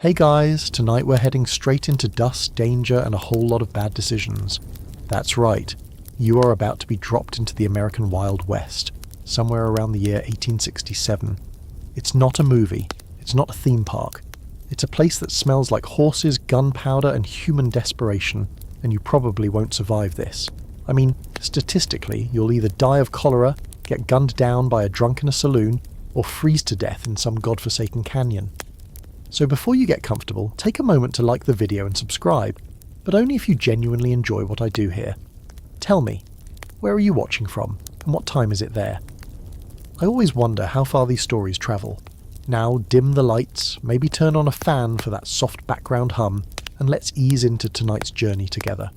Hey guys, tonight we're heading straight into dust, danger, and a whole lot of bad decisions. That's right, you are about to be dropped into the American Wild West, somewhere around the year 1867. It's not a movie, it's not a theme park. It's a place that smells like horses, gunpowder, and human desperation, and you probably won't survive this. I mean, statistically, you'll either die of cholera, get gunned down by a drunk in a saloon, or freeze to death in some godforsaken canyon. So before you get comfortable, take a moment to like the video and subscribe, but only if you genuinely enjoy what I do here. Tell me, where are you watching from, and what time is it there? I always wonder how far these stories travel. Now dim the lights, maybe turn on a fan for that soft background hum, and let's ease into tonight's journey together.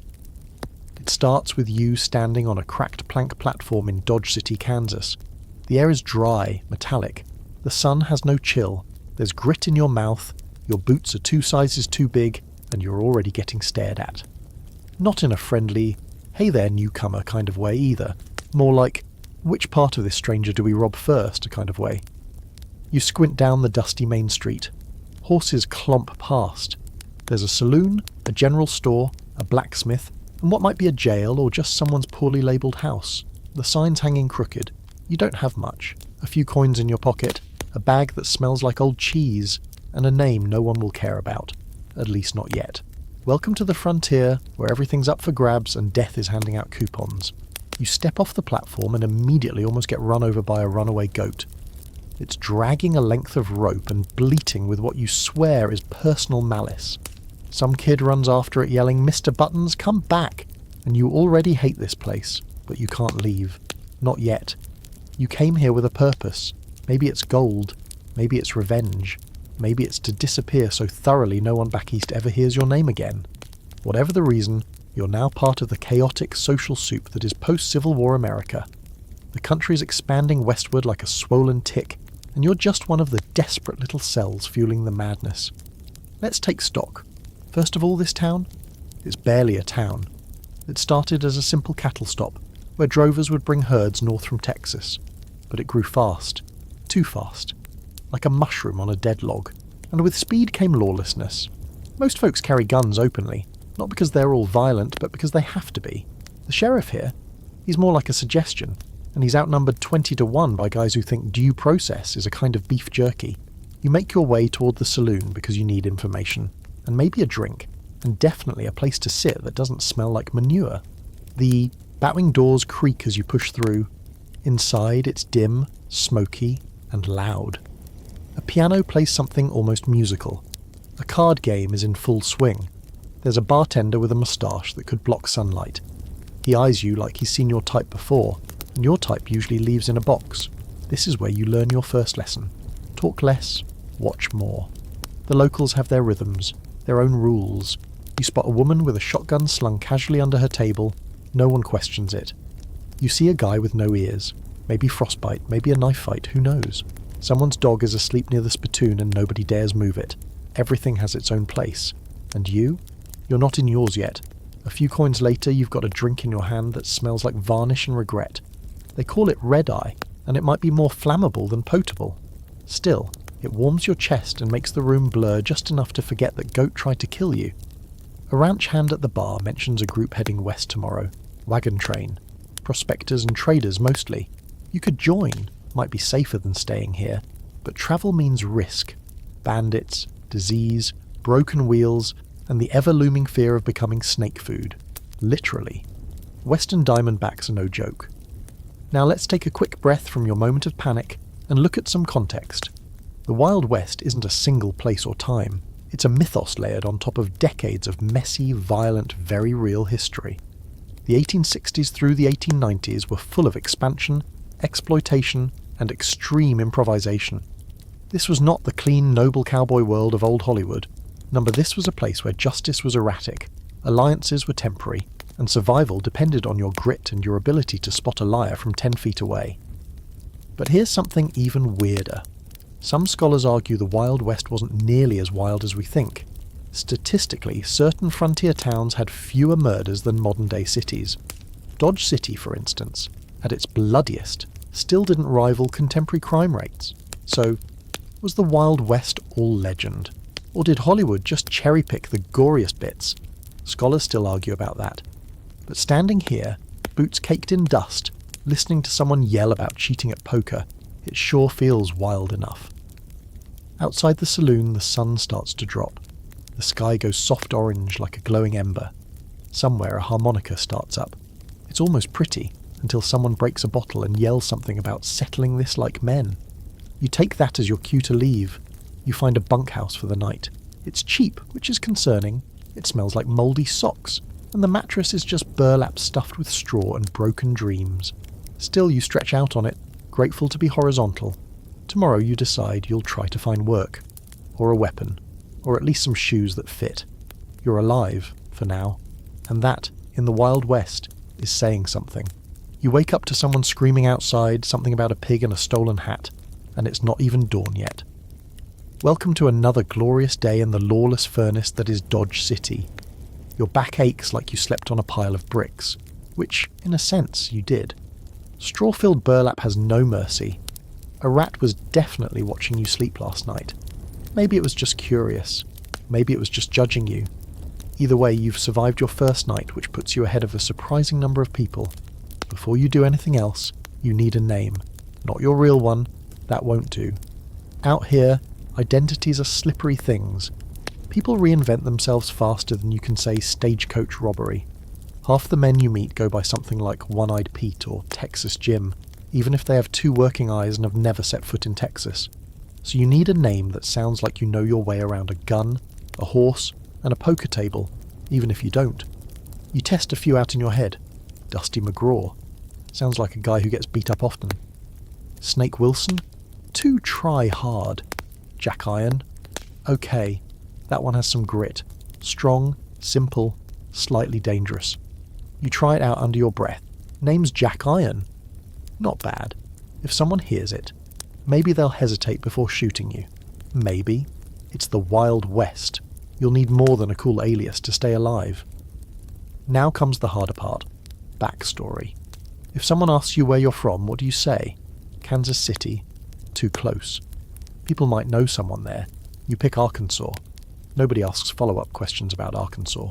It starts with you standing on a cracked plank platform in Dodge City, Kansas. The air is dry, metallic. The sun has no chill. There's grit in your mouth, your boots are 2 sizes too big, and you're already getting stared at. Not in a friendly, hey there newcomer kind of way either. More like, which part of this stranger do we rob first kind of way. You squint down the dusty main street. Horses clomp past. There's a saloon, a general store, a blacksmith, and what might be a jail or just someone's poorly labelled house. The sign's hanging crooked. You don't have much. A few coins in your pocket, a bag that smells like old cheese, and a name no one will care about. At least not yet. Welcome to the frontier, where everything's up for grabs and death is handing out coupons. You step off the platform and immediately almost get run over by a runaway goat. It's dragging a length of rope and bleating with what you swear is personal malice. Some kid runs after it yelling, "Mr. Buttons, come back!" And you already hate this place, but you can't leave. Not yet. You came here with a purpose. Maybe it's gold. Maybe it's revenge. Maybe it's to disappear so thoroughly no one back east ever hears your name again. Whatever the reason, you're now part of the chaotic social soup that is post-Civil War America. The country's expanding westward like a swollen tick, and you're just one of the desperate little cells fueling the madness. Let's take stock. First of all, this town? It's barely a town. It started as a simple cattle stop, where drovers would bring herds north from Texas. But it grew fast. Too fast. Like a mushroom on a dead log. And with speed came lawlessness. Most folks carry guns openly, not because they're all violent, but because they have to be. The sheriff here, he's more like a suggestion, and he's outnumbered 20 to 1 by guys who think due process is a kind of beef jerky. You make your way toward the saloon because you need information, and maybe a drink, and definitely a place to sit that doesn't smell like manure. The batwing doors creak as you push through. Inside, it's dim, smoky, and loud. A piano plays something almost musical. A card game is in full swing. There's a bartender with a moustache that could block sunlight. He eyes you like he's seen your type before, and your type usually leaves in a box. This is where you learn your first lesson. Talk less, watch more. The locals have their rhythms, their own rules. You spot a woman with a shotgun slung casually under her table. No one questions it. You see a guy with no ears. Maybe frostbite, maybe a knife fight, who knows? Someone's dog is asleep near the spittoon and nobody dares move it. Everything has its own place. And you? You're not in yours yet. A few coins later, you've got a drink in your hand that smells like varnish and regret. They call it red-eye, and it might be more flammable than potable. Still, it warms your chest and makes the room blur just enough to forget that Goat tried to kill you. A ranch hand at the bar mentions a group heading west tomorrow. Wagon train. Prospectors and traders mostly. You could join, might be safer than staying here, but travel means risk. Bandits, disease, broken wheels, and the ever-looming fear of becoming snake food. Literally. Western Diamondbacks are no joke. Now let's take a quick breath from your moment of panic and look at some context. The Wild West isn't a single place or time. It's a mythos layered on top of decades of messy, violent, very real history. The 1860s through the 1890s were full of expansion, exploitation, and extreme improvisation. This was not the clean, noble cowboy world of old Hollywood. This was a place where justice was erratic, alliances were temporary, and survival depended on your grit and your ability to spot a liar from 10 feet away. But here's something even weirder. Some scholars argue the Wild West wasn't nearly as wild as we think. Statistically, certain frontier towns had fewer murders than modern-day cities. Dodge City, for instance, at its bloodiest, still didn't rival contemporary crime rates. So, was the Wild West all legend? Or did Hollywood just cherry-pick the goriest bits? Scholars still argue about that. But standing here, boots caked in dust, listening to someone yell about cheating at poker, it sure feels wild enough. Outside the saloon, the sun starts to drop. The sky goes soft orange like a glowing ember. Somewhere a harmonica starts up. It's almost pretty, until someone breaks a bottle and yells something about settling this like men. You take that as your cue to leave. You find a bunkhouse for the night. It's cheap, which is concerning. It smells like mouldy socks, and the mattress is just burlap stuffed with straw and broken dreams. Still, you stretch out on it, grateful to be horizontal. Tomorrow you decide you'll try to find work, or a weapon, or at least some shoes that fit. You're alive, for now, and that, in the Wild West, is saying something. You wake up to someone screaming outside, something about a pig and a stolen hat, and it's not even dawn yet. Welcome to another glorious day in the lawless furnace that is Dodge City. Your back aches like you slept on a pile of bricks, which, in a sense, you did. Straw-filled burlap has no mercy. A rat was definitely watching you sleep last night. Maybe it was just curious. Maybe it was just judging you. Either way, you've survived your first night, which puts you ahead of a surprising number of people. Before you do anything else, you need a name. Not your real one. That won't do. Out here, identities are slippery things. People reinvent themselves faster than you can say Stagecoach robbery. Half the men you meet go by something like One-Eyed Pete or Texas Jim, even if they have 2 working eyes and have never set foot in Texas. So you need a name that sounds like you know your way around a gun, a horse, and a poker table, even if you don't. You test a few out in your head. Dusty McGraw. Sounds like a guy who gets beat up often. Snake Wilson? Too try hard. Jack Iron? Okay, that one has some grit. Strong, simple, slightly dangerous. You try it out under your breath. Name's Jack Iron. Not bad. If someone hears it, maybe they'll hesitate before shooting you. Maybe. It's the Wild West. You'll need more than a cool alias to stay alive. Now comes the harder part. Backstory. If someone asks you where you're from, what do you say? Kansas City. Too close. People might know someone there. You pick Arkansas. Nobody asks follow-up questions about Arkansas.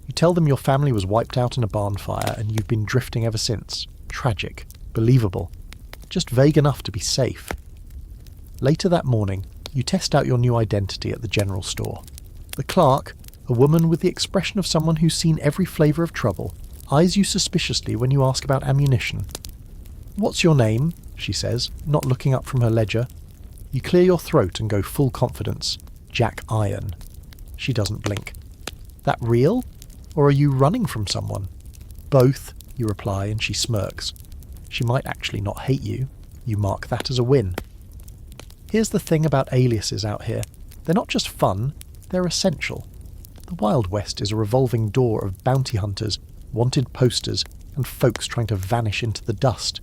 You tell them your family was wiped out in a barn fire and you've been drifting ever since. Tragic. Believable. Just vague enough to be safe. Later that morning, you test out your new identity at the general store. The clerk, a woman with the expression of someone who's seen every flavour of trouble, eyes you suspiciously when you ask about ammunition. "What's your name?" she says, not looking up from her ledger. You clear your throat and go full confidence. Jack Iron. She doesn't blink. That real? Or are you running from someone? Both, you reply, and she smirks. She might actually not hate you. You mark that as a win. Here's the thing about aliases out here. They're not just fun, they're essential. The Wild West is a revolving door of bounty hunters, wanted posters, and folks trying to vanish into the dust.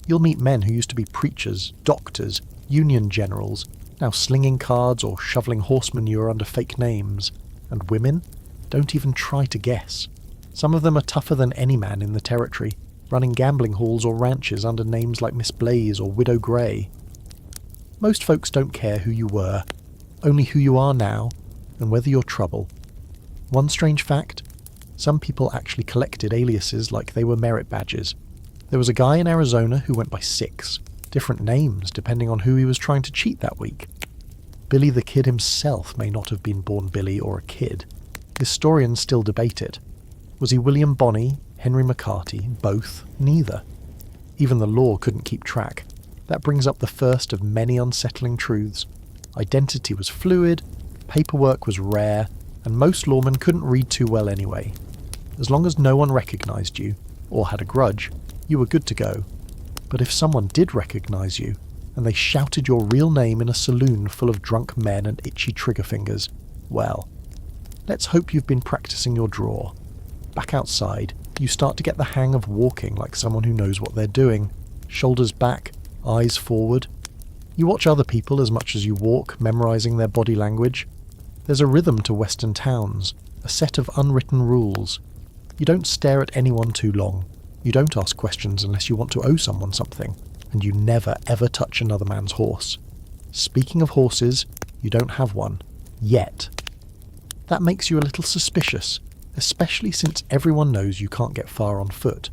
You'll meet men who used to be preachers, doctors, Union generals, now slinging cards or shoveling horse manure under fake names. And women? Don't even try to guess. Some of them are tougher than any man in the territory, running gambling halls or ranches under names like Miss Blaze or Widow Grey. Most folks don't care who you were, only who you are now, and whether you're trouble. One strange fact, some people actually collected aliases like they were merit badges. There was a guy in Arizona who went by 6, different names depending on who he was trying to cheat that week. Billy the Kid himself may not have been born Billy or a kid. Historians still debate it. Was he William Bonney, Henry McCarty, both, neither? Even the law couldn't keep track. That brings up the first of many unsettling truths. Identity was fluid, paperwork was rare, and most lawmen couldn't read too well anyway. As long as no one recognised you, or had a grudge, you were good to go. But if someone did recognise you, and they shouted your real name in a saloon full of drunk men and itchy trigger fingers, well, let's hope you've been practising your draw. Back outside, you start to get the hang of walking like someone who knows what they're doing. Shoulders back, eyes forward. You watch other people as much as you walk, memorising their body language. There's a rhythm to western towns, a set of unwritten rules. You don't stare at anyone too long. You don't ask questions unless you want to owe someone something. And you never ever touch another man's horse. Speaking of horses, you don't have one. Yet. That makes you a little suspicious, especially since everyone knows you can't get far on foot.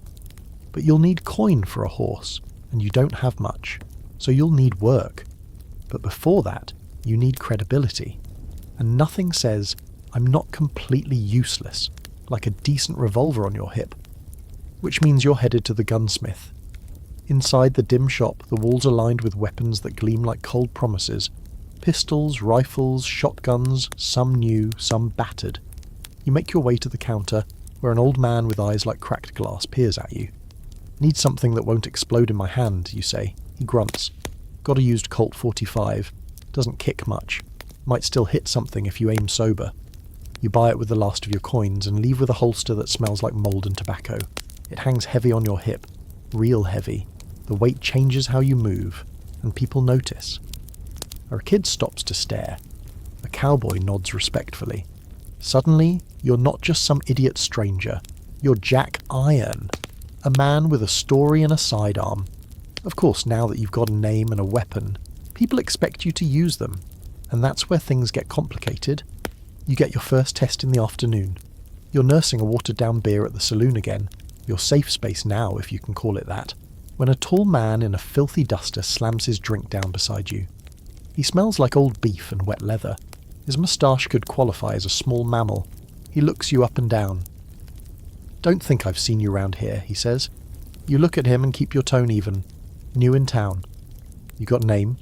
But you'll need coin for a horse, and you don't have much, so you'll need work. But before that, you need credibility. And nothing says, I'm not completely useless, like a decent revolver on your hip. Which means you're headed to the gunsmith. Inside the dim shop, the walls are lined with weapons that gleam like cold promises. Pistols, rifles, shotguns, some new, some battered. You make your way to the counter, where an old man with eyes like cracked glass peers at you. Need something that won't explode in my hand, you say. He grunts. Got a used Colt 45. Doesn't kick much. Might still hit something if you aim sober. You buy it with the last of your coins and leave with a holster that smells like mould and tobacco. It hangs heavy on your hip. Real heavy. The weight changes how you move, and people notice. A kid stops to stare. A cowboy nods respectfully. Suddenly, you're not just some idiot stranger. You're Jack Iron, a man with a story and a sidearm. Of course, now that you've got a name and a weapon, people expect you to use them, and that's where things get complicated. You get your first test in the afternoon. You're nursing a watered-down beer at the saloon again, your safe space now, if you can call it that, when a tall man in a filthy duster slams his drink down beside you. He smells like old beef and wet leather. His moustache could qualify as a small mammal. He looks you up and down. Don't think I've seen you round here, he says. You look at him and keep your tone even. New in town. You got a name?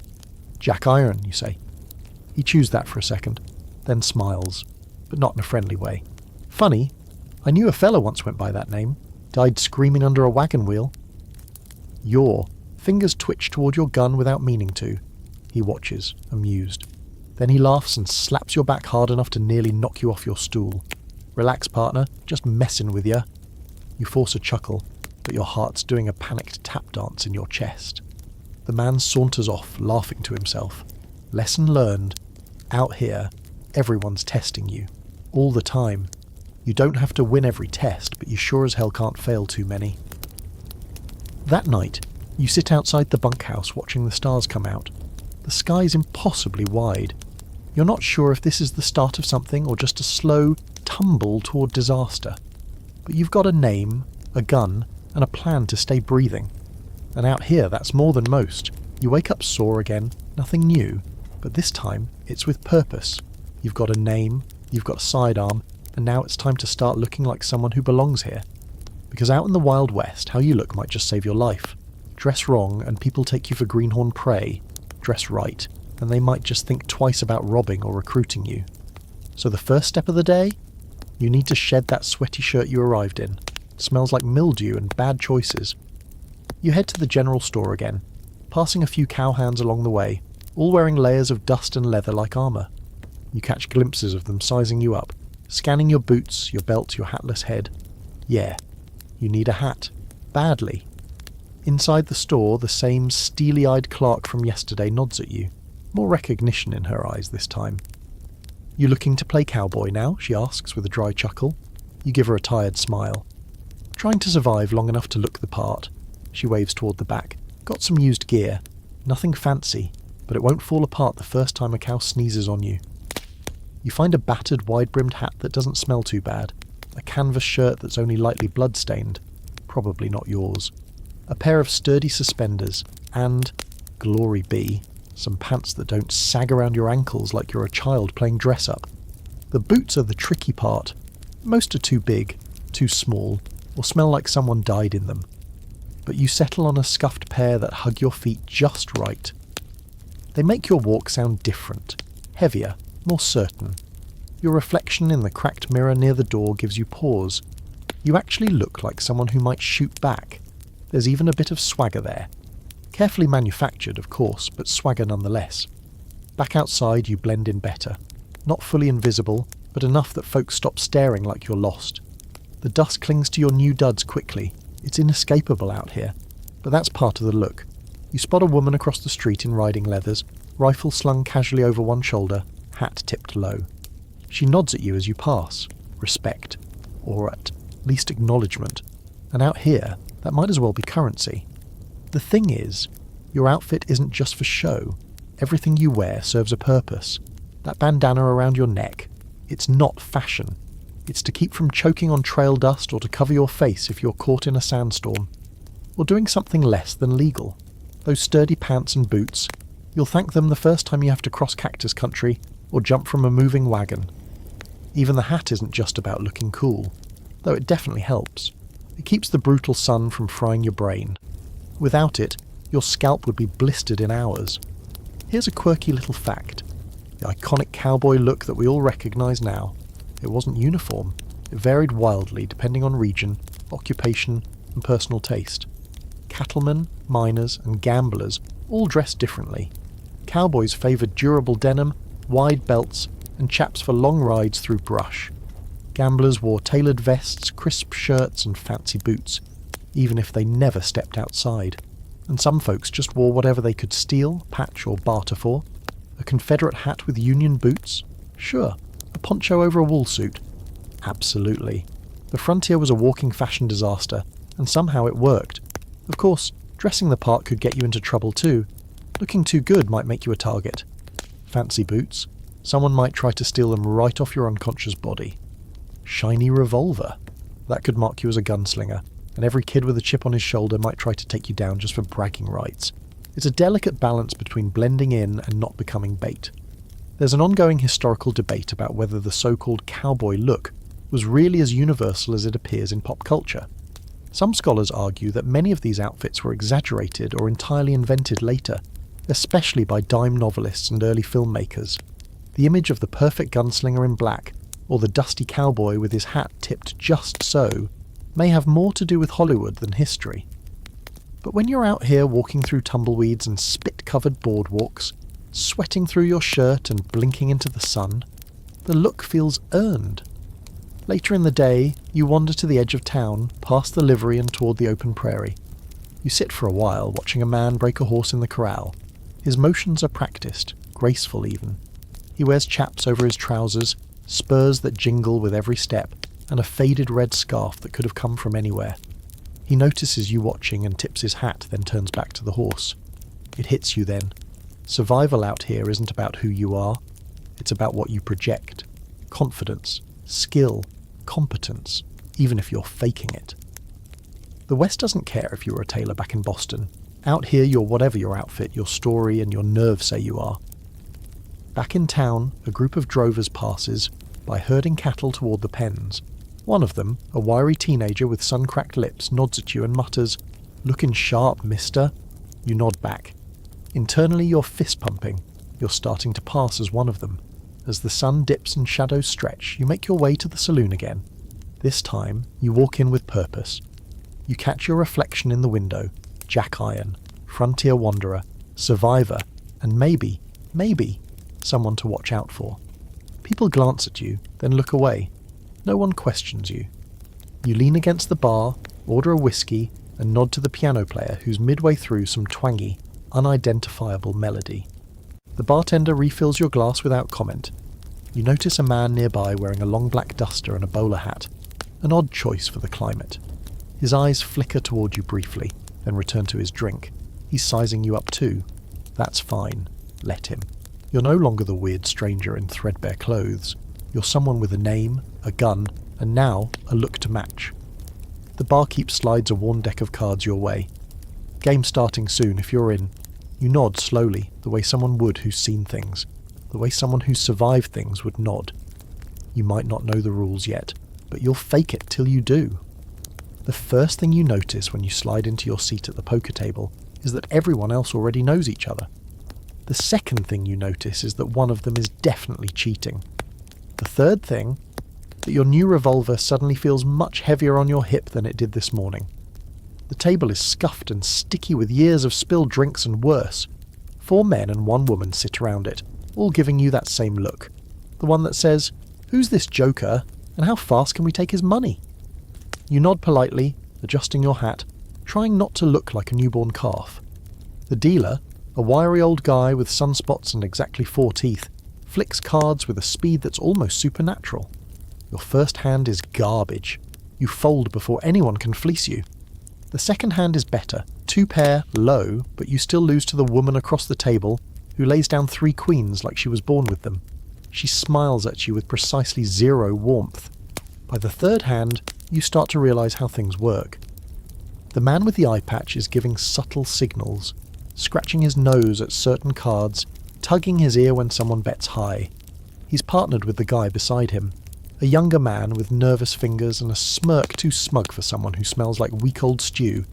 Jack Iron, you say. He chews that for a second, then smiles, but not in a friendly way. Funny, I knew a fella once went by that name. Died screaming under a wagon wheel. Your fingers twitch toward your gun without meaning to. He watches, amused. Then he laughs and slaps your back hard enough to nearly knock you off your stool. Relax, partner, just messing with ya. You force a chuckle, but your heart's doing a panicked tap dance in your chest. The man saunters off, laughing to himself. Lesson learned. Out here, everyone's testing you. All the time. You don't have to win every test, but you sure as hell can't fail too many. That night, you sit outside the bunkhouse watching the stars come out. The sky's impossibly wide. You're not sure if this is the start of something or just a slow tumble toward disaster. But you've got a name, a gun, and a plan to stay breathing. And out here, that's more than most. You wake up sore again, nothing new, but this time it's with purpose. You've got a name, you've got a sidearm, and now it's time to start looking like someone who belongs here. Because out in the Wild West, how you look might just save your life. Dress wrong and people take you for greenhorn prey. Dress right, and they might just think twice about robbing or recruiting you. So the first step of the day? You need to shed that sweaty shirt you arrived in. It smells like mildew and bad choices. You head to the general store again, passing a few cowhands along the way, all wearing layers of dust and leather like armour. You catch glimpses of them sizing you up, scanning your boots, your belt, your hatless head. Yeah, you need a hat. Badly. Inside the store, the same steely-eyed clerk from yesterday nods at you. More recognition in her eyes this time. You looking to play cowboy now? She asks with a dry chuckle. You give her a tired smile. Trying to survive long enough to look the part. She waves toward the back. Got some used gear. Nothing fancy, but it won't fall apart the first time a cow sneezes on you. You find a battered, wide-brimmed hat that doesn't smell too bad. A canvas shirt that's only lightly blood-stained. Probably not yours. A pair of sturdy suspenders, and, glory be, some pants that don't sag around your ankles like you're a child playing dress-up. The boots are the tricky part. Most are too big, too small, or smell like someone died in them. But you settle on a scuffed pair that hug your feet just right. They make your walk sound different, heavier, more certain. Your reflection in the cracked mirror near the door gives you pause. You actually look like someone who might shoot back. There's even a bit of swagger there. Carefully manufactured, of course, but swagger nonetheless. Back outside, you blend in better. Not fully invisible, but enough that folks stop staring like you're lost. The dust clings to your new duds quickly. It's inescapable out here. But that's part of the look. You spot a woman across the street in riding leathers, rifle slung casually over one shoulder, hat tipped low. She nods at you as you pass. Respect. Or at least acknowledgement. And out here, that might as well be currency. The thing is, your outfit isn't just for show. Everything you wear serves a purpose. That bandana around your neck, It's not fashion. It's to keep from choking on trail dust or to cover your face if you're caught in a sandstorm. Or doing something less than legal. Those sturdy pants and boots, you'll thank them the first time you have to cross cactus country or jump from a moving wagon. Even the hat isn't just about looking cool, though it definitely helps. It keeps the brutal sun from frying your brain. Without it, your scalp would be blistered in hours. Here's a quirky little fact. The iconic cowboy look that we all recognise now. It wasn't uniform. It varied wildly depending on region, occupation, and personal taste. Cattlemen, miners, and gamblers all dressed differently. Cowboys favoured durable denim, wide belts, and chaps for long rides through brush. Gamblers wore tailored vests, crisp shirts, and fancy boots, even if they never stepped outside. And some folks just wore whatever they could steal, patch, or barter for. A Confederate hat with Union boots? Sure. A poncho over a wool suit? Absolutely. The frontier was a walking fashion disaster, and somehow it worked. Of course, dressing the part could get you into trouble too. Looking too good might make you a target. Fancy boots? Someone might try to steal them right off your unconscious body. Shiny revolver? That could mark you as a gunslinger, and every kid with a chip on his shoulder might try to take you down just for bragging rights. It's a delicate balance between blending in and not becoming bait. There's an ongoing historical debate about whether the so-called cowboy look was really as universal as it appears in pop culture. Some scholars argue that many of these outfits were exaggerated or entirely invented later, especially by dime novelists and early filmmakers. The image of the perfect gunslinger in black, or the dusty cowboy with his hat tipped just so, may have more to do with Hollywood than history. But when you're out here walking through tumbleweeds and spit-covered boardwalks, sweating through your shirt and blinking into the sun, the look feels earned. Later in the day, you wander to the edge of town, past the livery and toward the open prairie. You sit for a while, watching a man break a horse in the corral. His motions are practiced, graceful even. He wears chaps over his trousers, spurs that jingle with every step, and a faded red scarf that could have come from anywhere. He notices you watching and tips his hat, then turns back to the horse. It hits you then. Survival out here isn't about who you are, it's about what you project. Confidence, skill, competence, even if you're faking it. The West doesn't care if you're a tailor back in Boston. Out here you're whatever your outfit, your story, and your nerves say you are. Back in town, a group of drovers passes by herding cattle toward the pens. One of them, a wiry teenager with sun-cracked lips, nods at you and mutters, "Lookin' sharp, mister." You nod back. Internally you're fist-pumping. You're starting to pass as one of them. As the sun dips and shadows stretch, you make your way to the saloon again. This time, you walk in with purpose. You catch your reflection in the window, jack iron, frontier wanderer, survivor, and maybe, someone to watch out for. People glance at you, then look away. No one questions you. You lean against the bar, order a whiskey, and nod to the piano player who's midway through some twangy, unidentifiable melody. The bartender refills your glass without comment. You notice a man nearby wearing a long black duster and a bowler hat, an odd choice for the climate. His eyes flicker toward you briefly, then return to his drink. He's sizing you up too. That's fine. Let him. You're no longer the weird stranger in threadbare clothes. You're someone with a name, a gun, and now a look to match. The barkeep slides a worn deck of cards your way. Game starting soon if you're in. You nod slowly, the way someone would who's seen things, the way someone who's survived things would nod. You might not know the rules yet, but you'll fake it till you do. The first thing you notice when you slide into your seat at the poker table is that everyone else already knows each other. The second thing you notice is that one of them is definitely cheating. The third thing, that your new revolver suddenly feels much heavier on your hip than it did this morning. The table is scuffed and sticky with years of spilled drinks and worse. 4 men and 1 woman sit around it, all giving you that same look. The one that says, "Who's this joker, and how fast can we take his money?" You nod politely, adjusting your hat, trying not to look like a newborn calf. The dealer, a wiry old guy with sunspots and exactly 4 teeth, flicks cards with a speed that's almost supernatural. Your first hand is garbage. You fold before anyone can fleece you. The second hand is better, 2 pair, low, but you still lose to the woman across the table who lays down 3 queens like she was born with them. She smiles at you with precisely zero warmth. By the third hand, you start to realise how things work. The man with the eye patch is giving subtle signals, scratching his nose at certain cards, tugging his ear when someone bets high. He's partnered with the guy beside him, a younger man with nervous fingers and a smirk too smug for someone who smells like week-old stew.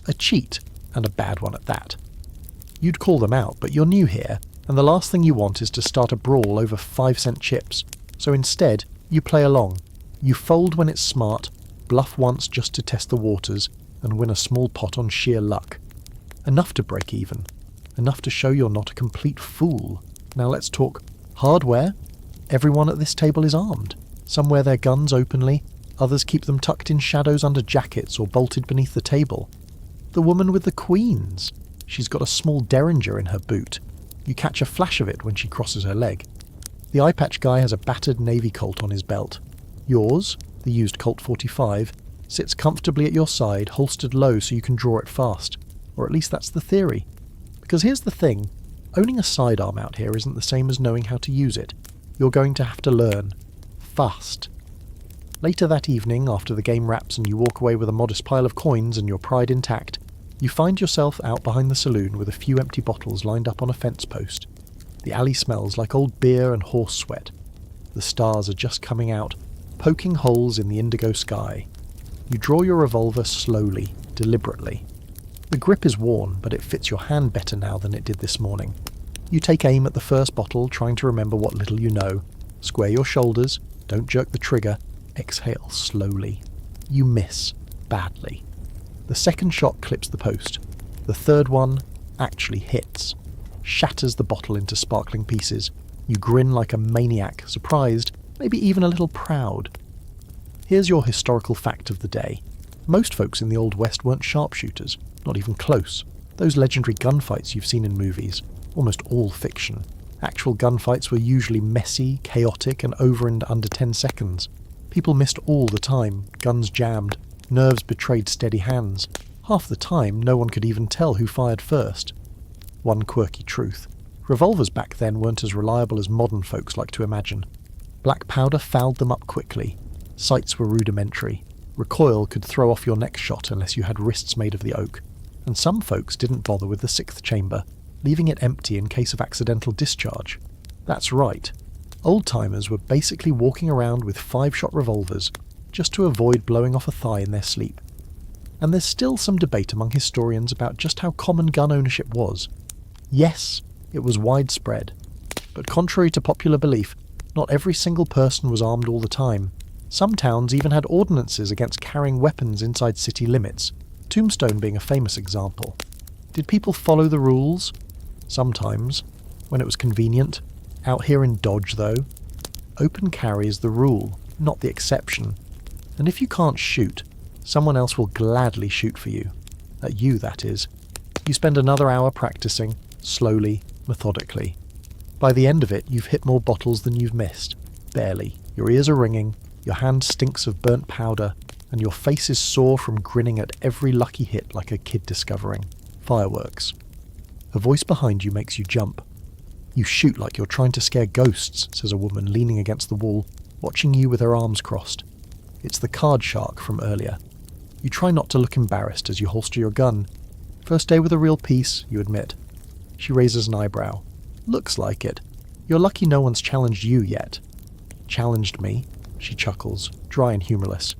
A cheat, and a bad one at that. You'd call them out, but you're new here, and the last thing you want is to start a brawl over 5-cent chips. So instead, you play along. You fold when it's smart, bluff once just to test the waters, and win a small pot on sheer luck. Enough to break even. Enough to show you're not a complete fool. Now let's talk hardware. Everyone at this table is armed. Some wear their guns openly, others keep them tucked in shadows under jackets or bolted beneath the table. The woman with the queens. She's got a small derringer in her boot. You catch a flash of it when she crosses her leg. The eye patch guy has a battered Navy Colt on his belt. Yours, the used Colt 45, sits comfortably at your side, holstered low so you can draw it fast. Or at least that's the theory. Because here's the thing, owning a sidearm out here isn't the same as knowing how to use it. You're going to have to learn. Fast. Later that evening, after the game wraps and you walk away with a modest pile of coins and your pride intact, you find yourself out behind the saloon with a few empty bottles lined up on a fence post. The alley smells like old beer and horse sweat. The stars are just coming out, poking holes in the indigo sky. You draw your revolver slowly, deliberately. The grip is worn, but it fits your hand better now than it did this morning. You take aim at the first bottle, trying to remember what little you know. Square your shoulders, don't jerk the trigger, exhale slowly. You miss, badly. The second shot clips the post. The third one actually hits. Shatters the bottle into sparkling pieces. You grin like a maniac, surprised, maybe even a little proud. Here's your historical fact of the day. Most folks in the Old West weren't sharpshooters, not even close. Those legendary gunfights you've seen in movies, almost all fiction. Actual gunfights were usually messy, chaotic, and over in under 10 seconds. People missed all the time, guns jammed, nerves betrayed steady hands. Half the time, no one could even tell who fired first. One quirky truth. Revolvers back then weren't as reliable as modern folks like to imagine. Black powder fouled them up quickly. Sights were rudimentary. Recoil could throw off your next shot unless you had wrists made of the oak. And some folks didn't bother with the 6th chamber, leaving it empty in case of accidental discharge. That's right. Old-timers were basically walking around with 5-shot revolvers, just to avoid blowing off a thigh in their sleep. And there's still some debate among historians about just how common gun ownership was. Yes, it was widespread. But contrary to popular belief, not every single person was armed all the time. Some towns even had ordinances against carrying weapons inside city limits, Tombstone being a famous example. Did people follow the rules? Sometimes, when it was convenient. Out here in Dodge, though, open carry is the rule, not the exception. And if you can't shoot, someone else will gladly shoot for you. At you, that is. You spend another hour practicing, slowly, methodically. By the end of it, you've hit more bottles than you've missed. Barely. Your ears are ringing, your hand stinks of burnt powder, and your face is sore from grinning at every lucky hit like a kid discovering fireworks. A voice behind you makes you jump. You shoot like you're trying to scare ghosts, says a woman leaning against the wall, watching you with her arms crossed. It's the card shark from earlier. You try not to look embarrassed as you holster your gun. First day with a real piece, you admit. She raises an eyebrow. Looks like it. You're lucky no one's challenged you yet. Challenged me, she chuckles, dry and humorless.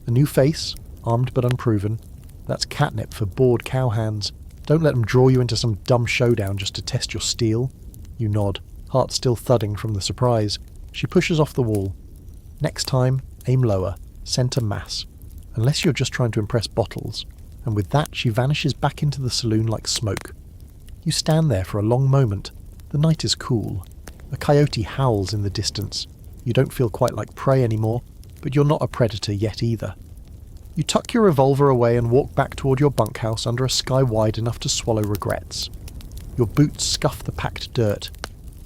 A new face, armed but unproven. That's catnip for bored cowhands. Don't let them draw you into some dumb showdown just to test your steel. You nod, heart still thudding from the surprise. She pushes off the wall. Next time, aim lower, centre mass. Unless you're just trying to impress bottles. And with that, she vanishes back into the saloon like smoke. You stand there for a long moment. The night is cool. A coyote howls in the distance. You don't feel quite like prey anymore, but you're not a predator yet either. You tuck your revolver away and walk back toward your bunkhouse under a sky wide enough to swallow regrets. Your boots scuff the packed dirt.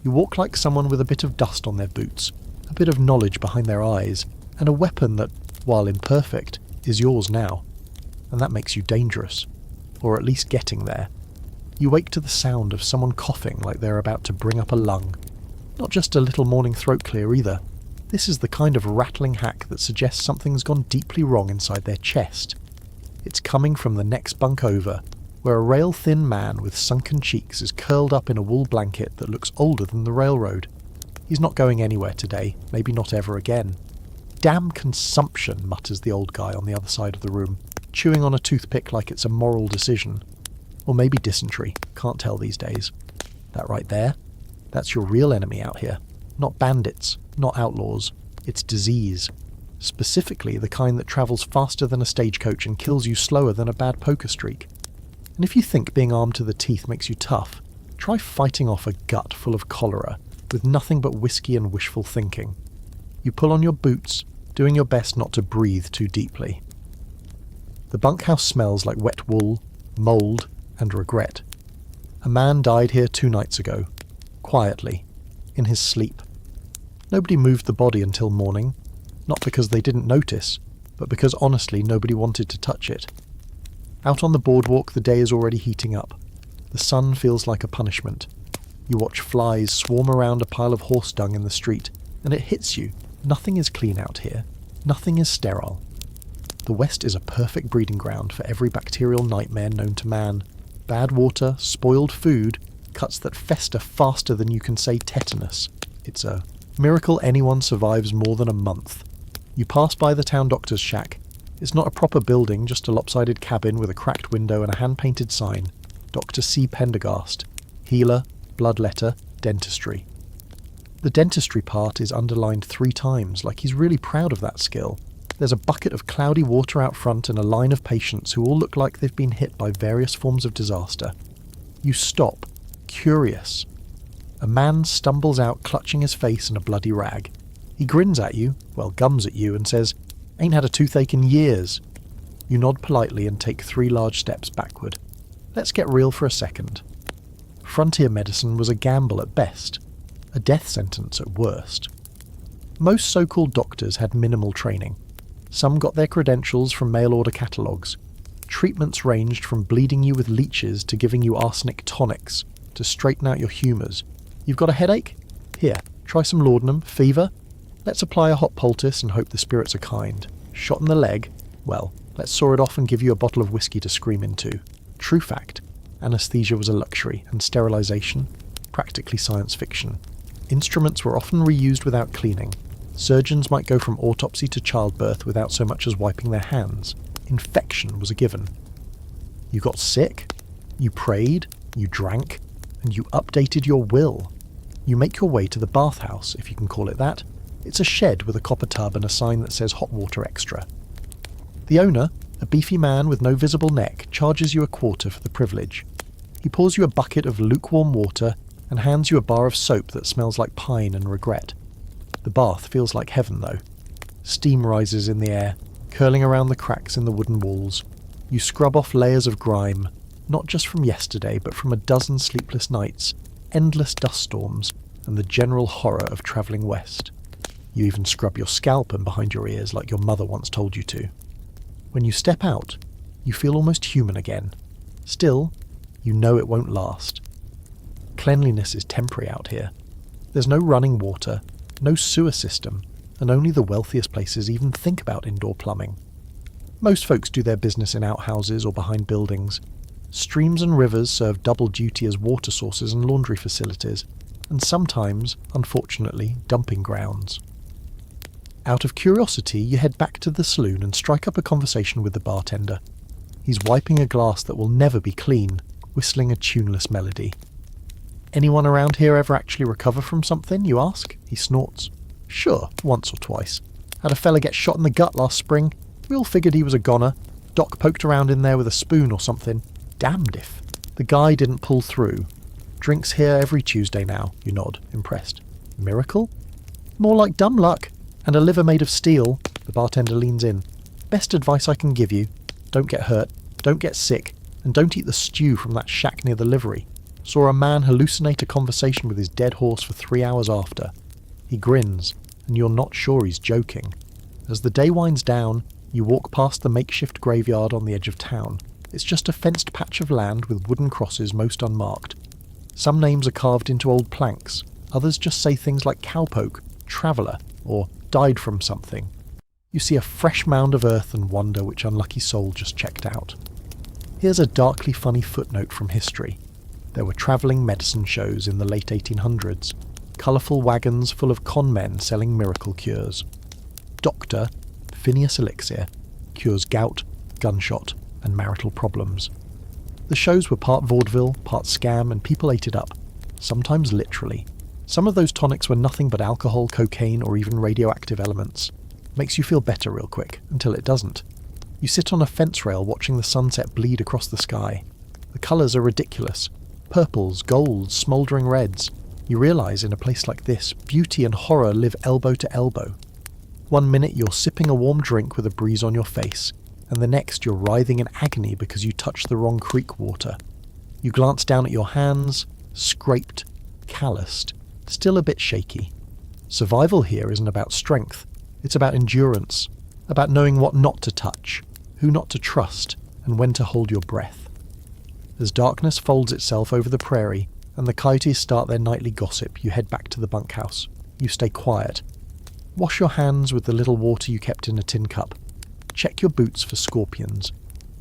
You walk like someone with a bit of dust on their boots, a bit of knowledge behind their eyes, and a weapon that, while imperfect, is yours now. And that makes you dangerous. Or at least getting there. You wake to the sound of someone coughing like they're about to bring up a lung. Not just a little morning throat clear either. This is the kind of rattling hack that suggests something's gone deeply wrong inside their chest. It's coming from the next bunk over, where a rail-thin man with sunken cheeks is curled up in a wool blanket that looks older than the railroad. He's not going anywhere today, maybe not ever again. Damn consumption, mutters the old guy on the other side of the room, chewing on a toothpick like it's a moral decision. Or maybe dysentery, can't tell these days. That right there? That's your real enemy out here. Not bandits, not outlaws. It's disease. Specifically the kind that travels faster than a stagecoach and kills you slower than a bad poker streak. And if you think being armed to the teeth makes you tough, try fighting off a gut full of cholera with nothing but whiskey and wishful thinking. You pull on your boots, doing your best not to breathe too deeply. The bunkhouse smells like wet wool, mould, and regret. A man died here 2 nights ago, quietly, in his sleep. Nobody moved the body until morning, not because they didn't notice, but because honestly nobody wanted to touch it. Out on the boardwalk the day is already heating up. The sun feels like a punishment. You watch flies swarm around a pile of horse dung in the street, and it hits you. Nothing is clean out here. Nothing is sterile. The West is a perfect breeding ground for every bacterial nightmare known to man. Bad water, spoiled food, cuts that fester faster than you can say tetanus. It's a miracle anyone survives more than a month. You pass by the town doctor's shack. It's not a proper building, just a lopsided cabin with a cracked window and a hand-painted sign. Dr. C. Pendergast. Healer, bloodletter, dentistry. The dentistry part is underlined 3 times, like he's really proud of that skill. There's a bucket of cloudy water out front and a line of patients who all look like they've been hit by various forms of disaster. You stop, curious. A man stumbles out clutching his face in a bloody rag. He grins at you, well, gums at you, and says, "Ain't had a toothache in years." You nod politely and take 3 large steps backward. Let's get real for a second. Frontier medicine was a gamble at best, a death sentence at worst. Most so-called doctors had minimal training. Some got their credentials from mail-order catalogues. Treatments ranged from bleeding you with leeches to giving you arsenic tonics to straighten out your humours. You've got a headache? Here, try some laudanum. Fever? Let's apply a hot poultice and hope the spirits are kind. Shot in the leg? Well, let's saw it off and give you a bottle of whiskey to scream into. True fact. Anesthesia was a luxury, and sterilisation, practically science fiction. Instruments were often reused without cleaning. Surgeons might go from autopsy to childbirth without so much as wiping their hands. Infection was a given. You got sick, you prayed, you drank, and you updated your will. You make your way to the bathhouse, if you can call it that. It's a shed with a copper tub and a sign that says hot water extra. The owner, a beefy man with no visible neck, charges you a quarter for the privilege. He pours you a bucket of lukewarm water and hands you a bar of soap that smells like pine and regret. The bath feels like heaven, though. Steam rises in the air, curling around the cracks in the wooden walls. You scrub off layers of grime, not just from yesterday, but from a dozen sleepless nights, endless dust storms, and the general horror of travelling west. You even scrub your scalp and behind your ears like your mother once told you to. When you step out, you feel almost human again. Still, you know it won't last. Cleanliness is temporary out here. There's no running water, no sewer system, and only the wealthiest places even think about indoor plumbing. Most folks do their business in outhouses or behind buildings. Streams and rivers serve double duty as water sources and laundry facilities, and sometimes, unfortunately, dumping grounds. Out of curiosity, you head back to the saloon and strike up a conversation with the bartender. He's wiping a glass that will never be clean, whistling a tuneless melody. "Anyone around here ever actually recover from something?" you ask. He snorts. "Sure, once or twice. Had a fella get shot in the gut last spring. We all figured he was a goner. Doc poked around in there with a spoon or something. Damned if. The guy didn't pull through. Drinks here every Tuesday now," you nod, impressed. "Miracle?" "More like dumb luck. And a liver made of steel." The bartender leans in. "Best advice I can give you. Don't get hurt, don't get sick, and don't eat the stew from that shack near the livery. Saw a man hallucinate a conversation with his dead horse for 3 hours after." He grins, and you're not sure he's joking. As the day winds down, you walk past the makeshift graveyard on the edge of town. It's just a fenced patch of land with wooden crosses most unmarked. Some names are carved into old planks, Others just say things like cowpoke, traveller, or died from something. You see a fresh mound of earth and wonder which unlucky soul just checked out. Here's a darkly funny footnote from history. There were travelling medicine shows in the late 1800s, colourful wagons full of con men selling miracle cures. Dr. Phineas Elixir cures gout, gunshot, and marital problems. The shows were part vaudeville, part scam, and people ate it up, sometimes literally. Some of those tonics were nothing but alcohol, cocaine, or even radioactive elements. Makes you feel better real quick, until it doesn't. You sit on a fence rail watching the sunset bleed across the sky. The colours are ridiculous. Purples, golds, smouldering reds. You realise in a place like this, beauty and horror live elbow to elbow. One minute you're sipping a warm drink with a breeze on your face, and the next you're writhing in agony because you touched the wrong creek water. You glance down at your hands, scraped, calloused, still a bit shaky. Survival here isn't about strength, it's about endurance, about knowing what not to touch, who not to trust, and when to hold your breath. As darkness folds itself over the prairie, and the coyotes start their nightly gossip, you head back to the bunkhouse. You stay quiet. Wash your hands with the little water you kept in a tin cup. Check your boots for scorpions.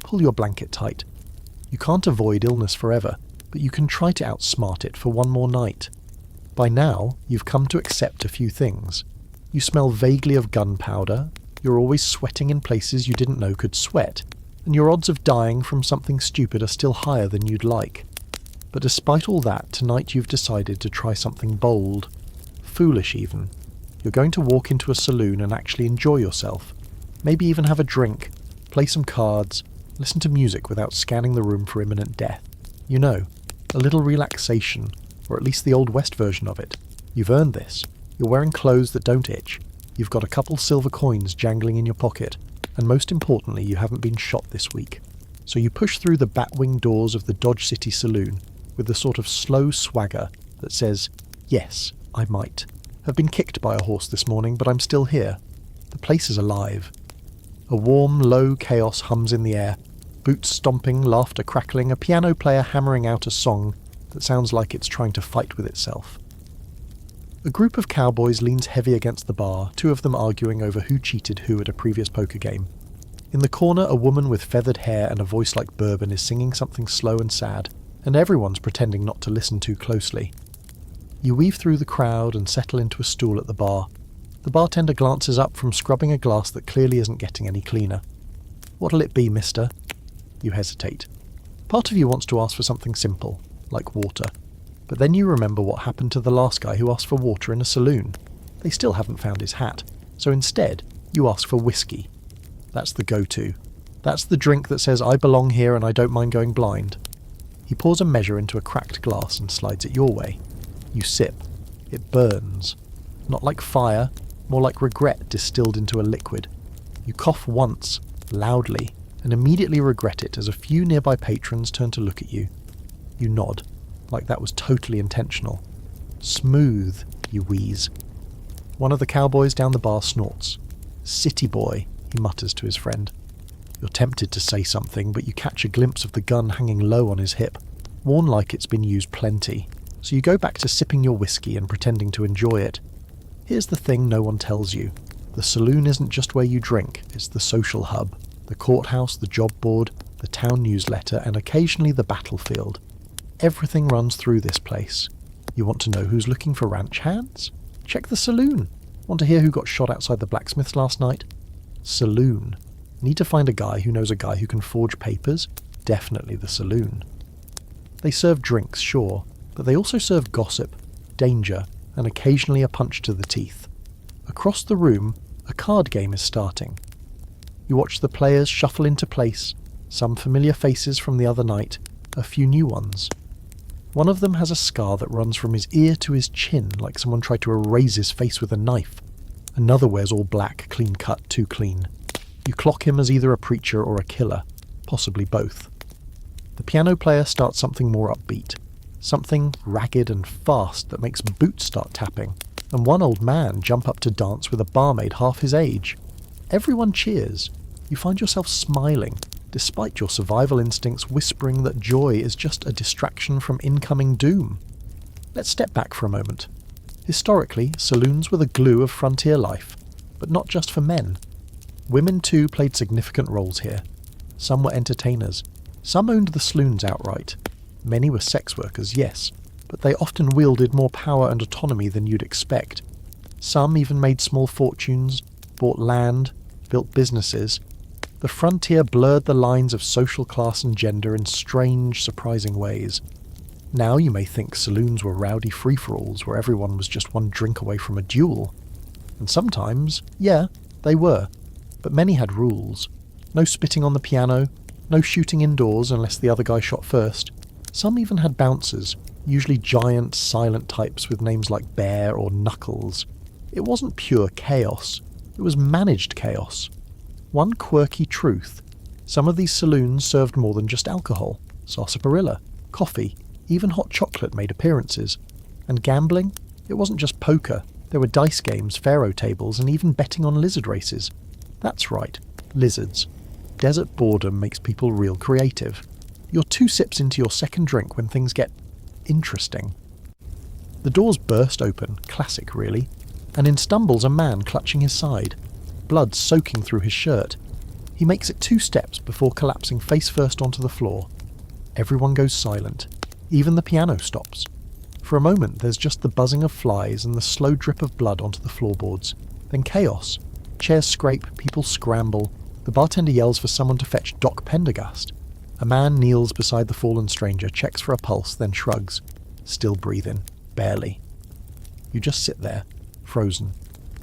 Pull your blanket tight. You can't avoid illness forever, but you can try to outsmart it for one more night. By now, you've come to accept a few things. You smell vaguely of gunpowder, you're always sweating in places you didn't know could sweat, and your odds of dying from something stupid are still higher than you'd like. But despite all that, tonight you've decided to try something bold. Foolish even. You're going to walk into a saloon and actually enjoy yourself. Maybe even have a drink, play some cards, listen to music without scanning the room for imminent death. You know, a little relaxation, or at least the Old West version of it. You've earned this. You're wearing clothes that don't itch. You've got a couple silver coins jangling in your pocket. And most importantly, you haven't been shot this week. So you push through the bat-wing doors of the Dodge City Saloon with the sort of slow swagger that says, "Yes, I might. Have been kicked by a horse this morning, but I'm still here." The place is alive. A warm, low chaos hums in the air. Boots stomping, laughter crackling, a piano player hammering out a song that sounds like it's trying to fight with itself. A group of cowboys leans heavy against the bar, two of them arguing over who cheated who at a previous poker game. In the corner, a woman with feathered hair and a voice like bourbon is singing something slow and sad, and everyone's pretending not to listen too closely. You weave through the crowd and settle into a stool at the bar. The bartender glances up from scrubbing a glass that clearly isn't getting any cleaner. "What'll it be, mister?" You hesitate. Part of you wants to ask for something simple, like water. But then you remember what happened to the last guy who asked for water in a saloon. They still haven't found his hat, so instead, you ask for whiskey. That's the go-to. That's the drink that says, "I belong here and I don't mind going blind." He pours a measure into a cracked glass and slides it your way. You sip. It burns. Not like fire, more like regret distilled into a liquid. You cough once, loudly, and immediately regret it as a few nearby patrons turn to look at you. You nod, like that was totally intentional. "Smooth," you wheeze. One of the cowboys down the bar snorts. "City boy," he mutters to his friend. You're tempted to say something, but you catch a glimpse of the gun hanging low on his hip, worn like it's been used plenty. So you go back to sipping your whiskey and pretending to enjoy it. Here's the thing no one tells you. The saloon isn't just where you drink, it's the social hub. The courthouse, the job board, the town newsletter, and occasionally the battlefield. Everything runs through this place. You want to know who's looking for ranch hands? Check the saloon. Want to hear who got shot outside the blacksmith's last night? Saloon. Need to find a guy who knows a guy who can forge papers? Definitely the saloon. They serve drinks, sure, but they also serve gossip, danger, and occasionally a punch to the teeth. Across the room, a card game is starting. You watch the players shuffle into place, some familiar faces from the other night, a few new ones. One of them has a scar that runs from his ear to his chin, like someone tried to erase his face with a knife. Another wears all black, clean cut, too clean. You clock him as either a preacher or a killer, possibly both. The piano player starts something more upbeat, something ragged and fast that makes boots start tapping, and one old man jump up to dance with a barmaid half his age. Everyone cheers. You find yourself smiling, despite your survival instincts whispering that joy is just a distraction from incoming doom. Let's step back for a moment. Historically, saloons were the glue of frontier life, but not just for men. Women too played significant roles here. Some were entertainers. Some owned the saloons outright. Many were sex workers, yes, but they often wielded more power and autonomy than you'd expect. Some even made small fortunes, bought land, built businesses. The frontier blurred the lines of social class and gender in strange, surprising ways. Now you may think saloons were rowdy free-for-alls where everyone was just one drink away from a duel. And sometimes, yeah, they were. But many had rules. No spitting on the piano, no shooting indoors unless the other guy shot first. Some even had bouncers, usually giant, silent types with names like Bear or Knuckles. It wasn't pure chaos. It was managed chaos. One quirky truth. Some of these saloons served more than just alcohol. Sarsaparilla, coffee, even hot chocolate made appearances. And gambling? It wasn't just poker. There were dice games, faro tables, and even betting on lizard races. That's right, lizards. Desert boredom makes people real creative. You're 2 sips into your second drink when things get interesting. The doors burst open, classic really, and in stumbles a man clutching his side, blood soaking through his shirt. He makes it 2 steps before collapsing face first onto the floor. Everyone goes silent. Even the piano stops. For a moment there's just the buzzing of flies and the slow drip of blood onto the floorboards. Then chaos. Chairs scrape, people scramble. The bartender yells for someone to fetch Doc Pendergast. A man kneels beside the fallen stranger, checks for a pulse, then shrugs. Still breathing. Barely. You just sit there, frozen.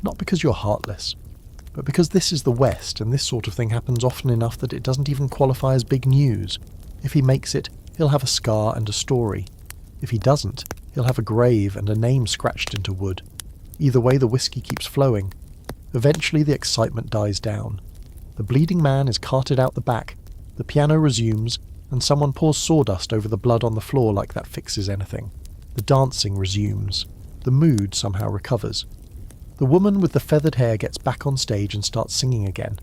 Not because you're heartless, but because this is the West and this sort of thing happens often enough that it doesn't even qualify as big news. If he makes it, he'll have a scar and a story. If he doesn't, he'll have a grave and a name scratched into wood. Either way, the whiskey keeps flowing. Eventually the excitement dies down. The bleeding man is carted out the back, the piano resumes, and someone pours sawdust over the blood on the floor like that fixes anything. The dancing resumes. The mood somehow recovers. The woman with the feathered hair gets back on stage and starts singing again.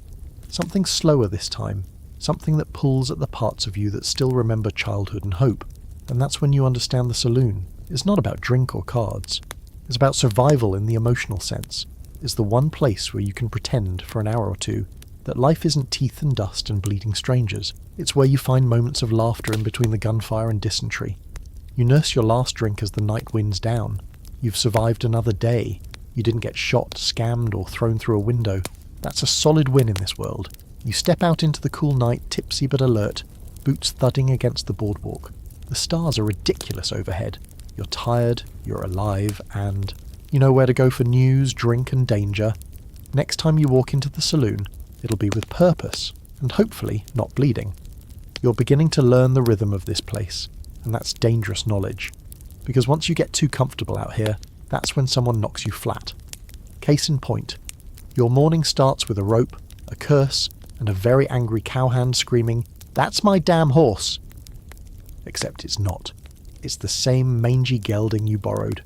Something slower this time. Something that pulls at the parts of you that still remember childhood and hope. And that's when you understand the saloon. It's not about drink or cards. It's about survival in the emotional sense. It's the one place where you can pretend for an hour or two that life isn't teeth and dust and bleeding strangers. It's where you find moments of laughter in between the gunfire and dysentery. You nurse your last drink as the night winds down. You've survived another day. You didn't get shot, scammed, or thrown through a window. That's a solid win in this world. You step out into the cool night, tipsy but alert, boots thudding against the boardwalk. The stars are ridiculous overhead. You're tired, you're alive, and you know where to go for news, drink, and danger. Next time you walk into the saloon, it'll be with purpose, and hopefully not bleeding. You're beginning to learn the rhythm of this place, and that's dangerous knowledge. Because once you get too comfortable out here, that's when someone knocks you flat. Case in point, your morning starts with a rope, a curse, and a very angry cowhand screaming, "That's my damn horse!" Except it's not. It's the same mangy gelding you borrowed.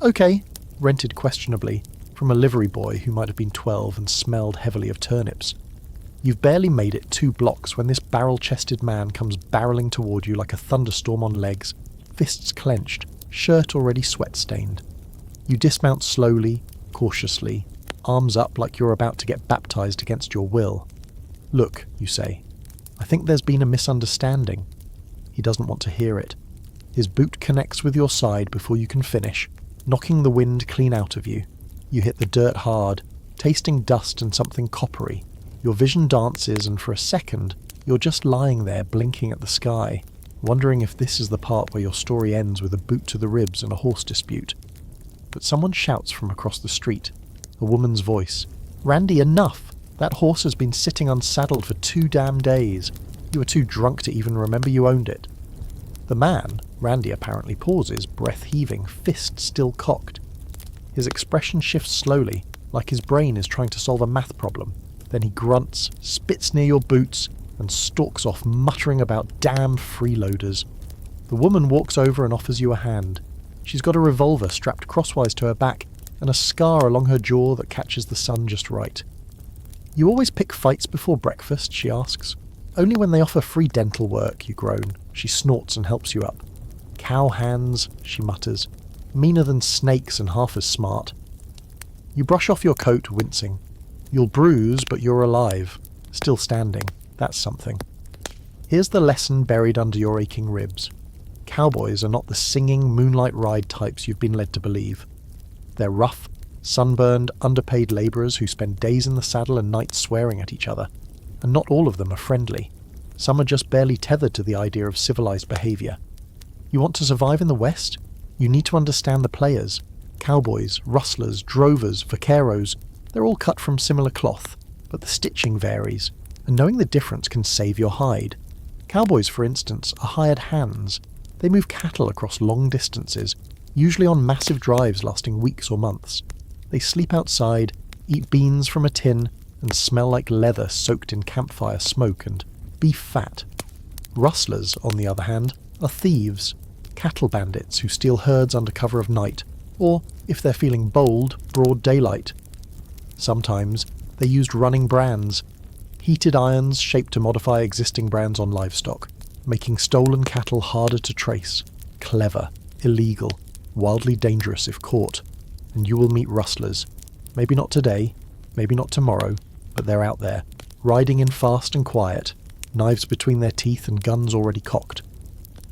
Okay, rented questionably, from a livery boy who might have been 12 and smelled heavily of turnips. You've barely made it 2 blocks when this barrel-chested man comes barreling toward you like a thunderstorm on legs, fists clenched, shirt already sweat-stained. You dismount slowly, cautiously, arms up like you're about to get baptized against your will. "Look," you say, "I think there's been a misunderstanding." He doesn't want to hear it. His boot connects with your side before you can finish, knocking the wind clean out of you. You hit the dirt hard, tasting dust and something coppery. Your vision dances, and for a second, you're just lying there blinking at the sky, wondering if this is the part where your story ends with a boot to the ribs and a horse dispute. But someone shouts from across the street, a woman's voice. "Randy, enough! That horse has been sitting unsaddled for 2 damn days. You were too drunk to even remember you owned it." The man, Randy, apparently pauses, breath heaving, fist still cocked. His expression shifts slowly, like his brain is trying to solve a math problem. Then he grunts, spits near your boots, and stalks off muttering about damn freeloaders. The woman walks over and offers you a hand. She's got a revolver strapped crosswise to her back, and a scar along her jaw that catches the sun just right. "You always pick fights before breakfast?" she asks. "Only when they offer free dental work," you groan. She snorts and helps you up. "Cow hands," she mutters. Meaner than snakes and half as smart. You brush off your coat, wincing. You'll bruise, but you're alive. Still standing. That's something. Here's the lesson buried under your aching ribs. Cowboys are not the singing moonlight ride types you've been led to believe. They're rough, sunburned, underpaid labourers who spend days in the saddle and nights swearing at each other. And not all of them are friendly. Some are just barely tethered to the idea of civilised behaviour. You want to survive in the West? You need to understand the players. Cowboys, rustlers, drovers, vaqueros, they're all cut from similar cloth, but the stitching varies, and knowing the difference can save your hide. Cowboys, for instance, are hired hands. They move cattle across long distances, usually on massive drives lasting weeks or months. They sleep outside, eat beans from a tin, and smell like leather soaked in campfire smoke and beef fat. Rustlers, on the other hand, are thieves, cattle bandits who steal herds under cover of night, or, if they're feeling bold, broad daylight. Sometimes they used running brands, heated irons shaped to modify existing brands on livestock, making stolen cattle harder to trace, clever, illegal, wildly dangerous if caught. And you will meet rustlers. Maybe not today, maybe not tomorrow, but they're out there, riding in fast and quiet, knives between their teeth and guns already cocked.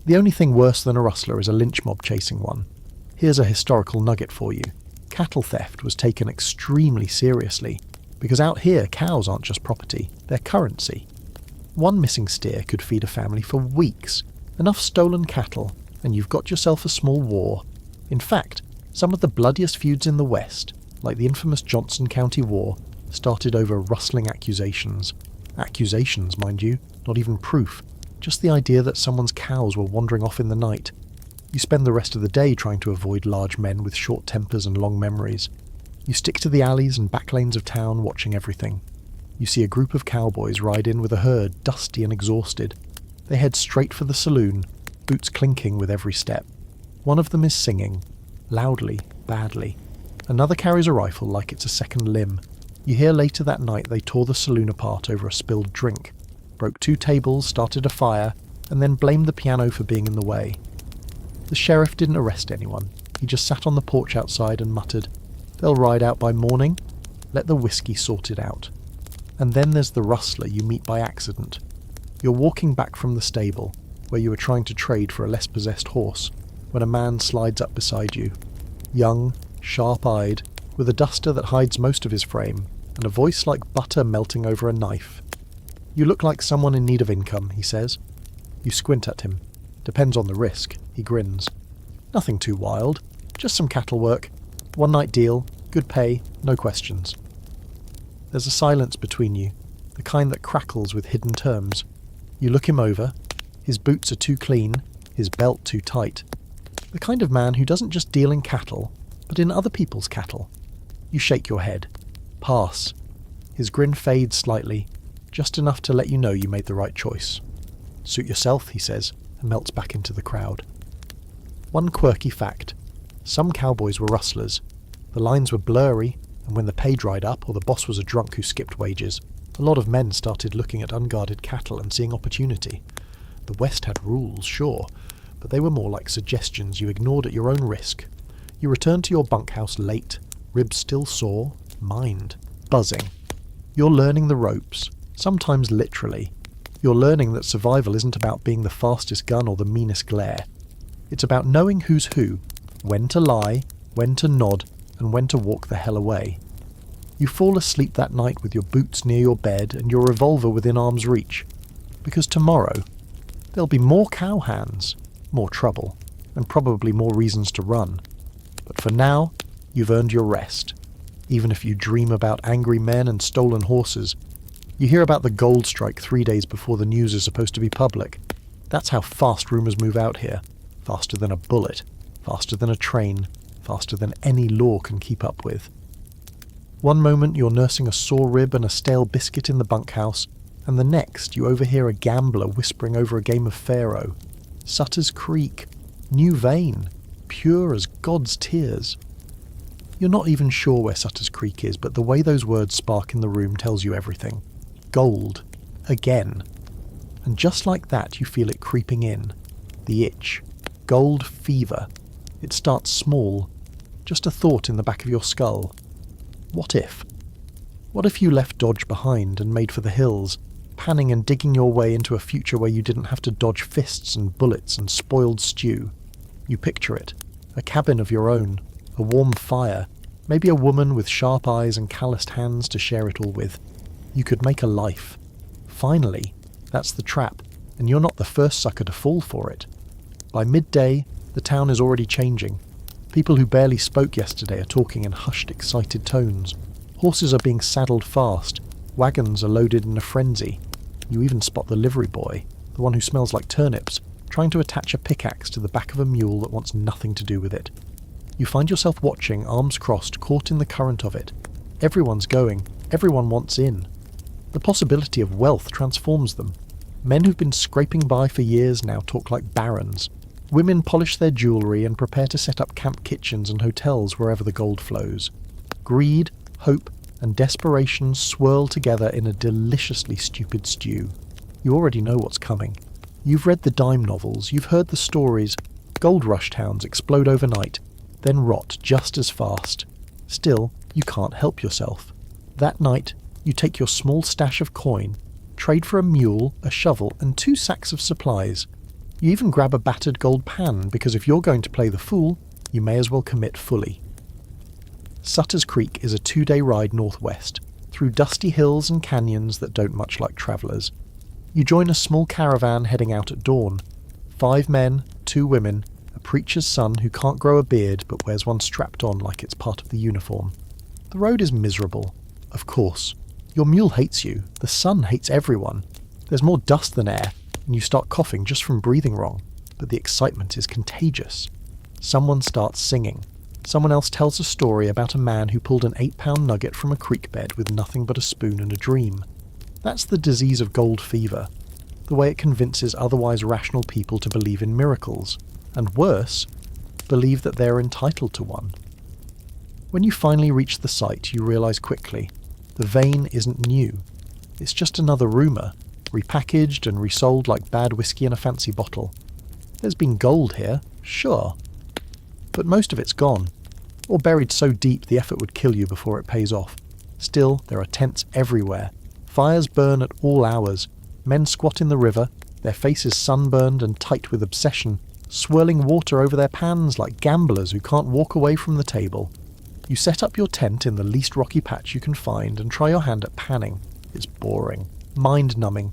The only thing worse than a rustler is a lynch mob chasing one. Here's a historical nugget for you. Cattle theft was taken extremely seriously, because out here cows aren't just property, they're currency. One missing steer could feed a family for weeks. Enough stolen cattle, and you've got yourself a small war. In fact, some of the bloodiest feuds in the West, like the infamous Johnson County War, started over rustling accusations. Accusations, mind you, not even proof, just the idea that someone's cows were wandering off in the night. You spend the rest of the day trying to avoid large men with short tempers and long memories. You stick to the alleys and back lanes of town, watching everything. You see a group of cowboys ride in with a herd, dusty and exhausted. They head straight for the saloon, boots clinking with every step. One of them is singing, loudly, badly. Another carries a rifle like it's a second limb. You hear later that night they tore the saloon apart over a spilled drink, broke 2 tables, started a fire, and then blamed the piano for being in the way. The sheriff didn't arrest anyone. He just sat on the porch outside and muttered, "They'll ride out by morning. Let the whiskey sort it out." And then there's the rustler you meet by accident. You're walking back from the stable, where you were trying to trade for a less possessed horse, when a man slides up beside you. Young, sharp-eyed, with a duster that hides most of his frame, and a voice like butter melting over a knife. "You look like someone in need of income," he says. You squint at him. "Depends on the risk," he grins. "Nothing too wild, just some cattle work. One-night deal, good pay, no questions." There's a silence between you, the kind that crackles with hidden terms. You look him over. His boots are too clean, his belt too tight. The kind of man who doesn't just deal in cattle, but in other people's cattle. You shake your head. Pass. His grin fades slightly, just enough to let you know you made the right choice. "Suit yourself," he says, and melts back into the crowd. One quirky fact. Some cowboys were rustlers. The lines were blurry, and when the pay dried up or the boss was a drunk who skipped wages, a lot of men started looking at unguarded cattle and seeing opportunity. The West had rules, sure, but they were more like suggestions you ignored at your own risk. You returned to your bunkhouse late, ribs still sore, mind buzzing. You're learning the ropes, sometimes literally. You're learning that survival isn't about being the fastest gun or the meanest glare. It's about knowing who's who, when to lie, when to nod, and when to walk the hell away. You fall asleep that night with your boots near your bed and your revolver within arm's reach. Because tomorrow, there'll be more cowhands, more trouble, and probably more reasons to run. But for now, you've earned your rest. Even if you dream about angry men and stolen horses, you hear about the gold strike 3 days before the news is supposed to be public. That's how fast rumours move out here. Faster than a bullet, faster than a train, faster than any law can keep up with. One moment you're nursing a sore rib and a stale biscuit in the bunkhouse, and the next you overhear a gambler whispering over a game of faro. Sutter's Creek, new vein, pure as God's tears. You're not even sure where Sutter's Creek is, but the way those words spark in the room tells you everything. Gold. Again. And just like that you feel it creeping in. The itch. Gold fever. It starts small, just a thought in the back of your skull. What if? What if you left dodge behind and made for the hills, panning and digging your way into a future where you didn't have to dodge fists and bullets and spoiled stew? You picture it. A cabin of your own, a warm fire, maybe a woman with sharp eyes and calloused hands to share it all with. You could make a life. Finally, that's the trap, and you're not the first sucker to fall for it. By midday, the town is already changing. People who barely spoke yesterday are talking in hushed, excited tones. Horses are being saddled fast. Wagons are loaded in a frenzy. You even spot the livery boy, the one who smells like turnips, trying to attach a pickaxe to the back of a mule that wants nothing to do with it. You find yourself watching, arms crossed, caught in the current of it. Everyone's going. Everyone wants in. The possibility of wealth transforms them. Men who've been scraping by for years now talk like barons. Women polish their jewellery and prepare to set up camp kitchens and hotels wherever the gold flows. Greed, hope, and desperation swirl together in a deliciously stupid stew. You already know what's coming. You've read the dime novels, you've heard the stories. Gold rush towns explode overnight, then rot just as fast. Still, you can't help yourself. That night, you take your small stash of coin, trade for a mule, a shovel, and 2 sacks of supplies. You even grab a battered gold pan, because if you're going to play the fool, you may as well commit fully. Sutter's Creek is a 2-day ride northwest, through dusty hills and canyons that don't much like travellers. You join a small caravan heading out at dawn. 5 men, 2 women, a preacher's son who can't grow a beard but wears one strapped on like it's part of the uniform. The road is miserable. Of course. Your mule hates you. The sun hates everyone. There's more dust than air, and you start coughing just from breathing wrong. But the excitement is contagious. Someone starts singing. Someone else tells a story about a man who pulled an 8-pound nugget from a creek bed with nothing but a spoon and a dream. That's the disease of gold fever, the way it convinces otherwise rational people to believe in miracles, and worse, believe that they're entitled to one. When you finally reach the site, you realise quickly, the vein isn't new. It's just another rumour, repackaged and resold like bad whiskey in a fancy bottle. There's been gold here, sure, but most of it's gone, or buried so deep the effort would kill you before it pays off. Still, there are tents everywhere. Fires burn at all hours. Men squat in the river, their faces sunburned and tight with obsession, swirling water over their pans like gamblers who can't walk away from the table. You set up your tent in the least rocky patch you can find and try your hand at panning. It's boring, mind-numbing.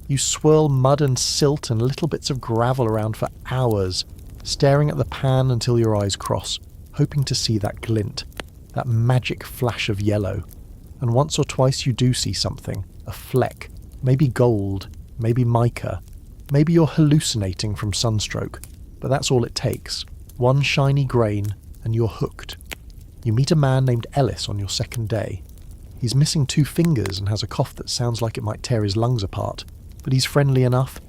You swirl mud and silt and little bits of gravel around for hours, staring at the pan until your eyes cross, hoping to see that glint, that magic flash of yellow. And once or twice you do see something, a fleck, maybe gold, maybe mica, maybe you're hallucinating from sunstroke, but that's all it takes. One shiny grain, and you're hooked. You meet a man named Ellis on your second day. He's missing 2 fingers and has a cough that sounds like it might tear his lungs apart, but he's friendly enough.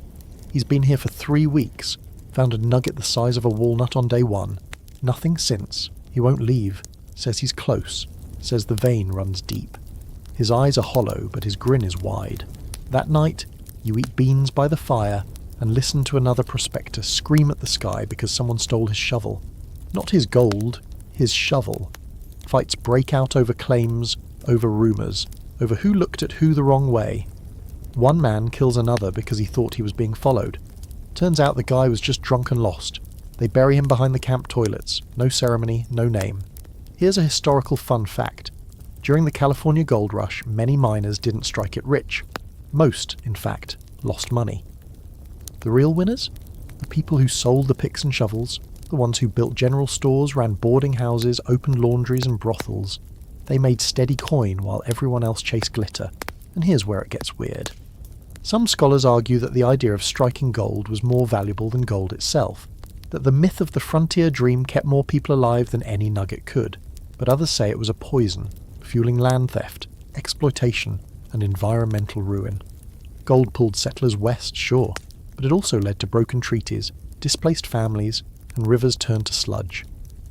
He's been here for 3 weeks, found a nugget the size of a walnut on day 1. Nothing since. He won't leave. Says he's close. Says the vein runs deep. His eyes are hollow, but his grin is wide. That night, you eat beans by the fire and listen to another prospector scream at the sky because someone stole his shovel. Not his gold, his shovel. Fights break out over claims, over rumours, over who looked at who the wrong way. One man kills another because he thought he was being followed. Turns out the guy was just drunk and lost. They bury him behind the camp toilets. No ceremony, no name. Here's a historical fun fact. During the California gold rush, many miners didn't strike it rich. Most, in fact, lost money. The real winners? The people who sold the picks and shovels, the ones who built general stores, ran boarding houses, opened laundries and brothels. They made steady coin while everyone else chased glitter. And here's where it gets weird. Some scholars argue that the idea of striking gold was more valuable than gold itself, that the myth of the frontier dream kept more people alive than any nugget could, but others say it was a poison, fueling land theft, exploitation, and environmental ruin. Gold pulled settlers west, sure, but it also led to broken treaties, displaced families, and rivers turned to sludge.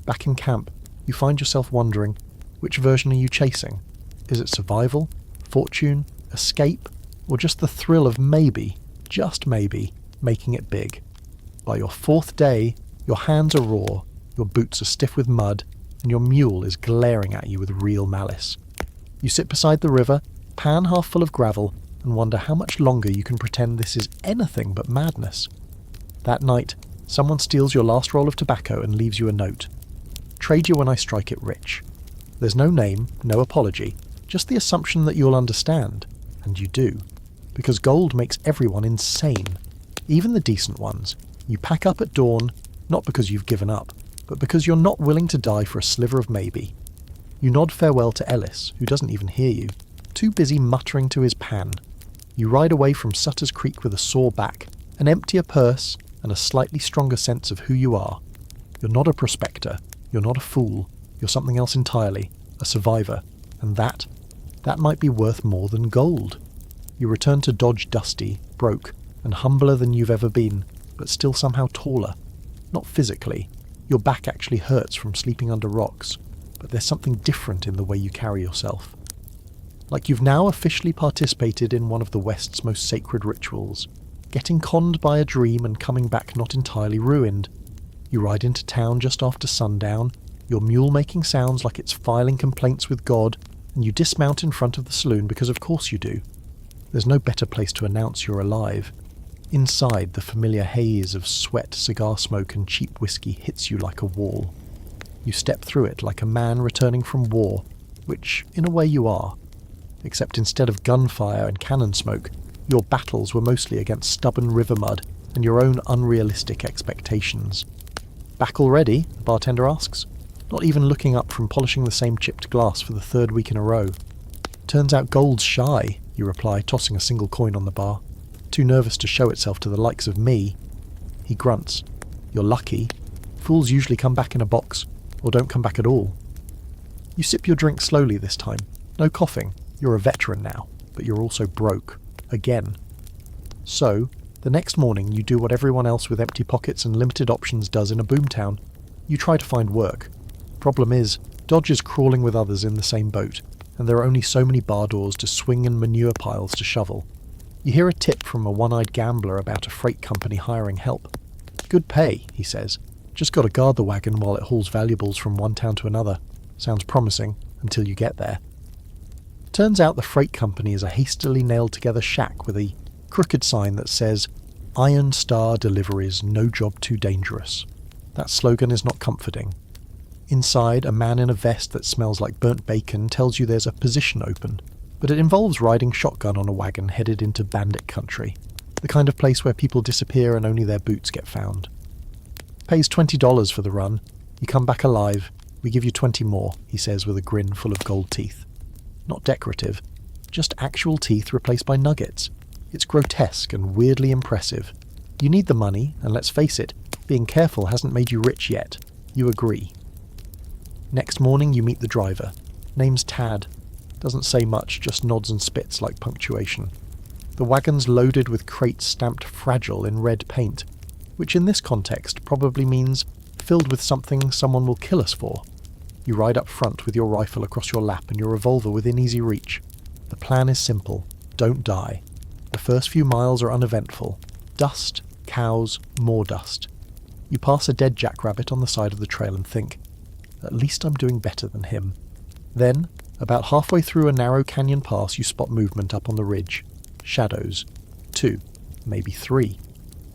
Back in camp, you find yourself wondering, which version are you chasing? Is it survival, fortune, escape, or just the thrill of maybe, just maybe, making it big? By your 4th day, your hands are raw, Your boots are stiff with mud, and your mule is glaring at you with real malice. You sit beside the river, pan half full of gravel, and wonder how much longer you can pretend this is anything but madness. That night, someone steals your last roll of tobacco and leaves you a note. Trade you when I strike it rich. There's no name, no apology, just the assumption that you'll understand. And you do. Because gold makes everyone insane. Even the decent ones. You pack up at dawn, not because you've given up, but because you're not willing to die for a sliver of maybe. You nod farewell to Ellis, who doesn't even hear you, too busy muttering to his pan. You ride away from Sutter's Creek with a sore back, an emptier purse, and a slightly stronger sense of who you are. You're not a prospector, you're not a fool, you're something else entirely, a survivor, and that might be worth more than gold. You return to Dodge dusty, broke, and humbler than you've ever been, but still somehow taller. Not physically. Your back actually hurts from sleeping under rocks, but there's something different in the way you carry yourself. Like you've now officially participated in one of the West's most sacred rituals, getting conned by a dream and coming back not entirely ruined. You ride into town just after sundown, your mule making sounds like it's filing complaints with God, and you dismount in front of the saloon because of course you do. There's no better place to announce you're alive. Inside, the familiar haze of sweat, cigar smoke and cheap whiskey hits you like a wall. You step through it like a man returning from war, which, in a way, you are. Except instead of gunfire and cannon smoke, your battles were mostly against stubborn river mud and your own unrealistic expectations. Back already? The bartender asks, not even looking up from polishing the same chipped glass for the third week in a row. Turns out gold's shy, you reply, tossing a single coin on the bar. Too nervous to show itself to the likes of me. He grunts. You're lucky. Fools usually come back in a box, or don't come back at all. You sip your drink slowly this time. No coughing. You're a veteran now, but you're also broke. Again. So, the next morning you do what everyone else with empty pockets and limited options does in a boomtown. You try to find work. Problem is, Dodge is crawling with others in the same boat, and there are only so many bar doors to swing and manure piles to shovel. You hear a tip from a one-eyed gambler about a freight company hiring help. Good pay, he says. Just got to guard the wagon while it hauls valuables from one town to another. Sounds promising, until you get there. Turns out the freight company is a hastily nailed-together shack with a crooked sign that says, Iron Star Deliveries, no job too dangerous. That slogan is not comforting. Inside, a man in a vest that smells like burnt bacon tells you there's a position open, but it involves riding shotgun on a wagon headed into bandit country, the kind of place where people disappear and only their boots get found. Pays $20 for the run. You come back alive. We give you 20 more, he says with a grin full of gold teeth. Not decorative, just actual teeth replaced by nuggets. It's grotesque and weirdly impressive. You need the money, and let's face it, being careful hasn't made you rich yet. You agree. Next morning you meet the driver. Name's Tad. Doesn't say much, just nods and spits like punctuation. The wagon's loaded with crates stamped fragile in red paint, which in this context probably means filled with something someone will kill us for. You ride up front with your rifle across your lap and your revolver within easy reach. The plan is simple. Don't die. The first few miles are uneventful. Dust, cows, more dust. You pass a dead jackrabbit on the side of the trail and think, at least I'm doing better than him. Then, about halfway through a narrow canyon pass, you spot movement up on the ridge. Shadows. 2, maybe 3.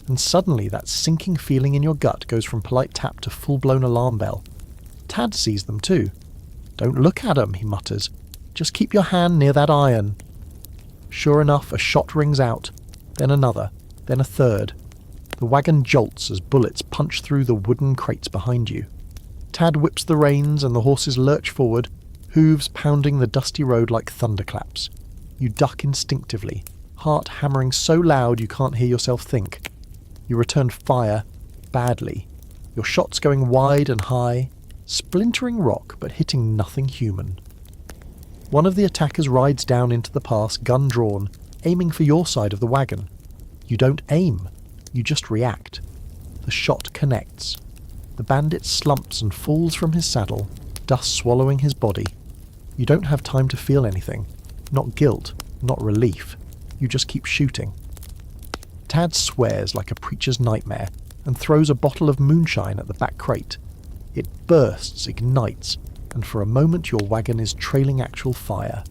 And suddenly that sinking feeling in your gut goes from polite tap to full-blown alarm bell. Tad sees them too. Don't look at 'em, he mutters. Just keep your hand near that iron. Sure enough, a shot rings out, then another, then a third. The wagon jolts as bullets punch through the wooden crates behind you. Tad whips the reins and the horses lurch forward, hooves pounding the dusty road like thunderclaps. You duck instinctively, heart hammering so loud you can't hear yourself think. You return fire, badly. Your shots going wide and high, splintering rock but hitting nothing human. One of the attackers rides down into the pass, gun drawn, aiming for your side of the wagon. You don't aim, you just react. The shot connects. The bandit slumps and falls from his saddle, dust swallowing his body. You don't have time to feel anything. Not guilt, not relief. You just keep shooting. Tad swears like a preacher's nightmare and throws a bottle of moonshine at the back crate. It bursts, ignites, and for a moment your wagon is trailing actual fire.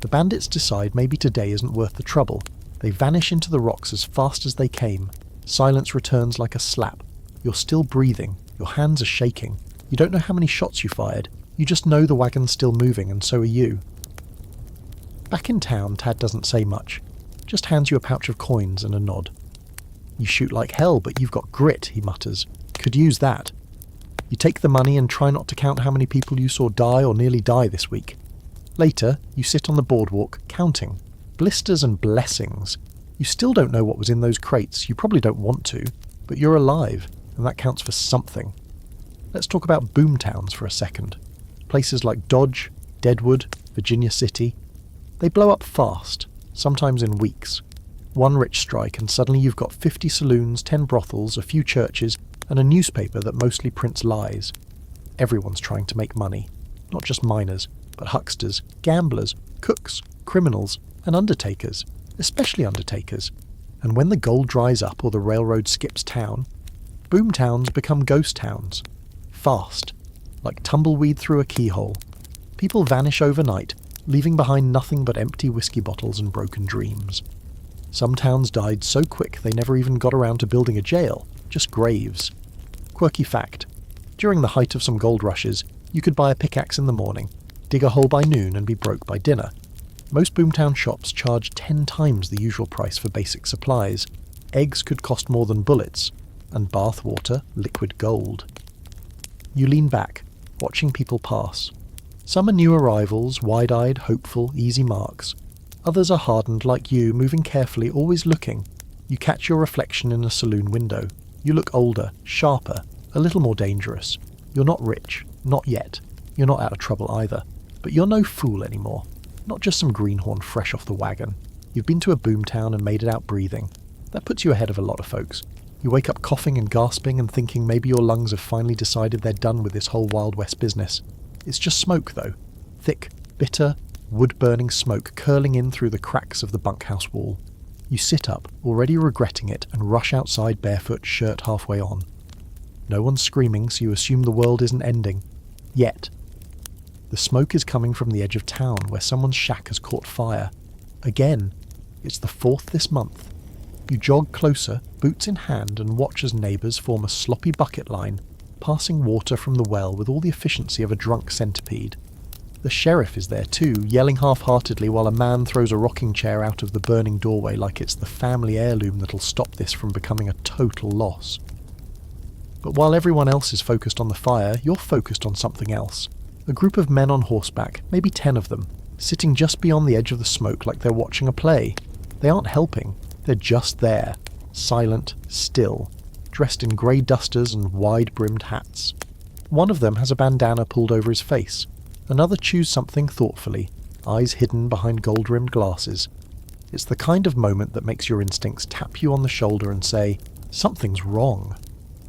The bandits decide maybe today isn't worth the trouble. They vanish into the rocks as fast as they came. Silence returns like a slap. You're still breathing. Your hands are shaking. You don't know how many shots you fired. You just know the wagon's still moving, and so are you. Back in town, Tad doesn't say much. Just hands you a pouch of coins and a nod. You shoot like hell, but you've got grit, he mutters. Could use that. You take the money and try not to count how many people you saw die or nearly die this week. Later, you sit on the boardwalk, counting. Blisters and blessings. You still don't know what was in those crates. You probably don't want to, but you're alive, and that counts for something. Let's talk about boomtowns for a second. Places like Dodge, Deadwood, Virginia City. They blow up fast, sometimes in weeks. One rich strike and suddenly you've got 50 saloons, 10 brothels, a few churches, and a newspaper that mostly prints lies. Everyone's trying to make money. Not just miners, but hucksters, gamblers, cooks, criminals, and undertakers, especially undertakers. And when the gold dries up or the railroad skips town, boomtowns become ghost towns. Fast, like tumbleweed through a keyhole. People vanish overnight, leaving behind nothing but empty whiskey bottles and broken dreams. Some towns died so quick they never even got around to building a jail, just graves. Quirky fact. During the height of some gold rushes, you could buy a pickaxe in the morning, dig a hole by noon and be broke by dinner. Most boomtown shops charge 10 times the usual price for basic supplies. Eggs could cost more than bullets, and bath water liquid gold. You lean back, watching people pass. Some are new arrivals, wide-eyed, hopeful, easy marks. Others are hardened like you, moving carefully, always looking. You catch your reflection in a saloon window. You look older, sharper, a little more dangerous. You're not rich, not yet. You're not out of trouble either. But you're no fool anymore. Not just some greenhorn fresh off the wagon. You've been to a boomtown and made it out breathing. That puts you ahead of a lot of folks. You wake up coughing and gasping and thinking maybe your lungs have finally decided they're done with this whole Wild West business. It's just smoke, though. Thick, bitter, wood-burning smoke curling in through the cracks of the bunkhouse wall. You sit up, already regretting it, and rush outside barefoot, shirt halfway on. No one's screaming, so you assume the world isn't ending. Yet. The smoke is coming from the edge of town, where someone's shack has caught fire. Again. It's the 4th this month. You jog closer, boots in hand, and watch as neighbours form a sloppy bucket line, passing water from the well with all the efficiency of a drunk centipede. The sheriff is there too, yelling half-heartedly while a man throws a rocking chair out of the burning doorway like it's the family heirloom that'll stop this from becoming a total loss. But while everyone else is focused on the fire, you're focused on something else. A group of men on horseback, maybe 10 of them, sitting just beyond the edge of the smoke like they're watching a play. They aren't helping, they're just there, silent, still, dressed in grey dusters and wide-brimmed hats. One of them has a bandana pulled over his face. Another chews something thoughtfully, eyes hidden behind gold-rimmed glasses. It's the kind of moment that makes your instincts tap you on the shoulder and say, something's wrong.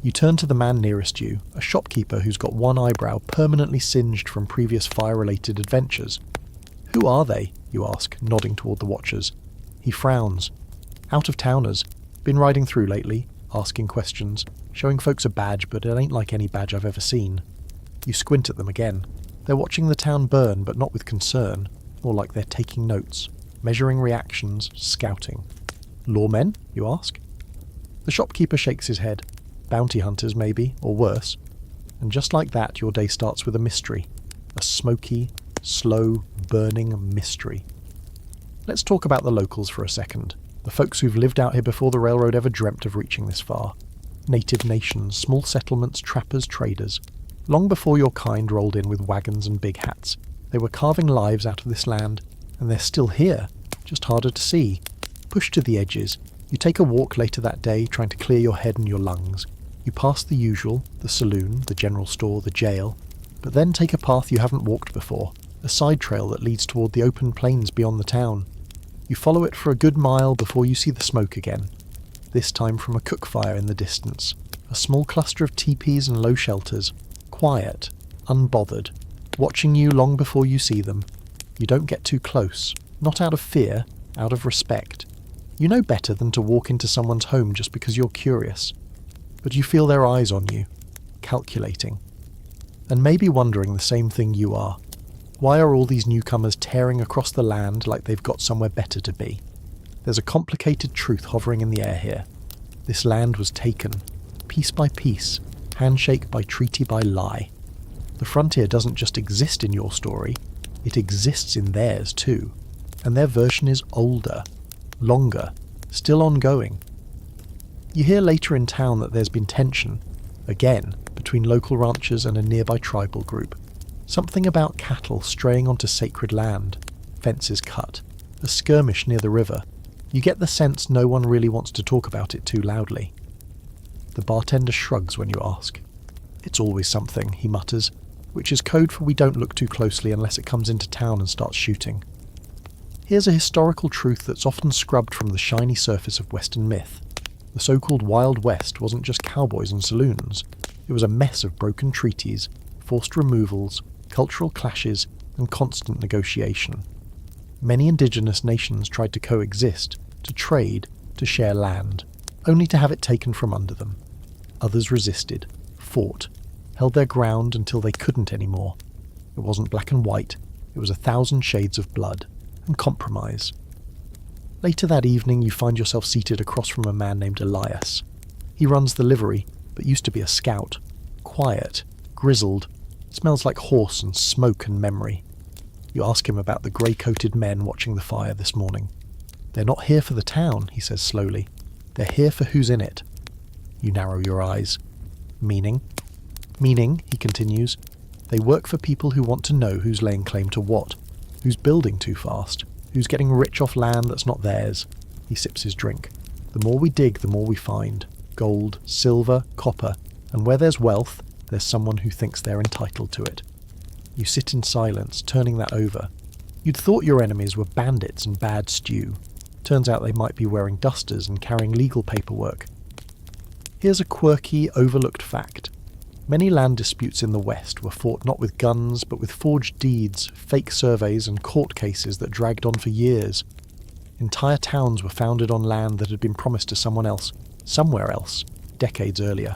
You turn to the man nearest you, a shopkeeper who's got one eyebrow permanently singed from previous fire-related adventures. Who are they? You ask, nodding toward the watchers. He frowns. Out-of-towners. Been riding through lately, asking questions, showing folks a badge, but it ain't like any badge I've ever seen. You squint at them again. They're watching the town burn, but not with concern, more like they're taking notes, measuring reactions, scouting. Lawmen, you ask? The shopkeeper shakes his head. Bounty hunters, maybe, or worse. And just like that, your day starts with a mystery. A smoky, slow, burning mystery. Let's talk about the locals for a second. The folks who've lived out here before the railroad ever dreamt of reaching this far. Native nations, small settlements, trappers, traders. Long before your kind rolled in with wagons and big hats, they were carving lives out of this land, and they're still here, just harder to see. Pushed to the edges, you take a walk later that day trying to clear your head and your lungs. You pass the usual, the saloon, the general store, the jail, but then take a path you haven't walked before, a side trail that leads toward the open plains beyond the town. You follow it for a good mile before you see the smoke again, this time from a cook fire in the distance, a small cluster of teepees and low shelters. Quiet, unbothered, watching you long before you see them. You don't get too close, not out of fear, out of respect. You know better than to walk into someone's home just because you're curious. But you feel their eyes on you, calculating. and may be wondering the same thing you are. Why are all these newcomers tearing across the land like they've got somewhere better to be? There's a complicated truth hovering in the air here. This land was taken, piece by piece, handshake by treaty by lie. The frontier doesn't just exist in your story, it exists in theirs too. And their version is older, longer, still ongoing. You hear later in town that there's been tension, again, between local ranchers and a nearby tribal group. Something about cattle straying onto sacred land, fences cut, a skirmish near the river. You get the sense no one really wants to talk about it too loudly. The bartender shrugs when you ask. It's always something, he mutters, which is code for we don't look too closely unless it comes into town and starts shooting. Here's a historical truth that's often scrubbed from the shiny surface of Western myth. The so-called Wild West wasn't just cowboys and saloons. It was a mess of broken treaties, forced removals, cultural clashes, and constant negotiation. Many indigenous nations tried to coexist, to trade, to share land, only to have it taken from under them. Others resisted, fought, held their ground until they couldn't anymore. It wasn't black and white, it was 1,000 shades of blood, and compromise. Later that evening you find yourself seated across from a man named Elias. He runs the livery, but used to be a scout. Quiet, grizzled, smells like horse and smoke and memory. You ask him about the grey-coated men watching the fire this morning. They're not here for the town, he says slowly. They're here for who's in it. You narrow your eyes. Meaning? Meaning, he continues, they work for people who want to know who's laying claim to what, who's building too fast, who's getting rich off land that's not theirs. He sips his drink. The more we dig, the more we find. Gold, silver, copper, and where there's wealth, there's someone who thinks they're entitled to it. You sit in silence, turning that over. You'd thought your enemies were bandits and bad stew. Turns out they might be wearing dusters and carrying legal paperwork. Here's a quirky, overlooked fact. Many land disputes in the West were fought not with guns, but with forged deeds, fake surveys, and court cases that dragged on for years. Entire towns were founded on land that had been promised to someone else, somewhere else, decades earlier.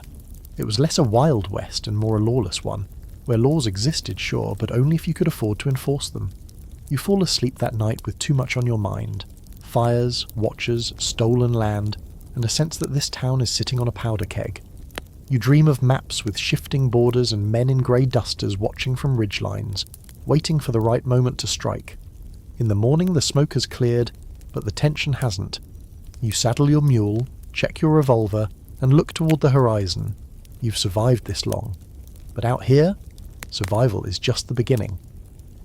It was less a Wild West and more a lawless one, where laws existed, sure, but only if you could afford to enforce them. You fall asleep that night with too much on your mind. Fires, watchers, stolen land, and a sense that this town is sitting on a powder keg. You dream of maps with shifting borders and men in grey dusters watching from ridgelines, waiting for the right moment to strike. In the morning the smoke has cleared, but the tension hasn't. You saddle your mule, check your revolver, and look toward the horizon. You've survived this long. But out here, survival is just the beginning.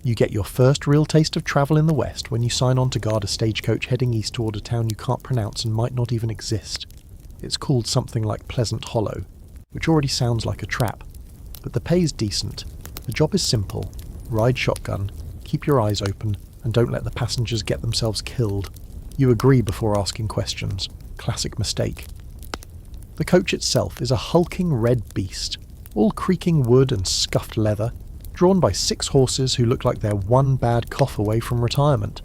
You get your first real taste of travel in the West when you sign on to guard a stagecoach heading east toward a town you can't pronounce and might not even exist. It's called something like Pleasant Hollow, which already sounds like a trap. But the pay's decent. The job is simple. Ride shotgun, keep your eyes open, and don't let the passengers get themselves killed. You agree before asking questions. Classic mistake. The coach itself is a hulking red beast, all creaking wood and scuffed leather, drawn by 6 horses who look like they're one bad cough away from retirement.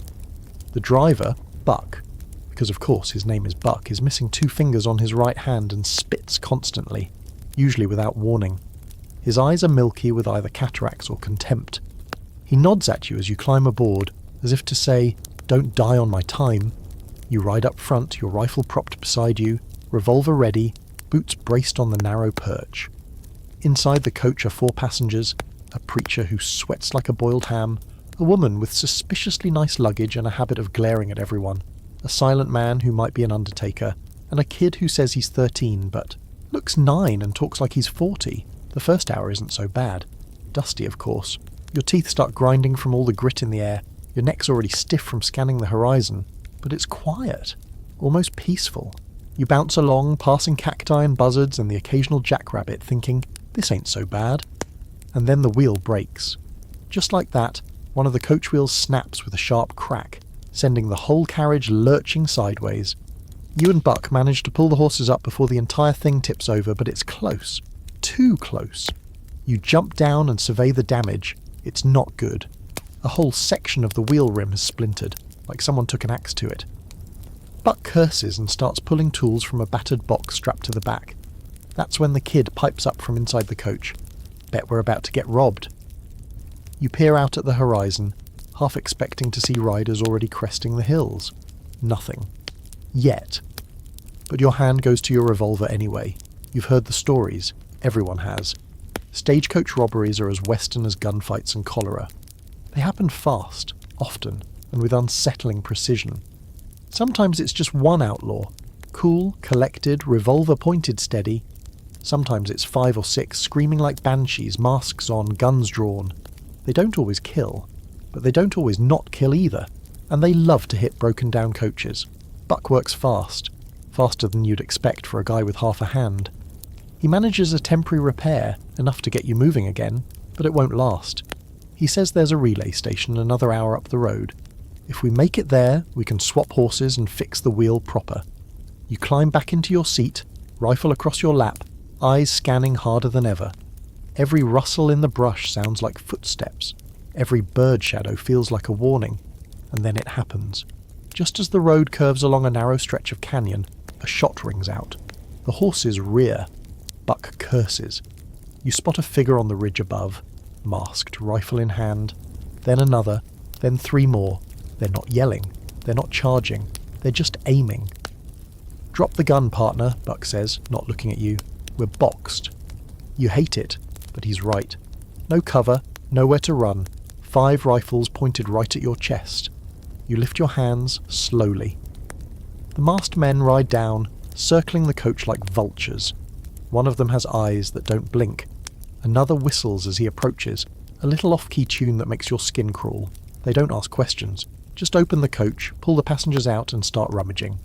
The driver, Buck, because of course his name is Buck, is missing 2 fingers on his right hand and spits constantly, usually without warning. His eyes are milky with either cataracts or contempt. He nods at you as you climb aboard, as if to say, "Don't die on my time." You ride up front, your rifle propped beside you, revolver ready, boots braced on the narrow perch. Inside the coach are 4 passengers, a preacher who sweats like a boiled ham, a woman with suspiciously nice luggage and a habit of glaring at everyone, a silent man who might be an undertaker, and a kid who says he's 13 but looks 9 and talks like he's 40. The first hour isn't so bad. Dusty, of course. Your teeth start grinding from all the grit in the air, your neck's already stiff from scanning the horizon, but it's quiet, almost peaceful. You bounce along, passing cacti and buzzards and the occasional jackrabbit, thinking, this ain't so bad. And then the wheel breaks. Just like that, one of the coach wheels snaps with a sharp crack, sending the whole carriage lurching sideways. You and Buck manage to pull the horses up before the entire thing tips over, but it's close. Too close. You jump down and survey the damage. It's not good. A whole section of the wheel rim has splintered, like someone took an axe to it. Buck curses and starts pulling tools from a battered box strapped to the back. That's when the kid pipes up from inside the coach. Bet we're about to get robbed. You peer out at the horizon, half expecting to see riders already cresting the hills. Nothing. Yet. But your hand goes to your revolver anyway. You've heard the stories. Everyone has. Stagecoach robberies are as western as gunfights and cholera. They happen fast, often, and with unsettling precision. Sometimes it's just one outlaw, cool, collected, revolver pointed steady. Sometimes it's 5 or 6, screaming like banshees, masks on, guns drawn. They don't always kill, but they don't always not kill either, and they love to hit broken down coaches. Buck works fast, faster than you'd expect for a guy with half a hand. He manages a temporary repair, enough to get you moving again, but it won't last. He says there's a relay station another hour up the road. If we make it there, we can swap horses and fix the wheel proper. You climb back into your seat, rifle across your lap, eyes scanning harder than ever. Every rustle in the brush sounds like footsteps. Every bird shadow feels like a warning. And then it happens. Just as the road curves along a narrow stretch of canyon, a shot rings out. The horses rear. Buck curses. You spot a figure on the ridge above, masked, rifle in hand. Then another, then 3 more. They're not yelling. They're not charging. They're just aiming. Drop the gun, partner, Buck says, not looking at you. We're boxed. You hate it, but he's right. No cover, nowhere to run. 5 rifles pointed right at your chest. You lift your hands slowly. The masked men ride down, circling the coach like vultures. One of them has eyes that don't blink. Another whistles as he approaches, a little off-key tune that makes your skin crawl. They don't ask questions. Just open the coach, pull the passengers out and start rummaging.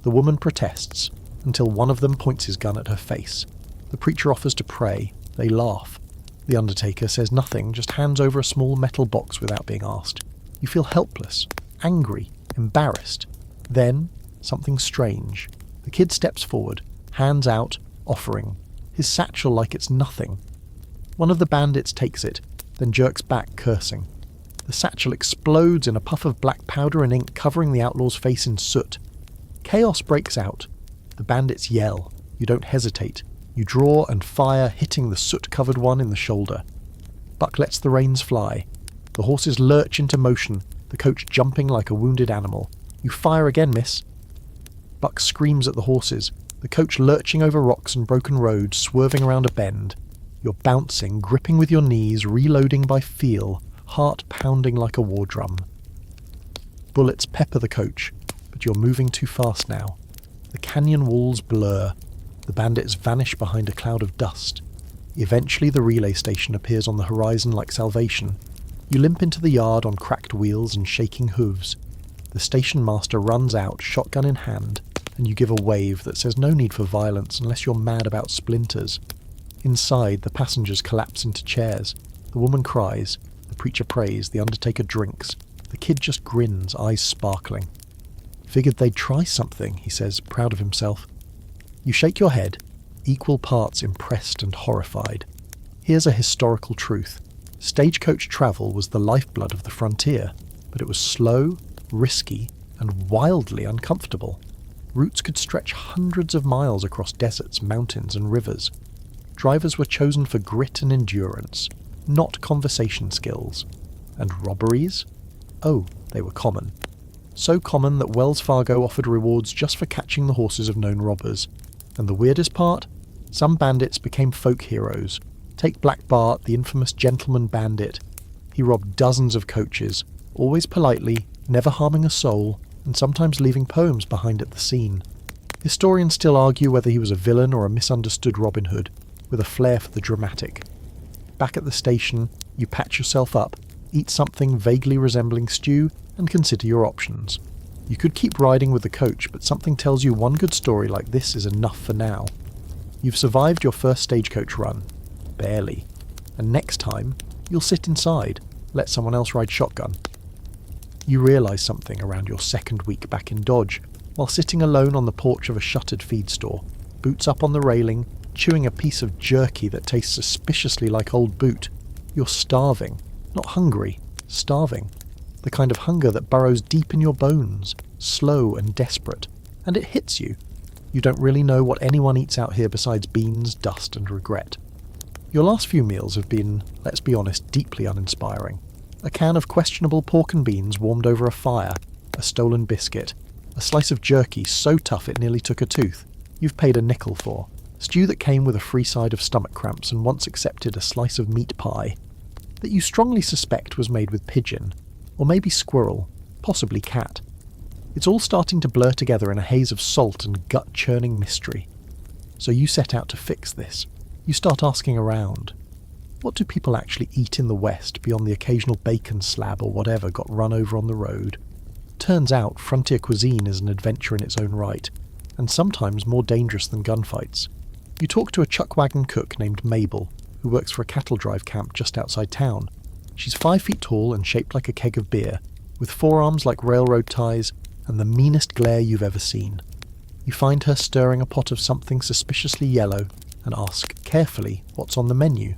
The woman protests, until one of them points his gun at her face. The preacher offers to pray. They laugh. The undertaker says nothing, just hands over a small metal box without being asked. You feel helpless, angry, embarrassed. Then, something strange. The kid steps forward, hands out, offering. His satchel like it's nothing. One of the bandits takes it, then jerks back, cursing. The satchel explodes in a puff of black powder and ink covering the outlaw's face in soot. Chaos breaks out. The bandits yell. You don't hesitate. You draw and fire, hitting the soot-covered one in the shoulder. Buck lets the reins fly. The horses lurch into motion, the coach jumping like a wounded animal. You fire again, miss. Buck screams at the horses, the coach lurching over rocks and broken roads, swerving around a bend. You're bouncing, gripping with your knees, reloading by feel, heart pounding like a war drum. Bullets pepper the coach, but you're moving too fast now. The canyon walls blur. The bandits vanish behind a cloud of dust. Eventually the relay station appears on the horizon like salvation. You limp into the yard on cracked wheels and shaking hooves. The station master runs out, shotgun in hand, and you give a wave that says no need for violence unless you're mad about splinters. Inside, the passengers collapse into chairs. The woman cries. The preacher prays. The undertaker drinks. The kid just grins, eyes sparkling. Figured they'd try something, he says, proud of himself. You shake your head, equal parts impressed and horrified. Here's a historical truth. Stagecoach travel was the lifeblood of the frontier, but it was slow, risky, and wildly uncomfortable. Routes could stretch hundreds of miles across deserts, mountains, and rivers. Drivers were chosen for grit and endurance, not conversation skills. And robberies? Oh, they were common. So common that Wells Fargo offered rewards just for catching the horses of known robbers. And the weirdest part? Some bandits became folk heroes. Take Black Bart, the infamous gentleman bandit. He robbed dozens of coaches, always politely, never harming a soul, and sometimes leaving poems behind at the scene. Historians still argue whether he was a villain or a misunderstood Robin Hood, with a flair for the dramatic. Back at the station, you patch yourself up, eat something vaguely resembling stew, and consider your options. You could keep riding with the coach, but something tells you one good story like this is enough for now. You've survived your first stagecoach run. Barely. And next time, you'll sit inside, let someone else ride shotgun. You realise something around your second week back in Dodge, while sitting alone on the porch of a shuttered feed store, boots up on the railing, chewing a piece of jerky that tastes suspiciously like old boot. You're starving. Not hungry. Starving. The kind of hunger that burrows deep in your bones, slow and desperate. And it hits you. You don't really know what anyone eats out here besides beans, dust and regret. Your last few meals have been, let's be honest, deeply uninspiring. A can of questionable pork and beans warmed over a fire, a stolen biscuit, a slice of jerky so tough it nearly took a tooth, you've paid a nickel for, stew that came with a free side of stomach cramps and once accepted a slice of meat pie that you strongly suspect was made with pigeon, or maybe squirrel, possibly cat. It's all starting to blur together in a haze of salt and gut-churning mystery. So you set out to fix this. You start asking around. What do people actually eat in the West beyond the occasional bacon slab or whatever got run over on the road? Turns out frontier cuisine is an adventure in its own right, and sometimes more dangerous than gunfights. You talk to a chuckwagon cook named Mabel, who works for a cattle drive camp just outside town. She's 5 feet tall and shaped like a keg of beer, with forearms like railroad ties and the meanest glare you've ever seen. You find her stirring a pot of something suspiciously yellow and ask carefully what's on the menu.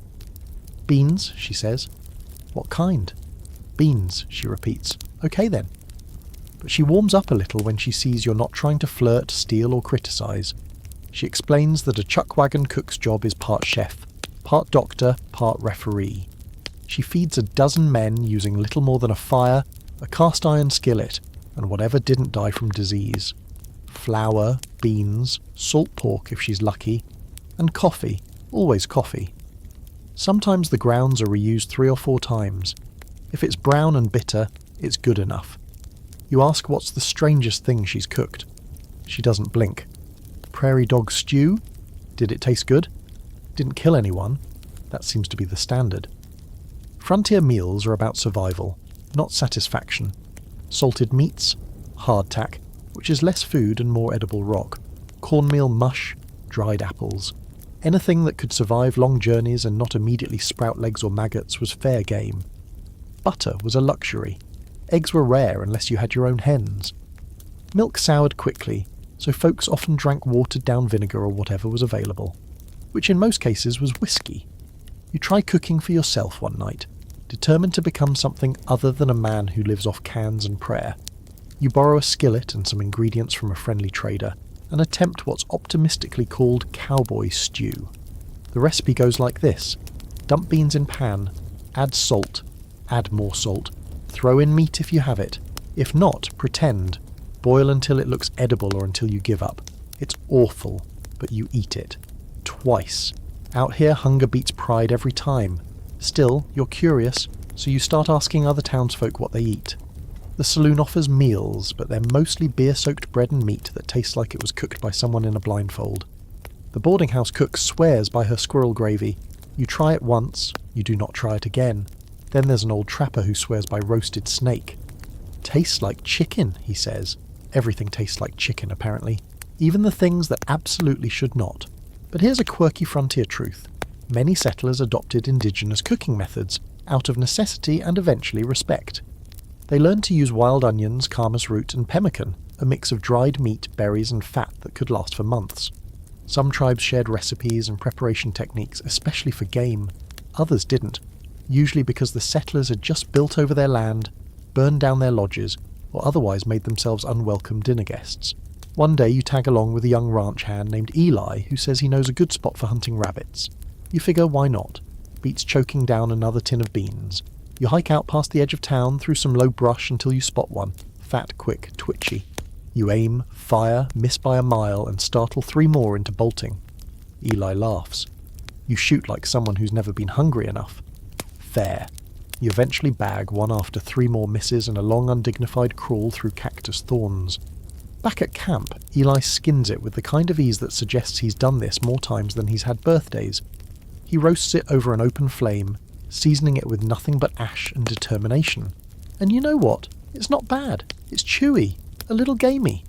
Beans, she says. What kind? Beans, she repeats. Okay then. But she warms up a little when she sees you're not trying to flirt, steal or criticise. She explains that a chuckwagon cook's job is part chef, part doctor, part referee. She feeds a dozen men using little more than a fire, a cast iron skillet, and whatever didn't die from disease. Flour, beans, salt pork if she's lucky, and coffee, always coffee. Sometimes the grounds are reused 3 or 4 times. If it's brown and bitter, it's good enough. You ask what's the strangest thing she's cooked. She doesn't blink. Prairie dog stew? Did it taste good? Didn't kill anyone? That seems to be the standard. Frontier meals are about survival, not satisfaction. Salted meats, hardtack, which is less food and more edible rock, cornmeal mush, dried apples. Anything that could survive long journeys and not immediately sprout legs or maggots was fair game. Butter was a luxury. Eggs were rare unless you had your own hens. Milk soured quickly, so folks often drank watered-down vinegar or whatever was available, which in most cases was whiskey. You try cooking for yourself one night, determined to become something other than a man who lives off cans and prayer. You borrow a skillet and some ingredients from a friendly trader, and attempt what's optimistically called cowboy stew. The recipe goes like this. Dump beans in pan, add salt, add more salt, throw in meat if you have it. If not, pretend. Boil until it looks edible or until you give up. It's awful, but you eat it. Twice. Out here, hunger beats pride every time. Still, you're curious, so you start asking other townsfolk what they eat. The saloon offers meals, but they're mostly beer-soaked bread and meat that tastes like it was cooked by someone in a blindfold. The boarding house cook swears by her squirrel gravy. You try it once, you do not try it again. Then there's an old trapper who swears by roasted snake. Tastes like chicken, he says. Everything tastes like chicken, apparently. Even the things that absolutely should not. But here's a quirky frontier truth. Many settlers adopted indigenous cooking methods, out of necessity and eventually respect. They learned to use wild onions, camas root and pemmican, a mix of dried meat, berries and fat that could last for months. Some tribes shared recipes and preparation techniques, especially for game. Others didn't, usually because the settlers had just built over their land, burned down their lodges, or otherwise made themselves unwelcome dinner guests. One day you tag along with a young ranch hand named Eli who says he knows a good spot for hunting rabbits. You figure why not? Beats choking down another tin of beans. You hike out past the edge of town through some low brush until you spot one. Fat, quick, twitchy. You aim, fire, miss by a mile and startle 3 more into bolting. Eli laughs. You shoot like someone who's never been hungry enough. Fair. You eventually bag one after 3 more misses and a long undignified crawl through cactus thorns. Back at camp, Eli skins it with the kind of ease that suggests he's done this more times than he's had birthdays. He roasts it over an open flame, seasoning it with nothing but ash and determination. And you know what? It's not bad. It's chewy, a little gamey.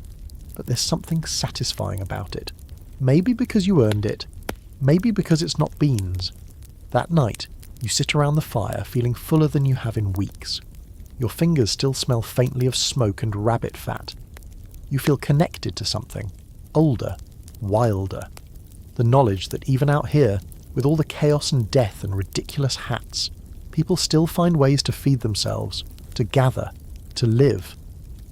But there's something satisfying about it. Maybe because you earned it. Maybe because it's not beans. That night, you sit around the fire feeling fuller than you have in weeks. Your fingers still smell faintly of smoke and rabbit fat. You feel connected to something, older, wilder. The knowledge that even out here, with all the chaos and death and ridiculous hats, people still find ways to feed themselves, to gather, to live.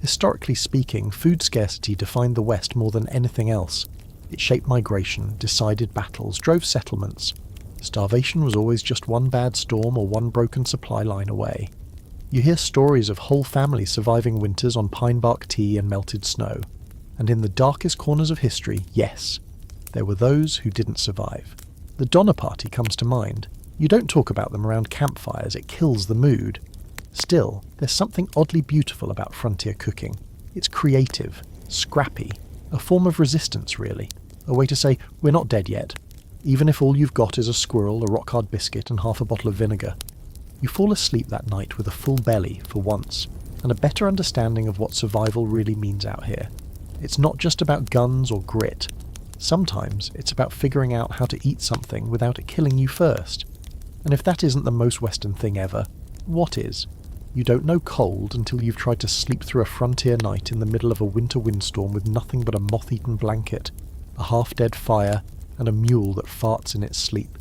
Historically speaking, food scarcity defined the West more than anything else. It shaped migration, decided battles, drove settlements. Starvation was always just one bad storm or one broken supply line away. You hear stories of whole families surviving winters on pine bark tea and melted snow. And in the darkest corners of history, yes, there were those who didn't survive. The Donner Party comes to mind. You don't talk about them around campfires, it kills the mood. Still, there's something oddly beautiful about frontier cooking. It's creative, scrappy, a form of resistance really. A way to say, we're not dead yet, even if all you've got is a squirrel, a rock-hard biscuit and half a bottle of vinegar. You fall asleep that night with a full belly, for once, and a better understanding of what survival really means out here. It's not just about guns or grit. Sometimes it's about figuring out how to eat something without it killing you first. And if that isn't the most Western thing ever, what is? You don't know cold until you've tried to sleep through a frontier night in the middle of a winter windstorm with nothing but a moth-eaten blanket, a half-dead fire, and a mule that farts in its sleep.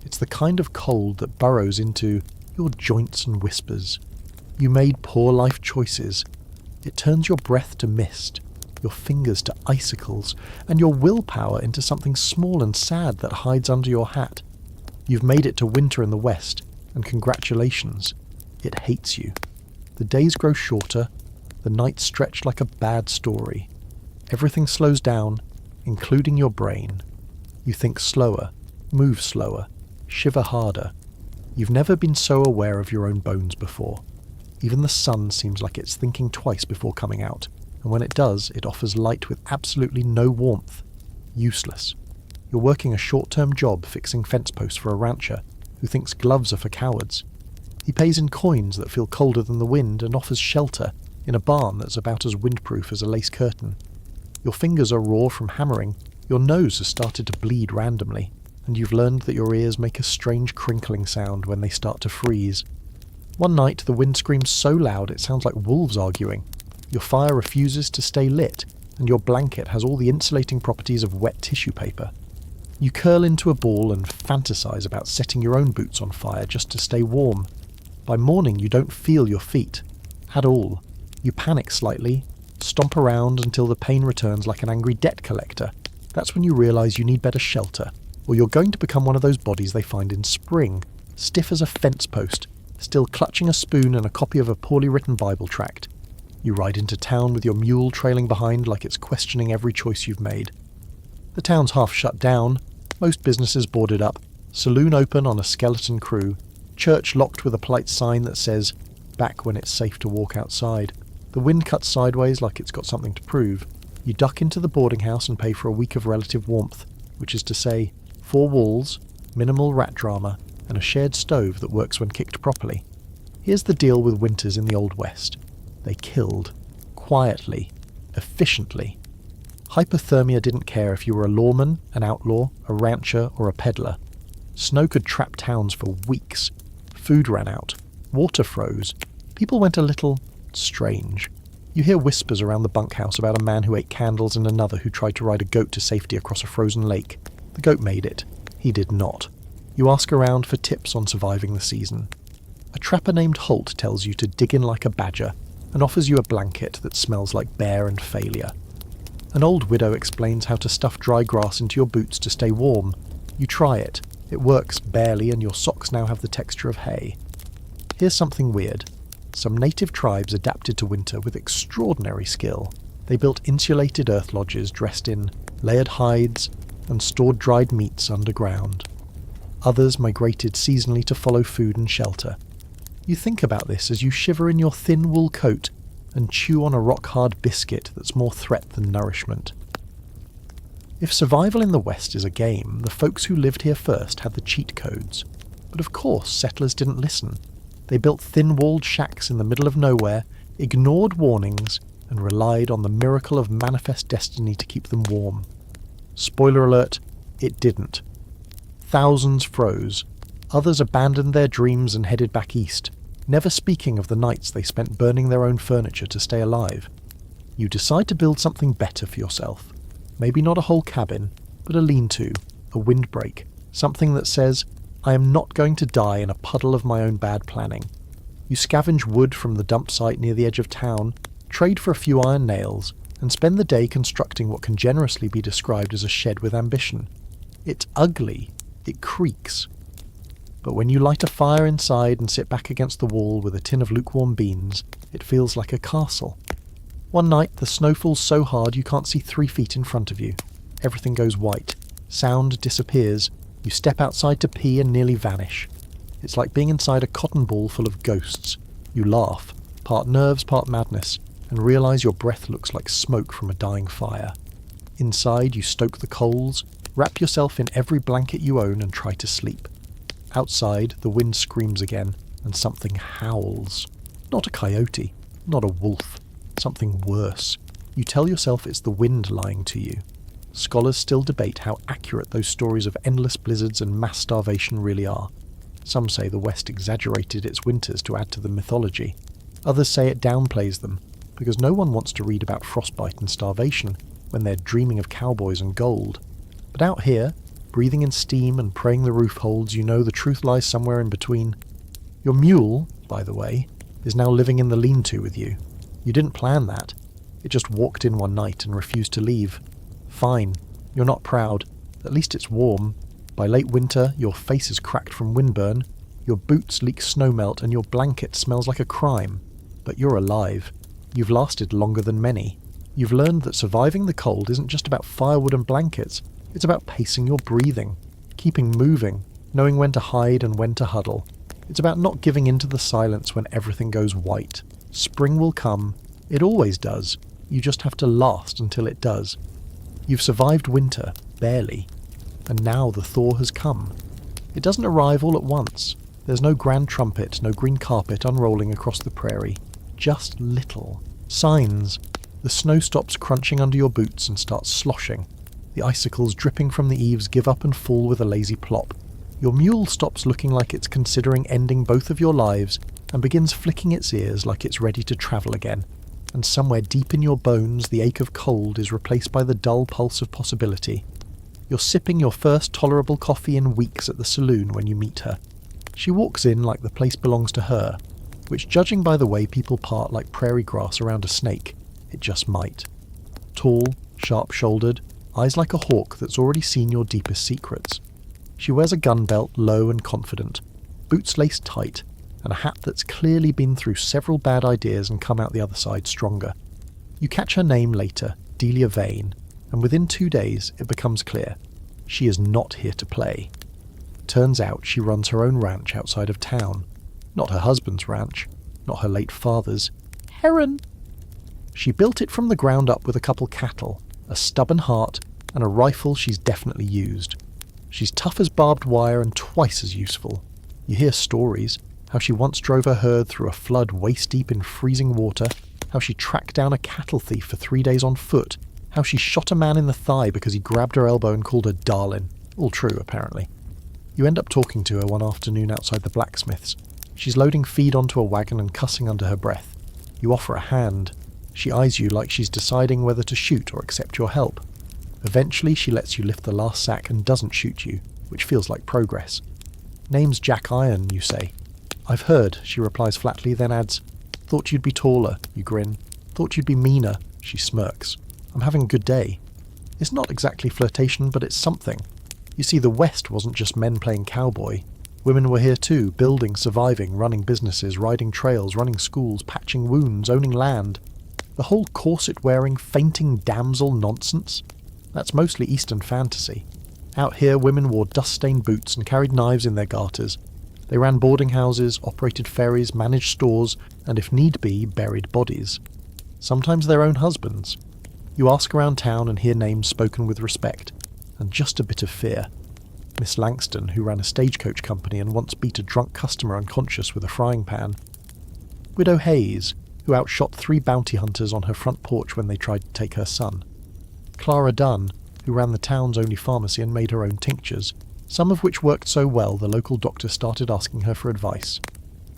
It's the kind of cold that burrows into your joints and whispers. You made poor life choices. It turns your breath to mist, your fingers to icicles, and your willpower into something small and sad that hides under your hat. You've made it to winter in the West, and congratulations. It hates you. The days grow shorter, the nights stretch like a bad story. Everything slows down, including your brain. You think slower, move slower, shiver harder. You've never been so aware of your own bones before. Even the sun seems like it's thinking twice before coming out, and when it does, it offers light with absolutely no warmth. Useless. You're working a short-term job fixing fence posts for a rancher who thinks gloves are for cowards. He pays in coins that feel colder than the wind and offers shelter in a barn that's about as windproof as a lace curtain. Your fingers are raw from hammering, your nose has started to bleed randomly, and you've learned that your ears make a strange crinkling sound when they start to freeze. One night the wind screams so loud it sounds like wolves arguing. Your fire refuses to stay lit, and your blanket has all the insulating properties of wet tissue paper. You curl into a ball and fantasize about setting your own boots on fire just to stay warm. By morning you don't feel your feet. At all. You panic slightly, stomp around until the pain returns like an angry debt collector. That's when you realise you need better shelter, or you're going to become one of those bodies they find in spring, stiff as a fence post, still clutching a spoon and a copy of a poorly written Bible tract. You ride into town with your mule trailing behind like it's questioning every choice you've made. The town's half shut down, most businesses boarded up, saloon open on a skeleton crew, church locked with a polite sign that says, "Back when it's safe to walk outside." The wind cuts sideways like it's got something to prove. You duck into the boarding house and pay for a week of relative warmth, which is to say, 4 walls, minimal rat drama, and a shared stove that works when kicked properly. Here's the deal with winters in the Old West. They killed. Quietly. Efficiently. Hypothermia didn't care if you were a lawman, an outlaw, a rancher, or a peddler. Snow could trap towns for weeks. Food ran out. Water froze. People went a little strange. You hear whispers around the bunkhouse about a man who ate candles and another who tried to ride a goat to safety across a frozen lake. The goat made it. He did not. You ask around for tips on surviving the season. A trapper named Holt tells you to dig in like a badger and offers you a blanket that smells like bear and failure. An old widow explains how to stuff dry grass into your boots to stay warm. You try it. It works barely and your socks now have the texture of hay. Here's something weird. Some native tribes adapted to winter with extraordinary skill. They built insulated earth lodges dressed in layered hides and stored dried meats underground. Others migrated seasonally to follow food and shelter. You think about this as you shiver in your thin wool coat and chew on a rock-hard biscuit that's more threat than nourishment. If survival in the West is a game, the folks who lived here first had the cheat codes. But of course settlers didn't listen. They built thin-walled shacks in the middle of nowhere, ignored warnings, and relied on the miracle of manifest destiny to keep them warm. Spoiler alert, it didn't. Thousands froze. Others abandoned their dreams and headed back east, never speaking of the nights they spent burning their own furniture to stay alive. You decide to build something better for yourself. Maybe not a whole cabin, but a lean-to, a windbreak, something that says, I am not going to die in a puddle of my own bad planning. You scavenge wood from the dump site near the edge of town, trade for a few iron nails, and spend the day constructing what can generously be described as a shed with ambition. It's ugly, It creaks. But when you light a fire inside and sit back against the wall with a tin of lukewarm beans, it feels like a castle. One night, the snow falls so hard you can't see 3 feet in front of you. Everything goes white. Sound disappears. You step outside to pee and nearly vanish. It's like being inside a cotton ball full of ghosts. You laugh, part nerves, part madness, and realise your breath looks like smoke from a dying fire. Inside, you stoke the coals, wrap yourself in every blanket you own and try to sleep. Outside, the wind screams again, and something howls. Not a coyote, not a wolf, something worse. You tell yourself it's the wind lying to you. Scholars still debate how accurate those stories of endless blizzards and mass starvation really are. Some say the West exaggerated its winters to add to the mythology. Others say it downplays them, because no one wants to read about frostbite and starvation when they're dreaming of cowboys and gold. But out here, breathing in steam and praying the roof holds, you know the truth lies somewhere in between. Your mule, by the way, is now living in the lean-to with you. You didn't plan that. It just walked in one night and refused to leave. Fine, you're not proud. At least it's warm. By late winter, your face is cracked from windburn, your boots leak snowmelt, and your blanket smells like a crime. But you're alive. You've lasted longer than many. You've learned that surviving the cold isn't just about firewood and blankets. It's about pacing your breathing, keeping moving, knowing when to hide and when to huddle. It's about not giving in to the silence when everything goes white. Spring will come. It always does. You just have to last until it does. You've survived winter, barely. And now the thaw has come. It doesn't arrive all at once. There's no grand trumpet, no green carpet unrolling across the prairie. Just little. Signs. The snow stops crunching under your boots and starts sloshing. The icicles dripping from the eaves give up and fall with a lazy plop. Your mule stops looking like it's considering ending both of your lives and begins flicking its ears like it's ready to travel again. And somewhere deep in your bones, the ache of cold is replaced by the dull pulse of possibility. You're sipping your first tolerable coffee in weeks at the saloon when you meet her. She walks in like the place belongs to her, which, judging by the way people part like prairie grass around a snake, it just might. Tall, sharp-shouldered, eyes like a hawk that's already seen your deepest secrets. She wears a gun belt, low and confident, boots laced tight, and a hat that's clearly been through several bad ideas and come out the other side stronger. You catch her name later, Delia Vane, and within 2 days it becomes clear. She is not here to play. Turns out she runs her own ranch outside of town. Not her husband's ranch, not her late father's. Heron! She built it from the ground up with a couple cattle, a stubborn heart, and a rifle she's definitely used. She's tough as barbed wire and twice as useful. You hear stories, how she once drove her herd through a flood waist-deep in freezing water, how she tracked down a cattle thief for 3 days on foot, how she shot a man in the thigh because he grabbed her elbow and called her darling. All true, apparently. You end up talking to her one afternoon outside the blacksmith's. She's loading feed onto a wagon and cussing under her breath. You offer a hand. She eyes you like she's deciding whether to shoot or accept your help. Eventually she lets you lift the last sack and doesn't shoot you, which feels like progress. Name's Jack Iron, you say. I've heard, she replies flatly, then adds, Thought you'd be taller, you grin. Thought you'd be meaner, she smirks. I'm having a good day. It's not exactly flirtation, but it's something. You see, the West wasn't just men playing cowboy. Women were here too, building, surviving, running businesses, riding trails, running schools, patching wounds, owning land. The whole corset-wearing, fainting damsel nonsense? That's mostly Eastern fantasy. Out here, women wore dust-stained boots and carried knives in their garters. They ran boarding houses, operated ferries, managed stores, and if need be, buried bodies. Sometimes their own husbands. You ask around town and hear names spoken with respect, and just a bit of fear. Miss Langston, who ran a stagecoach company and once beat a drunk customer unconscious with a frying pan. Widow Hayes, who outshot 3 bounty hunters on her front porch when they tried to take her son. Clara Dunn, who ran the town's only pharmacy and made her own tinctures, some of which worked so well the local doctor started asking her for advice.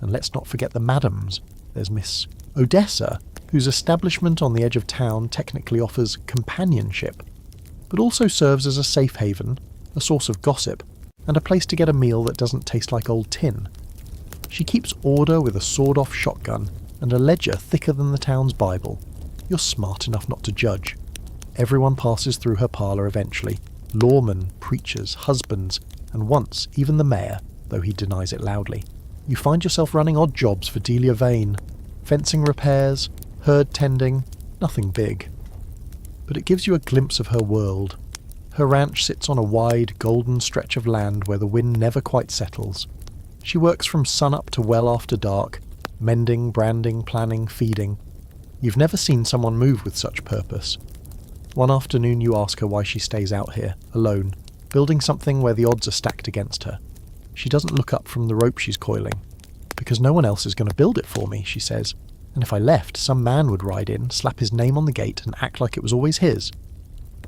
And let's not forget the madams. There's Miss Odessa, whose establishment on the edge of town technically offers companionship, but also serves as a safe haven, a source of gossip, and a place to get a meal that doesn't taste like old tin. She keeps order with a sawed-off shotgun and a ledger thicker than the town's Bible. You're smart enough not to judge. Everyone passes through her parlour eventually. Lawmen, preachers, husbands, and once even the mayor, though he denies it loudly. You find yourself running odd jobs for Delia Vane. Fencing repairs, herd tending, nothing big. But it gives you a glimpse of her world. Her ranch sits on a wide, golden stretch of land where the wind never quite settles. She works from sunup to well after dark, mending, branding, planning, feeding. You've never seen someone move with such purpose. One afternoon you ask her why she stays out here, alone, building something where the odds are stacked against her. She doesn't look up from the rope she's coiling. Because no one else is going to build it for me, she says, and if I left, some man would ride in, slap his name on the gate and act like it was always his.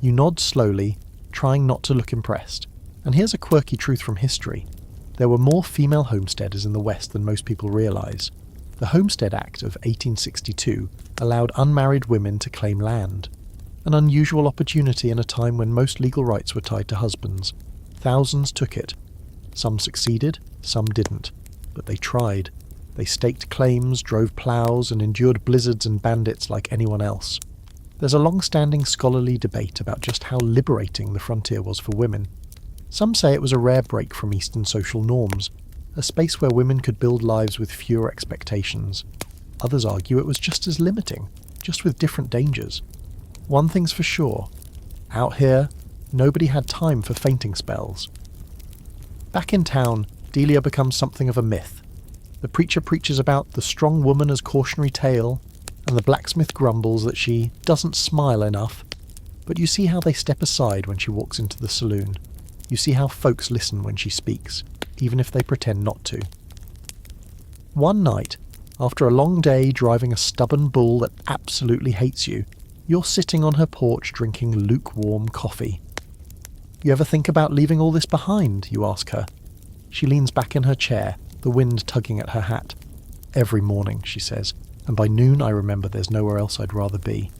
You nod slowly, trying not to look impressed. And here's a quirky truth from history. There were more female homesteaders in the West than most people realise. The Homestead Act of 1862 allowed unmarried women to claim land. An unusual opportunity in a time when most legal rights were tied to husbands. Thousands took it. Some succeeded, some didn't. But they tried. They staked claims, drove ploughs, and endured blizzards and bandits like anyone else. There's a long-standing scholarly debate about just how liberating the frontier was for women. Some say it was a rare break from Eastern social norms, a space where women could build lives with fewer expectations. Others argue it was just as limiting, just with different dangers. One thing's for sure. Out here, nobody had time for fainting spells. Back in town, Delia becomes something of a myth. The preacher preaches about the strong woman as cautionary tale, and the blacksmith grumbles that she doesn't smile enough. But you see how they step aside when she walks into the saloon. You see how folks listen when she speaks, even if they pretend not to. One night, after a long day driving a stubborn bull that absolutely hates you, you're sitting on her porch drinking lukewarm coffee. You ever think about leaving all this behind? You ask her. She leans back in her chair, the wind tugging at her hat. Every morning, she says, and by noon I remember there's nowhere else I'd rather be.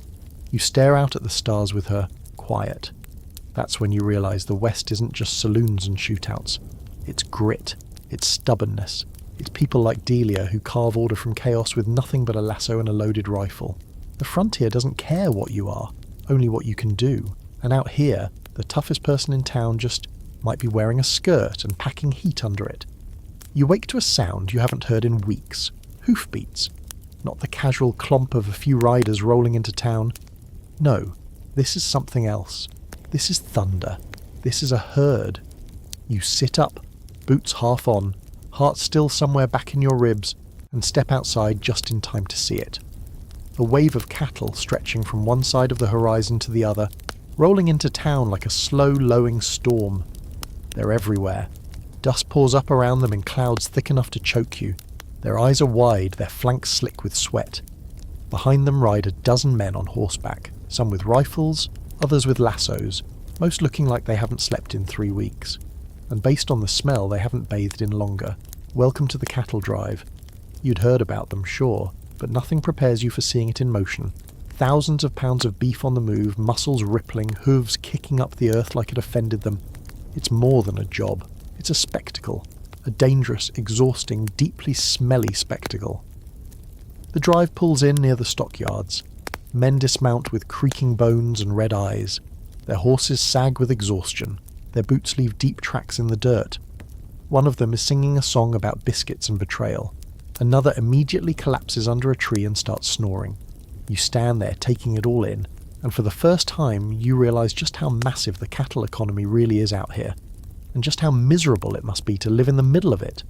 You stare out at the stars with her, quiet. That's when you realise the West isn't just saloons and shootouts. It's grit, it's stubbornness, it's people like Delia who carve order from chaos with nothing but a lasso and a loaded rifle. The frontier doesn't care what you are, only what you can do. And out here, the toughest person in town just might be wearing a skirt and packing heat under it. You wake to a sound you haven't heard in weeks. Hoofbeats. Not the casual clomp of a few riders rolling into town. No, this is something else. This is thunder. This is a herd. You sit up, boots half on, heart still somewhere back in your ribs, and step outside just in time to see it. A wave of cattle stretching from one side of the horizon to the other, rolling into town like a slow, lowing storm. They're everywhere. Dust pours up around them in clouds thick enough to choke you. Their eyes are wide, their flanks slick with sweat. Behind them ride a dozen men on horseback, some with rifles, others with lassos, most looking like they haven't slept in 3 weeks. And based on the smell, they haven't bathed in longer. Welcome to the cattle drive. You'd heard about them, sure, but nothing prepares you for seeing it in motion. Thousands of pounds of beef on the move, muscles rippling, hooves kicking up the earth like it offended them. It's more than a job. It's a spectacle. A dangerous, exhausting, deeply smelly spectacle. The drive pulls in near the stockyards. Men dismount with creaking bones and red eyes. Their horses sag with exhaustion. Their boots leave deep tracks in the dirt. One of them is singing a song about biscuits and betrayal. Another immediately collapses under a tree and starts snoring. You stand there taking it all in, and for the first time you realise just how massive the cattle economy really is out here, and just how miserable it must be to live in the middle of it.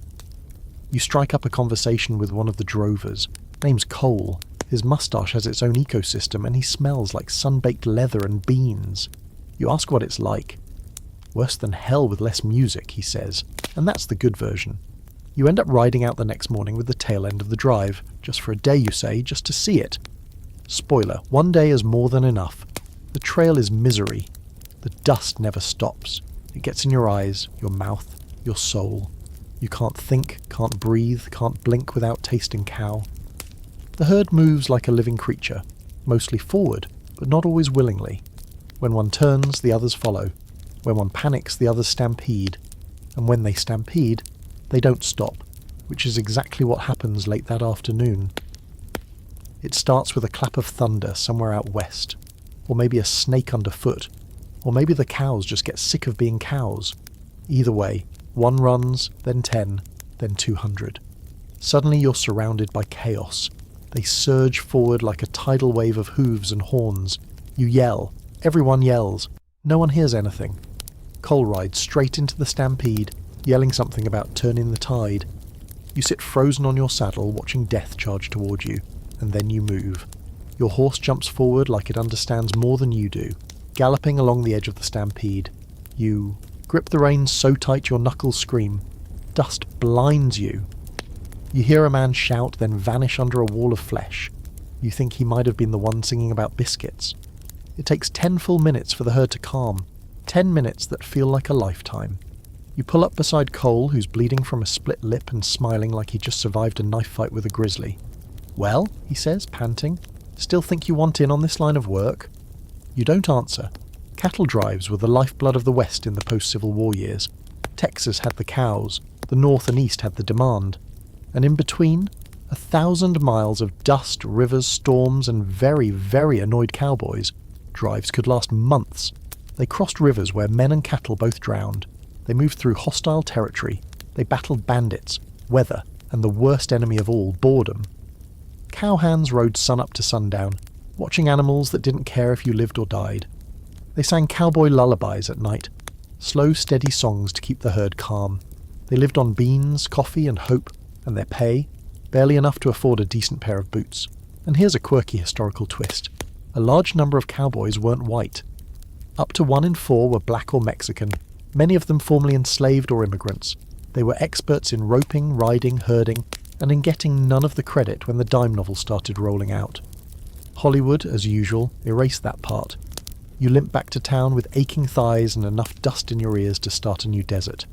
You strike up a conversation with one of the drovers. Name's Cole. His moustache has its own ecosystem, and he smells like sun-baked leather and beans. You ask what it's like. Worse than hell with less music, he says, and that's the good version. You end up riding out the next morning with the tail end of the drive, just for a day, you say, just to see it. Spoiler, one day is more than enough. The trail is misery. The dust never stops. It gets in your eyes, your mouth, your soul. You can't think, can't breathe, can't blink without tasting cow. The herd moves like a living creature, mostly forward, but not always willingly. When one turns, the others follow. When one panics, the others stampede. And when they stampede, they don't stop, which is exactly what happens late that afternoon. It starts with a clap of thunder somewhere out west, or maybe a snake underfoot, or maybe the cows just get sick of being cows. Either way, one runs, then 10, then 200. Suddenly you're surrounded by chaos. They surge forward like a tidal wave of hooves and horns. You yell. Everyone yells. No one hears anything. Cole rides straight into the stampede, yelling something about turning the tide. You sit frozen on your saddle, watching death charge toward you, and then you move. Your horse jumps forward like it understands more than you do, galloping along the edge of the stampede. You grip the reins so tight your knuckles scream. Dust blinds you. You hear a man shout, then vanish under a wall of flesh. You think he might have been the one singing about biscuits. It takes 10 full minutes for the herd to calm, 10 minutes that feel like a lifetime. You pull up beside Cole, who's bleeding from a split lip and smiling like he just survived a knife fight with a grizzly. "Well," he says, panting, "still think you want in on this line of work?" You don't answer. Cattle drives were the lifeblood of the West in the post-Civil War years. Texas had the cows, the North and East had the demand. And in between, 1,000 miles of dust, rivers, storms, and very, very annoyed cowboys. Drives could last months. They crossed rivers where men and cattle both drowned. They moved through hostile territory. They battled bandits, weather, and the worst enemy of all, boredom. Cowhands rode sunup to sundown, watching animals that didn't care if you lived or died. They sang cowboy lullabies at night, slow, steady songs to keep the herd calm. They lived on beans, coffee, and hope, and their pay, barely enough to afford a decent pair of boots. And here's a quirky historical twist. A large number of cowboys weren't white. Up to 1 in 4 were black or Mexican, many of them formerly enslaved or immigrants. They were experts in roping, riding, herding, and in getting none of the credit when the dime novel started rolling out. Hollywood, as usual, erased that part. You limp back to town with aching thighs and enough dust in your ears to start a new desert.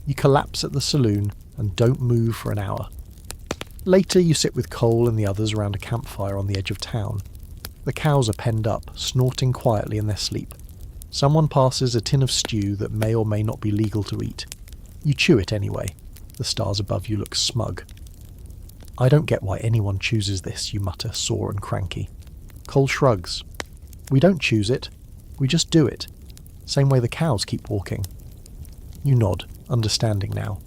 You collapse at the saloon and don't move for an hour. Later you sit with Cole and the others around a campfire on the edge of town. The cows are penned up, snorting quietly in their sleep. Someone passes a tin of stew that may or may not be legal to eat. You chew it anyway. The stars above you look smug. "I don't get why anyone chooses this," you mutter, sore and cranky. Cole shrugs. "We don't choose it. We just do it. Same way the cows keep walking." You nod, understanding now.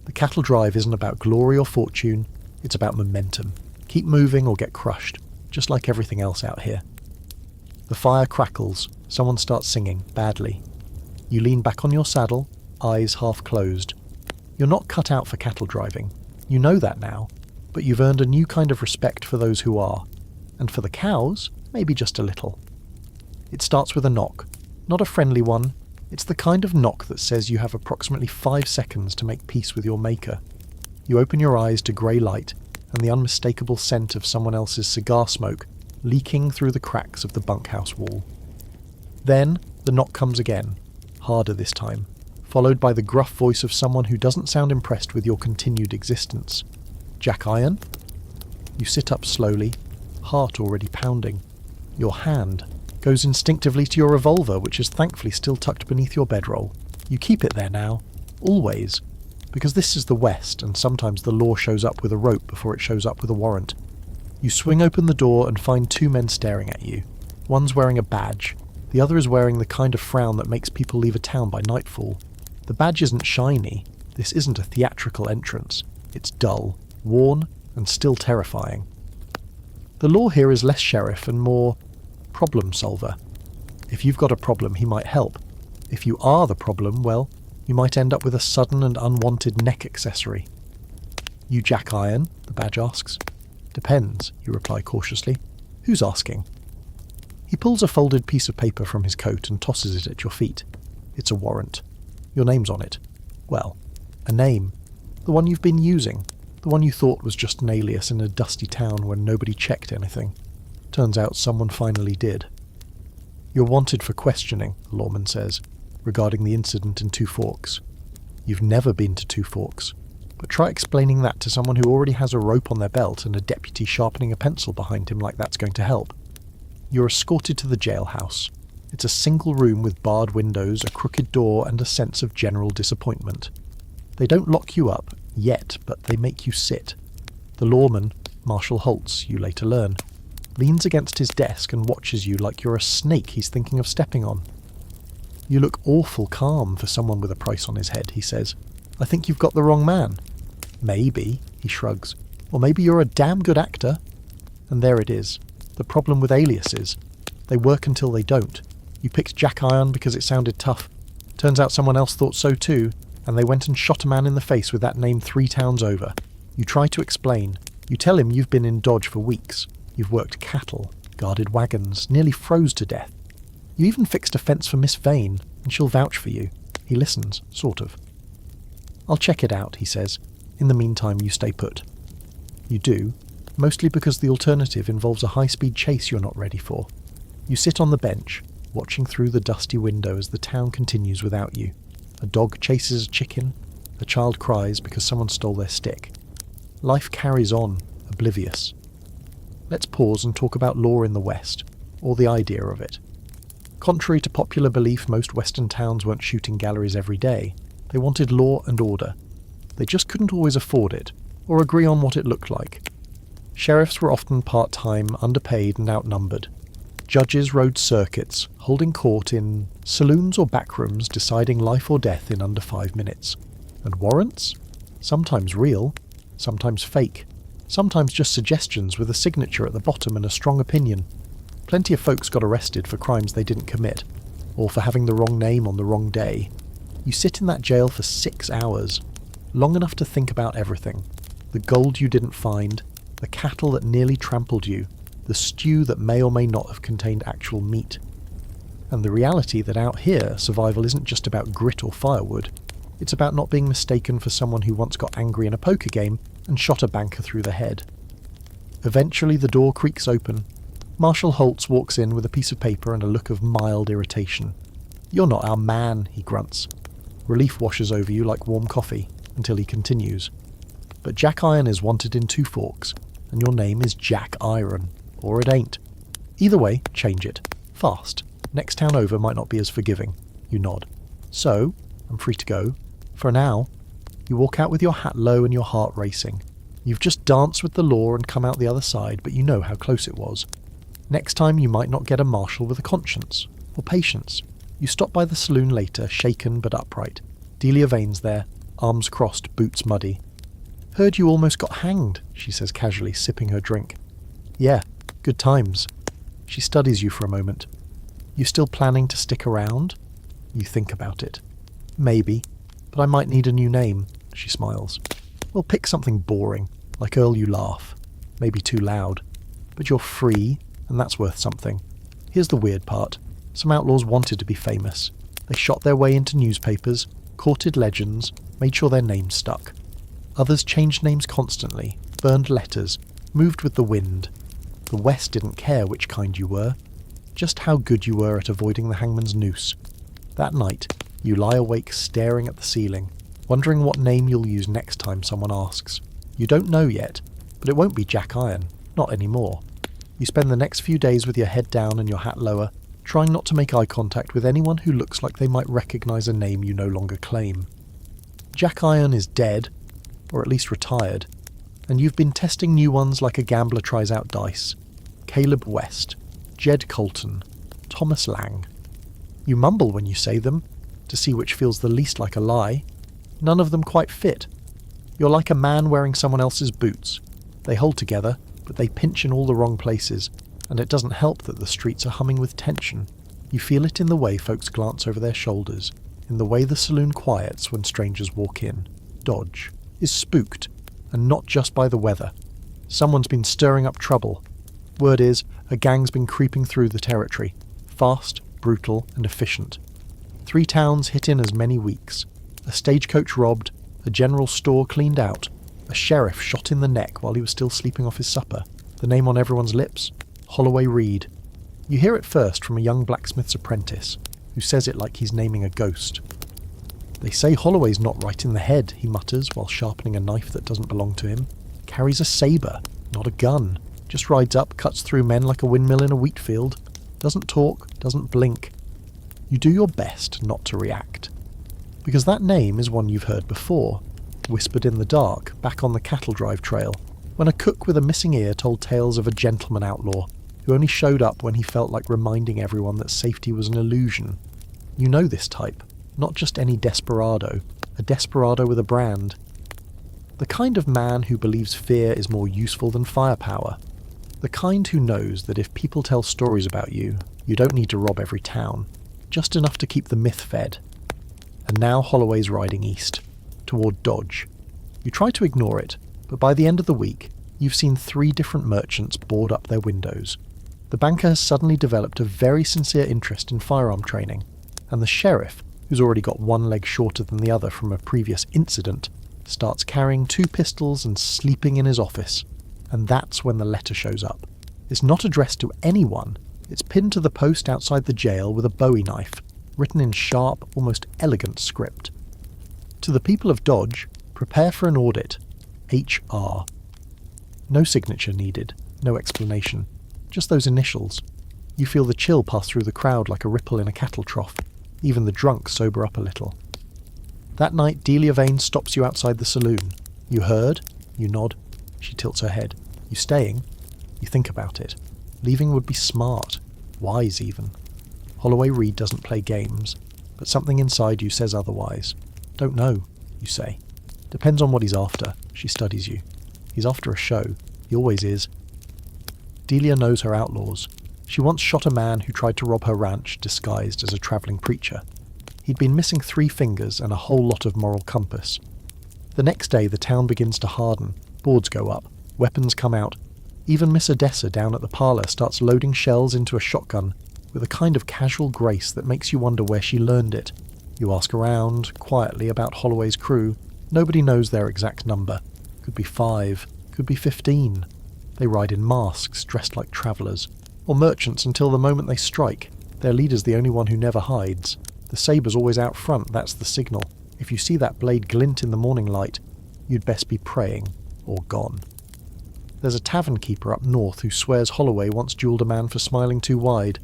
The cattle drive isn't about glory or fortune, it's about momentum. Keep moving or get crushed, just like everything else out here. The fire crackles, someone starts singing, badly. You lean back on your saddle, eyes half closed. You're not cut out for cattle driving. You know that now, but you've earned a new kind of respect for those who are. And for the cows, maybe just a little. It starts with a knock. Not a friendly one. It's the kind of knock that says you have approximately 5 seconds to make peace with your maker. You open your eyes to grey light and the unmistakable scent of someone else's cigar smoke leaking through the cracks of the bunkhouse wall. Then the knock comes again, harder this time, followed by the gruff voice of someone who doesn't sound impressed with your continued existence. "Jack Iron?" You sit up slowly, heart already pounding. Your hand goes instinctively to your revolver, which is thankfully still tucked beneath your bedroll. You keep it there now, always, because this is the West, and sometimes the law shows up with a rope before it shows up with a warrant. You swing open the door and find 2 men staring at you. One's wearing a badge, the other is wearing the kind of frown that makes people leave a town by nightfall. The badge isn't shiny, this isn't a theatrical entrance. It's dull, worn, and still terrifying. The law here is less sheriff and more problem solver. If you've got a problem, he might help. If you are the problem, well, you might end up with a sudden and unwanted neck accessory. "You Jack Iron?" the badge asks. "Depends," you reply cautiously. "Who's asking?" He pulls a folded piece of paper from his coat and tosses it at your feet. It's a warrant. Your name's on it. Well, a name. The one you've been using. The one you thought was just an alias in a dusty town where nobody checked anything. Turns out someone finally did. "You're wanted for questioning," the lawman says, regarding the incident in Two Forks. You've never been to Two Forks, but try explaining that to someone who already has a rope on their belt and a deputy sharpening a pencil behind him like that's going to help. You're escorted to the jailhouse. It's a single room with barred windows, a crooked door, and a sense of general disappointment. They don't lock you up, yet, but they make you sit. The lawman, Marshal Holtz, you later learn, leans against his desk and watches you like you're a snake he's thinking of stepping on. "You look awful calm for someone with a price on his head," he says. "I think you've got the wrong man." "Maybe," he shrugs. "Or maybe you're a damn good actor." And there it is. The problem with aliases. They work until they don't. You picked Jack Iron because it sounded tough. Turns out someone else thought so too, and they went and shot a man in the face with that name 3 towns over. You try to explain. You tell him you've been in Dodge for weeks. You've worked cattle, guarded wagons, nearly froze to death. You even fixed a fence for Miss Vane, and she'll vouch for you. He listens, sort of. "I'll check it out," he says. "In the meantime, you stay put." You do, mostly because the alternative involves a high-speed chase you're not ready for. You sit on the bench, watching through the dusty window as the town continues without you. A dog chases a chicken. A child cries because someone stole their stick. Life carries on, oblivious. Let's pause and talk about law in the West, or the idea of it. Contrary to popular belief, most Western towns weren't shooting galleries every day. They wanted law and order. They just couldn't always afford it, or agree on what it looked like. Sheriffs were often part-time, underpaid and outnumbered. Judges rode circuits, holding court in saloons or backrooms, deciding life or death in under 5 minutes. And warrants? Sometimes real, sometimes fake, sometimes just suggestions with a signature at the bottom and a strong opinion. Plenty of folks got arrested for crimes they didn't commit, or for having the wrong name on the wrong day. You sit in that jail for 6 hours, long enough to think about everything. The gold you didn't find, the cattle that nearly trampled you, the stew that may or may not have contained actual meat. And the reality that out here, survival isn't just about grit or firewood. It's about not being mistaken for someone who once got angry in a poker game and shot a banker through the head. Eventually the door creaks open. Marshal Holtz walks in with a piece of paper and a look of mild irritation. "You're not our man," he grunts. Relief washes over you like warm coffee, until he continues. "But Jack Iron is wanted in 2 Forks, and your name is Jack Iron. Or it ain't. Either way, change it. Fast. Next town over might not be as forgiving." You nod. "So, I'm free to go. For now." You walk out with your hat low and your heart racing. You've just danced with the law and come out the other side, but you know how close it was. Next time you might not get a marshal with a conscience. Or patience. You stop by the saloon later, shaken but upright. Delia Vane's there, arms crossed, boots muddy. "Heard you almost got hanged," she says casually, sipping her drink. "Yeah, good times." She studies you for a moment. "You still planning to stick around?" You think about it. "Maybe, but I might need a new name," she smiles. "We'll pick something boring, like Earl You Laugh. Maybe too loud. But you're free, and that's worth something. Here's the weird part. Some outlaws wanted to be famous. They shot their way into newspapers, courted legends, made sure their names stuck. Others changed names constantly, burned letters, moved with the wind. The West didn't care which kind you were, just how good you were at avoiding the hangman's noose. That night, you lie awake staring at the ceiling, wondering what name you'll use next time someone asks. You don't know yet, but it won't be Jack Iron, not anymore. You spend the next few days with your head down and your hat lower, trying not to make eye contact with anyone who looks like they might recognize a name you no longer claim. Jack Iron is dead, or at least retired, and you've been testing new ones like a gambler tries out dice. Caleb West, Jed Colton, Thomas Lang. You mumble when you say them, to see which feels the least like a lie. None of them quite fit. You're like a man wearing someone else's boots. They hold together, but they pinch in all the wrong places, and it doesn't help that the streets are humming with tension. You feel it in the way folks glance over their shoulders, in the way the saloon quiets when strangers walk in. Dodge is spooked, and not just by the weather. Someone's been stirring up trouble. Word is, a gang's been creeping through the territory, fast, brutal, and efficient. 3 towns hit in as many weeks. A stagecoach robbed, a general store cleaned out, a sheriff shot in the neck while he was still sleeping off his supper. The name on everyone's lips? Holay Reed. You hear it first from a young blacksmith's apprentice, who says it like he's naming a ghost. "They say Holloway's not right in the head," he mutters while sharpening a knife that doesn't belong to him. "Carries a sabre, not a gun. Just rides up, cuts through men like a windmill in a wheat field. Doesn't talk, doesn't blink." You do your best not to react. Because that name is one you've heard before, whispered in the dark, back on the cattle drive trail, when a cook with a missing ear told tales of a gentleman outlaw, who only showed up when he felt like reminding everyone that safety was an illusion. You know this type, not just any desperado, a desperado with a brand. The kind of man who believes fear is more useful than firepower. The kind who knows that if people tell stories about you, you don't need to rob every town, just enough to keep the myth fed. And now Holloway's riding east, toward Dodge. You try to ignore it, but by the end of the week, you've seen 3 different merchants board up their windows. The banker has suddenly developed a very sincere interest in firearm training, and the sheriff, who's already got one leg shorter than the other from a previous incident, starts carrying 2 pistols and sleeping in his office. And that's when the letter shows up. It's not addressed to anyone. It's pinned to the post outside the jail with a bowie knife, written in sharp, almost elegant script. To the people of Dodge, prepare for an audit. HR. No signature needed, no explanation. Just those initials. You feel the chill pass through the crowd like a ripple in a cattle trough. Even the drunk sober up a little. That night, Delia Vane stops you outside the saloon. You heard? You nod. She tilts her head. You staying? You think about it. Leaving would be smart. Wise, even. Holay Reed doesn't play games, but something inside you says otherwise. Don't know, you say. Depends on what he's after. She studies you. He's after a show. He always is. Delia knows her outlaws. She once shot a man who tried to rob her ranch disguised as a travelling preacher. He'd been missing 3 fingers and a whole lot of moral compass. The next day the town begins to harden. Boards go up. Weapons come out. Even Miss Odessa down at the parlour starts loading shells into a shotgun with a kind of casual grace that makes you wonder where she learned it. You ask around, quietly, about Holloway's crew. Nobody knows their exact number. Could be 5, could be 15. They ride in masks, dressed like travellers. Or merchants until the moment they strike. Their leader's the only one who never hides. The sabre's always out front, that's the signal. If you see that blade glint in the morning light, you'd best be praying. Or gone. There's a tavern keeper up north who swears Holloway once duelled a man for smiling too wide.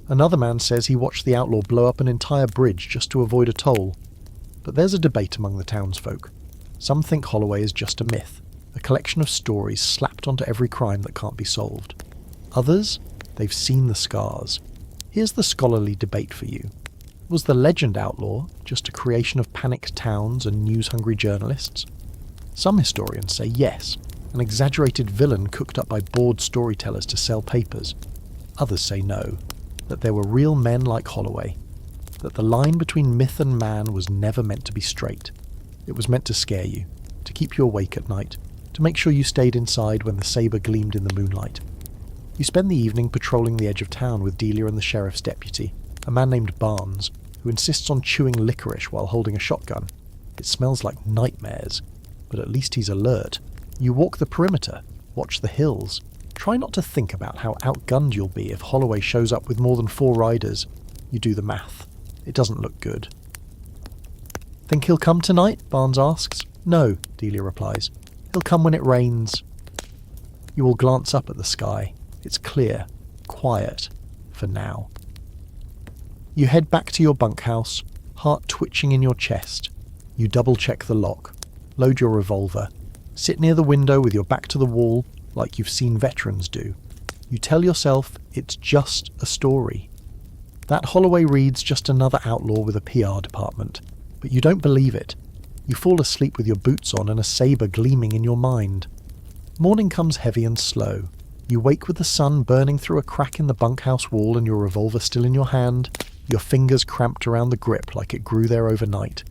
Another man says he watched the outlaw blow up an entire bridge just to avoid a toll. But there's a debate among the townsfolk. Some think Holloway is just a myth, a collection of stories slapped onto every crime that can't be solved. Others, they've seen the scars. Here's the scholarly debate for you. Was the legend outlaw just a creation of panicked towns and news-hungry journalists? Some historians say yes, an exaggerated villain cooked up by bored storytellers to sell papers. Others say no, that there were real men like Holloway, that the line between myth and man was never meant to be straight. It was meant to scare you, to keep you awake at night, to make sure you stayed inside when the sabre gleamed in the moonlight. You spend the evening patrolling the edge of town with Delia and the sheriff's deputy, a man named Barnes, who insists on chewing licorice while holding a shotgun. It smells like nightmares, but at least he's alert. You walk the perimeter, watch the hills. Try not to think about how outgunned you'll be if Holloway shows up with more than 4 riders. You do the math. It doesn't look good. Think he'll come tonight? Barnes asks. No, Delia replies. He'll come when it rains. You all glance up at the sky. It's clear, quiet, for now. You head back to your bunkhouse, heart twitching in your chest. You double-check the lock, load your revolver, sit near the window with your back to the wall, like you've seen veterans do. You tell yourself it's just a story. That Holay Reed's just another outlaw with a PR department, but you don't believe it. You fall asleep with your boots on and a sabre gleaming in your mind. Morning comes heavy and slow. You wake with the sun burning through a crack in the bunkhouse wall and your revolver still in your hand, your fingers cramped around the grip like it grew there overnight.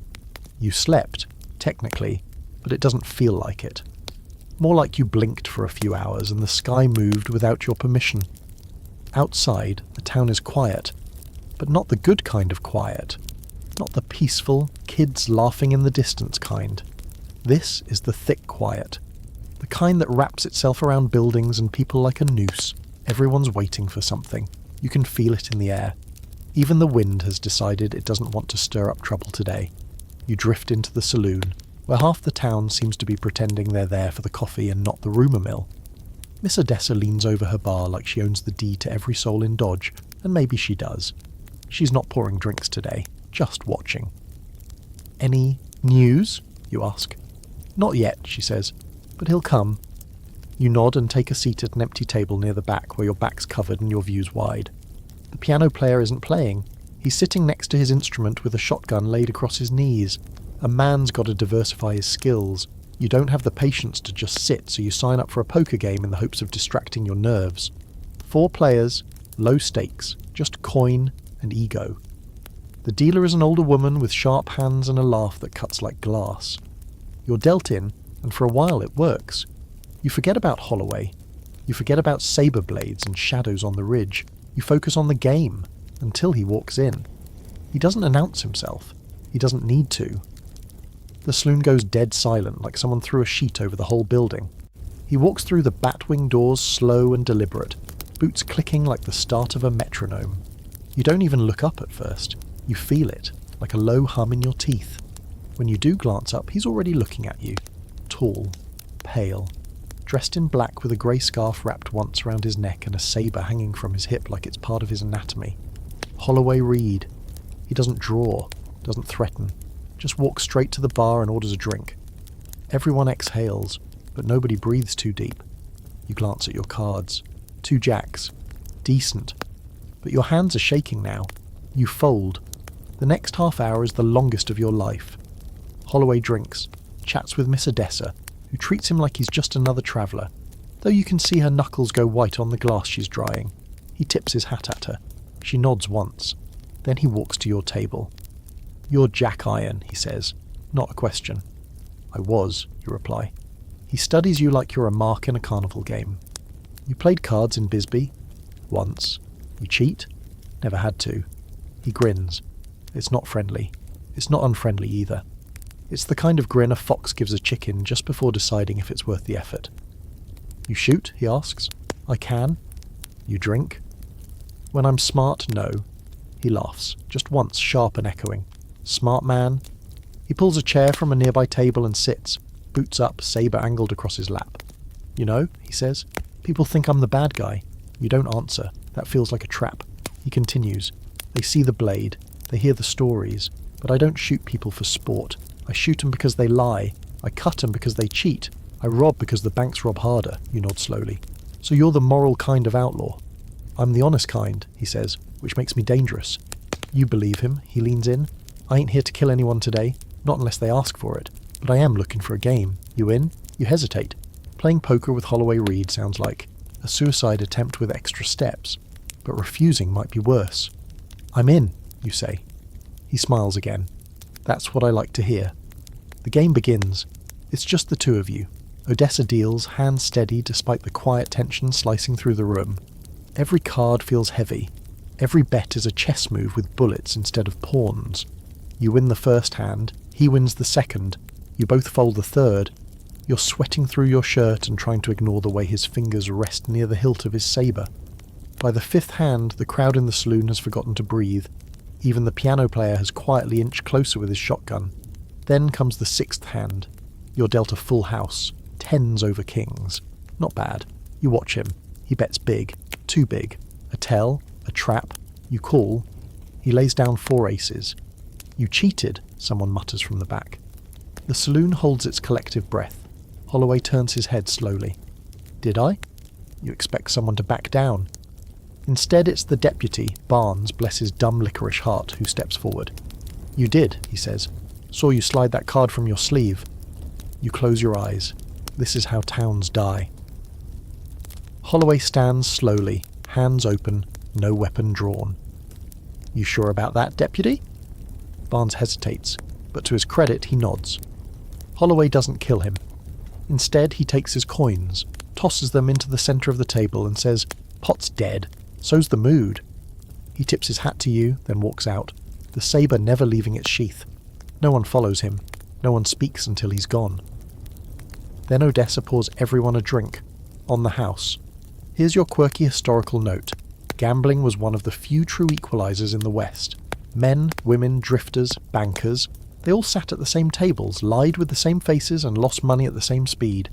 You slept, technically, but it doesn't feel like it. More like you blinked for a few hours and the sky moved without your permission. Outside, the town is quiet, but not the good kind of quiet. Not the peaceful, kids laughing in the distance kind. This is the thick quiet. The kind that wraps itself around buildings and people like a noose. Everyone's waiting for something. You can feel it in the air. Even the wind has decided it doesn't want to stir up trouble today. You drift into the saloon, where half the town seems to be pretending they're there for the coffee and not the rumour mill. Miss Odessa leans over her bar like she owns the deed to every soul in Dodge, and maybe she does. She's not pouring drinks today, just watching. Any news? You ask. Not yet, she says, but he'll come. You nod and take a seat at an empty table near the back where your back's covered and your view's wide. The piano player isn't playing. He's sitting next to his instrument with a shotgun laid across his knees. A man's got to diversify his skills. You don't have the patience to just sit, so you sign up for a poker game in the hopes of distracting your nerves. 4 players, low stakes, just coin and ego. The dealer is an older woman with sharp hands and a laugh that cuts like glass. You're dealt in, and for a while it works. You forget about Holloway. You forget about saber blades and shadows on the ridge. You focus on the game, until he walks in. He doesn't announce himself. He doesn't need to. The saloon goes dead silent, like someone threw a sheet over the whole building. He walks through the bat-wing doors slow and deliberate, boots clicking like the start of a metronome. You don't even look up at first. You feel it, like a low hum in your teeth. When you do glance up, he's already looking at you. Tall, pale, dressed in black with a grey scarf wrapped once around his neck and a sabre hanging from his hip like it's part of his anatomy. Holay Reed. He doesn't draw, doesn't threaten, just walks straight to the bar and orders a drink. Everyone exhales, but nobody breathes too deep. You glance at your cards. 2 jacks. Decent. But your hands are shaking now. You fold. The next half hour is the longest of your life. Holloway drinks, chats with Miss Odessa, who treats him like he's just another traveller, though you can see her knuckles go white on the glass she's drying. He tips his hat at her. She nods once. Then he walks to your table. "You're Jack Iron," he says. Not a question. "I was," you reply. He studies you like you're a mark in a carnival game. "You played cards in Bisbee?" "Once." "You cheat?" "Never had to." He grins. It's not friendly. It's not unfriendly either. It's the kind of grin a fox gives a chicken just before deciding if it's worth the effort. "You shoot?" he asks. "I can." "You drink?" "When I'm smart, no." He laughs, just once, sharp and echoing. "Smart man." He pulls a chair from a nearby table and sits, boots up, sabre angled across his lap. "You know," he says, "people think I'm the bad guy." You don't answer. That feels like a trap. He continues. "They see the blade. They hear the stories. But I don't shoot people for sport. I shoot them because they lie. I cut them because they cheat. I rob because the banks rob harder." You nod slowly. "So you're the moral kind of outlaw." "I'm the honest kind," he says, "which makes me dangerous." You believe him. He leans in. "I ain't here to kill anyone today, not unless they ask for it. But I am looking for a game. You in?" You hesitate. Playing poker with Holay Reed sounds like a suicide attempt with extra steps, but refusing might be worse. "I'm in," you say. He smiles again. "That's what I like to hear." The game begins. It's just the 2 of you. Odessa deals, hands steady despite the quiet tension slicing through the room. Every card feels heavy. Every bet is a chess move with bullets instead of pawns. You win the first hand, he wins the second, you both fold the third. You're sweating through your shirt and trying to ignore the way his fingers rest near the hilt of his sabre. By the 5th hand, the crowd in the saloon has forgotten to breathe. Even the piano player has quietly inched closer with his shotgun. Then comes the 6th hand. You're dealt a full house, 10s over kings. Not bad. You watch him. He bets big. Too big. A tell, a trap. You call. He lays down 4 aces. "You cheated," someone mutters from the back. The saloon holds its collective breath. Holloway turns his head slowly. "Did I?" You expect someone to back down. Instead, it's the deputy, Barnes, bless his dumb licorice heart, who steps forward. "You did," he says. "Saw you slide that card from your sleeve." You close your eyes. This is how towns die. Holloway stands slowly, hands open, no weapon drawn. "You sure about that, deputy?" Barnes hesitates, but to his credit he nods. Holloway doesn't kill him. Instead, he takes his coins, tosses them into the centre of the table and says, "Pot's dead. So's the mood." He tips his hat to you, then walks out, the sabre never leaving its sheath. No one follows him. No one speaks until he's gone. Then Odessa pours everyone a drink. On the house. Here's your quirky historical note. Gambling was one of the few true equalizers in the West. Men, women, drifters, bankers, they all sat at the same tables, lied with the same faces and lost money at the same speed.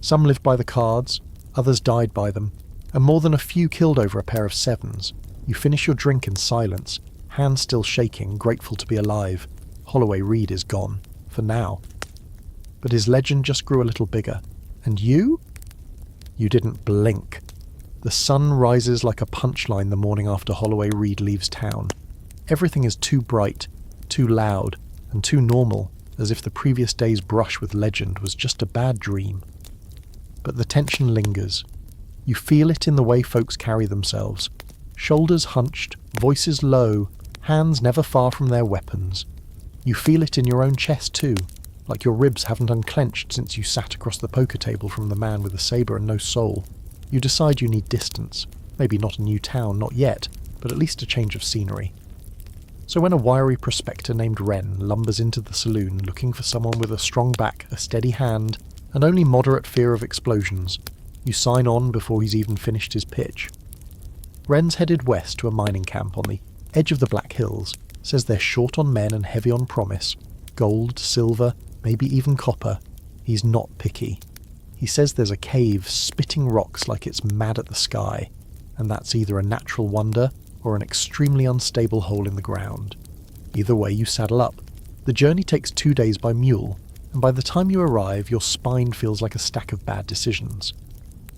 Some lived by the cards, others died by them, and more than a few killed over a pair of 7s. You finish your drink in silence, hands still shaking, grateful to be alive. Holay Reed is gone. For now. But his legend just grew a little bigger. And you? You didn't blink. The sun rises like a punchline the morning after Holay Reed leaves town. Everything is too bright, too loud, and too normal, as if the previous day's brush with legend was just a bad dream. But the tension lingers. You feel it in the way folks carry themselves. Shoulders hunched, voices low, hands never far from their weapons. You feel it in your own chest too, like your ribs haven't unclenched since you sat across the poker table from the man with the saber and no soul. You decide you need distance. Maybe not a new town, not yet, but at least a change of scenery. So when a wiry prospector named Wren lumbers into the saloon looking for someone with a strong back, a steady hand, and only moderate fear of explosions, you sign on before he's even finished his pitch. Wren's headed west to a mining camp on the edge of the Black Hills, says they're short on men and heavy on promise. Gold, silver, maybe even copper. He's not picky. He says there's a cave spitting rocks like it's mad at the sky, and that's either a natural wonder or an extremely unstable hole in the ground. Either way, you saddle up. The journey takes 2 days by mule, and by the time you arrive, your spine feels like a stack of bad decisions.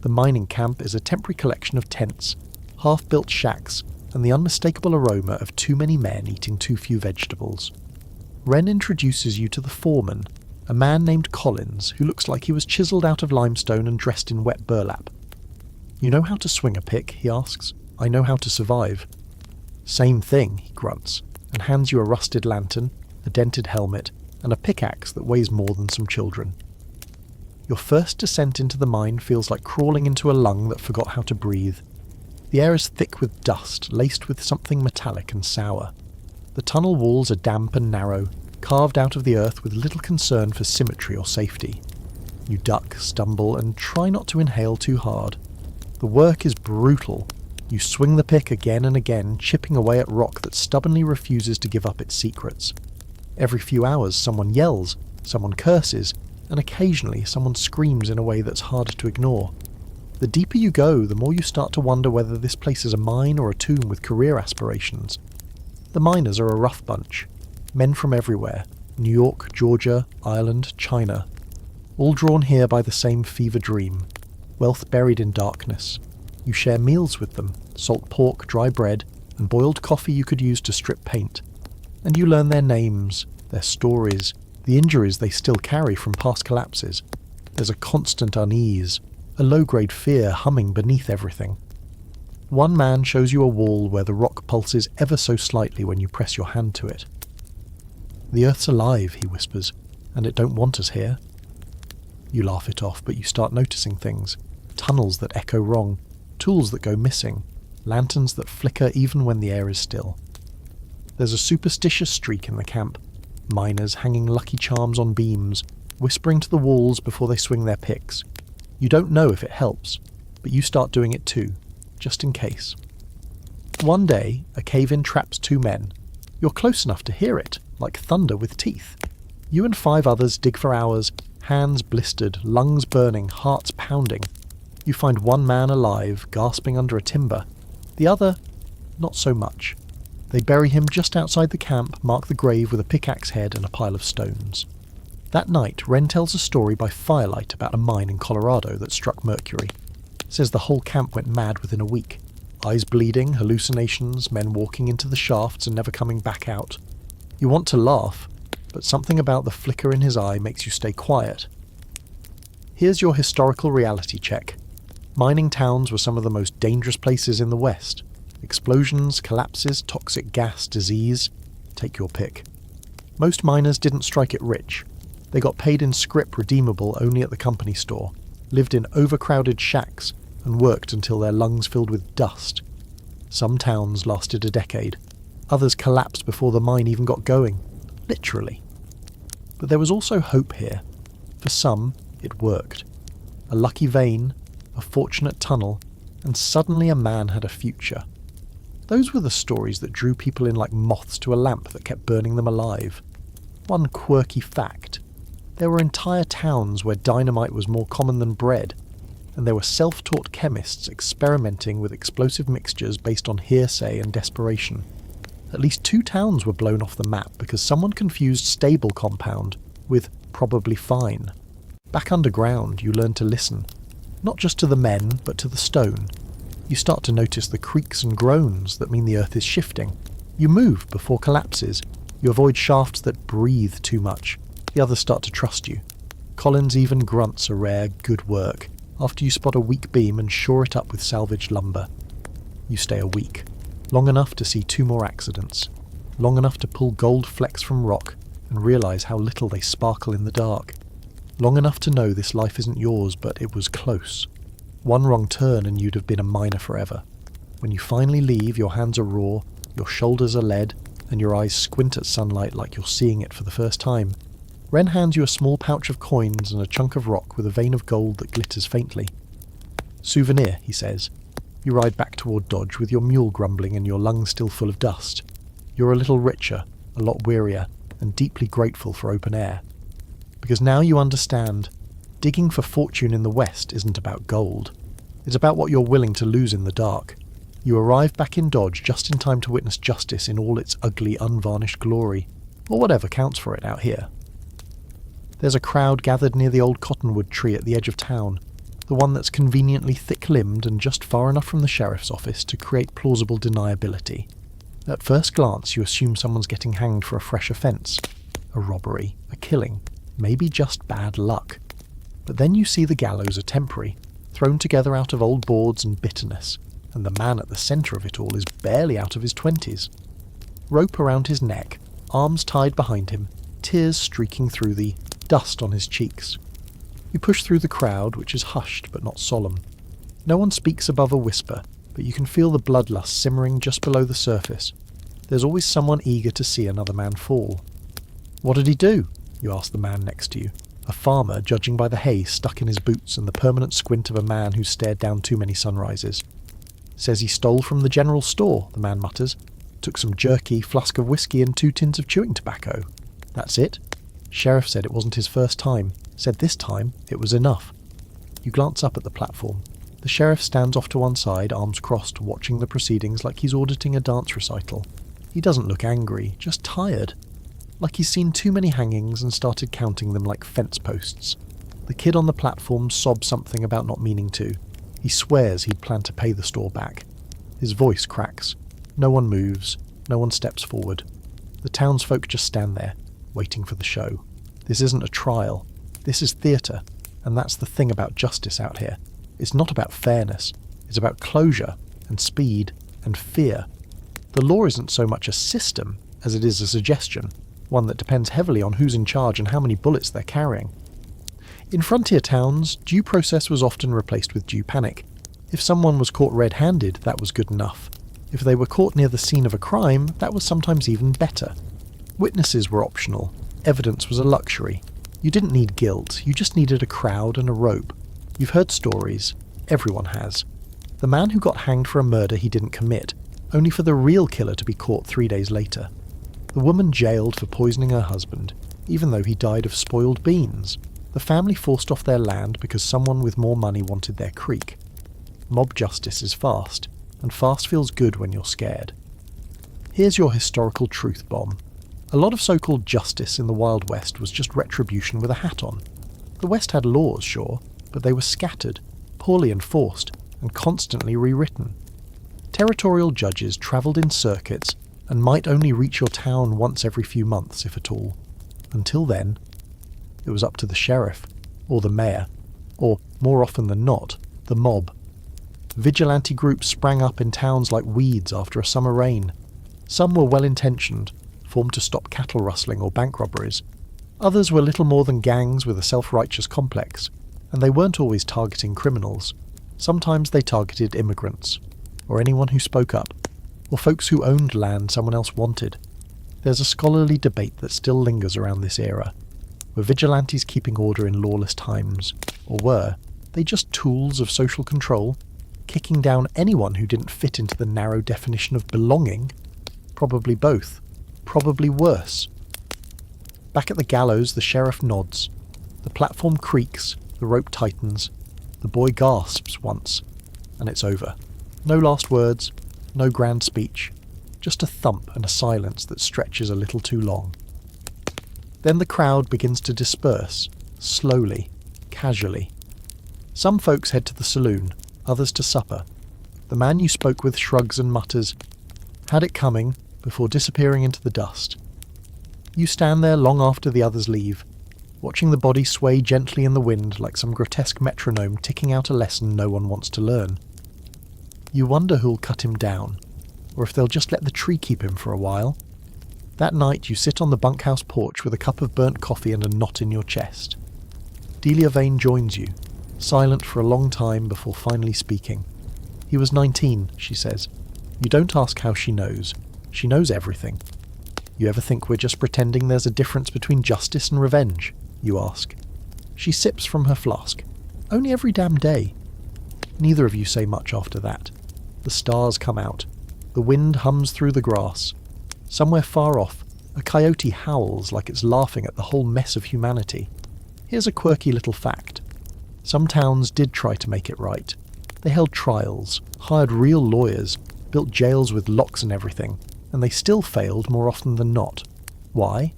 The mining camp is a temporary collection of tents, half-built shacks, and the unmistakable aroma of too many men eating too few vegetables. Wren introduces you to the foreman, a man named Collins who looks like he was chiselled out of limestone and dressed in wet burlap. "You know how to swing a pick?" he asks. "I know how to survive." "Same thing," he grunts, and hands you a rusted lantern, a dented helmet, and a pickaxe that weighs more than some children. Your first descent into the mine feels like crawling into a lung that forgot how to breathe. The air is thick with dust, laced with something metallic and sour. The tunnel walls are damp and narrow, carved out of the earth with little concern for symmetry or safety. You duck, stumble, and try not to inhale too hard. The work is brutal. You swing the pick again and again, chipping away at rock that stubbornly refuses to give up its secrets. Every few hours someone yells, someone curses, and occasionally someone screams in a way that's harder to ignore. The deeper you go, the more you start to wonder whether this place is a mine or a tomb with career aspirations. The miners are a rough bunch. Men from everywhere. New York, Georgia, Ireland, China. All drawn here by the same fever dream. Wealth buried in darkness. You share meals with them. Salt pork, dry bread, and boiled coffee you could use to strip paint. And you learn their names, their stories, the injuries they still carry from past collapses. There's a constant unease, a low-grade fear humming beneath everything. One man shows you a wall where the rock pulses ever so slightly when you press your hand to it. "The Earth's alive," he whispers, "and it don't want us here." You laugh it off, but you start noticing things. Tunnels that echo wrong, tools that go missing, lanterns that flicker even when the air is still. There's a superstitious streak in the camp. Miners hanging lucky charms on beams, whispering to the walls before they swing their picks. You don't know if it helps, but you start doing it too, just in case. One day, a cave-in traps 2 men. You're close enough to hear it, like thunder with teeth. You and 5 others dig for hours, hands blistered, lungs burning, hearts pounding. You find one man alive, gasping under a timber. The other, not so much. They bury him just outside the camp, mark the grave with a pickaxe head and a pile of stones. That night, Wren tells a story by firelight about a mine in Colorado that struck mercury. Says the whole camp went mad within a week. Eyes bleeding, hallucinations, men walking into the shafts and never coming back out. You want to laugh, but something about the flicker in his eye makes you stay quiet. Here's your historical reality check. Mining towns were some of the most dangerous places in the West. Explosions, collapses, toxic gas, disease. Take your pick. Most miners didn't strike it rich. They got paid in scrip redeemable only at the company store, lived in overcrowded shacks, and worked until their lungs filled with dust. Some towns lasted a decade. Others collapsed before the mine even got going. Literally. But there was also hope here. For some, it worked. A lucky vein, a fortunate tunnel, and suddenly a man had a future. Those were the stories that drew people in like moths to a lamp that kept burning them alive. One quirky fact. There were entire towns where dynamite was more common than bread, and there were self-taught chemists experimenting with explosive mixtures based on hearsay and desperation. At least 2 towns were blown off the map because someone confused stable compound with probably fine. Back underground, you learn to listen, not just to the men, but to the stone. You start to notice the creaks and groans that mean the earth is shifting. You move before collapses. You avoid shafts that breathe too much. The others start to trust you. Collins even grunts a rare good work after you spot a weak beam and shore it up with salvaged lumber. You stay a week, long enough to see 2 more accidents, long enough to pull gold flecks from rock and realise how little they sparkle in the dark, long enough to know this life isn't yours, but it was close. One wrong turn and you'd have been a miner forever. When you finally leave, your hands are raw, your shoulders are lead, and your eyes squint at sunlight like you're seeing it for the first time. Ren hands you a small pouch of coins and a chunk of rock with a vein of gold that glitters faintly. "Souvenir," he says. You ride back toward Dodge with your mule grumbling and your lungs still full of dust. You're a little richer, a lot wearier, and deeply grateful for open air. Because now you understand, digging for fortune in the West isn't about gold. It's about what you're willing to lose in the dark. You arrive back in Dodge just in time to witness justice in all its ugly, unvarnished glory, or whatever counts for it out here. There's a crowd gathered near the old cottonwood tree at the edge of town, the one that's conveniently thick-limbed and just far enough from the sheriff's office to create plausible deniability. At first glance, you assume someone's getting hanged for a fresh offence, a robbery, a killing, maybe just bad luck. But then you see the gallows are temporary, thrown together out of old boards and bitterness, and the man at the centre of it all is barely out of his 20s. Rope around his neck, arms tied behind him, tears streaking through the dust on his cheeks. You push through the crowd, which is hushed but not solemn. No one speaks above a whisper, but you can feel the bloodlust simmering just below the surface. There's always someone eager to see another man fall. "What did he do?" you ask the man next to you, a farmer judging by the hay stuck in his boots and the permanent squint of a man who's stared down too many sunrises. "Says he stole from the general store," the man mutters. "Took some jerky, flask of whiskey and 2 tins of chewing tobacco. That's it. Sheriff said it wasn't his first time. Said this time it was enough." You glance up at the platform. The sheriff stands off to one side, arms crossed, watching the proceedings like he's auditing a dance recital. He doesn't look angry, just tired. Like he's seen too many hangings and started counting them like fence posts. The kid on the platform sobs something about not meaning to. He swears he'd planned to pay the store back. His voice cracks. No one moves. No one steps forward. The townsfolk just stand there, waiting for the show. This isn't a trial. This is theatre, and that's the thing about justice out here. It's not about fairness. It's about closure, and speed, and fear. The law isn't so much a system as it is a suggestion, one that depends heavily on who's in charge and how many bullets they're carrying. In frontier towns, due process was often replaced with due panic. If someone was caught red-handed, that was good enough. If they were caught near the scene of a crime, that was sometimes even better. Witnesses were optional. Evidence was a luxury. You didn't need guilt, you just needed a crowd and a rope. You've heard stories. Everyone has. The man who got hanged for a murder he didn't commit, only for the real killer to be caught 3 days later. The woman jailed for poisoning her husband, even though he died of spoiled beans. The family forced off their land because someone with more money wanted their creek. Mob justice is fast, and fast feels good when you're scared. Here's your historical truth bomb. A lot of so-called justice in the Wild West was just retribution with a hat on. The West had laws, sure, but they were scattered, poorly enforced, and constantly rewritten. Territorial judges travelled in circuits and might only reach your town once every few months, if at all. Until then, it was up to the sheriff, or the mayor, or, more often than not, the mob. Vigilante groups sprang up in towns like weeds after a summer rain. Some were well-intentioned, formed to stop cattle rustling or bank robberies. Others were little more than gangs with a self-righteous complex, and they weren't always targeting criminals. Sometimes they targeted immigrants, or anyone who spoke up, or folks who owned land someone else wanted. There's a scholarly debate that still lingers around this era. Were vigilantes keeping order in lawless times, or were they just tools of social control, kicking down anyone who didn't fit into the narrow definition of belonging? Probably both. Probably worse. Back at the gallows, the sheriff nods. The platform creaks, the rope tightens. The boy gasps once, and it's over. No last words, no grand speech, just a thump and a silence that stretches a little too long. Then the crowd begins to disperse, slowly, casually. Some folks head to the saloon, others to supper. The man you spoke with shrugs and mutters, "Had it coming," before disappearing into the dust. You stand there long after the others leave, watching the body sway gently in the wind like some grotesque metronome ticking out a lesson no one wants to learn. You wonder who'll cut him down, or if they'll just let the tree keep him for a while. That night you sit on the bunkhouse porch with a cup of burnt coffee and a knot in your chest. Delia Vane joins you, silent for a long time before finally speaking. "He was 19, she says. You don't ask how she knows. She knows everything. You ever think we're just pretending there's a difference between justice and revenge? You ask. She sips from her flask. Only every damn day. Neither of you say much after that. The stars come out. The wind hums through the grass. Somewhere far off, a coyote howls like it's laughing at the whole mess of humanity. Here's a quirky little fact. Some towns did try to make it right. They held trials, hired real lawyers, built jails with locks and everything, and they still failed more often than not. Why?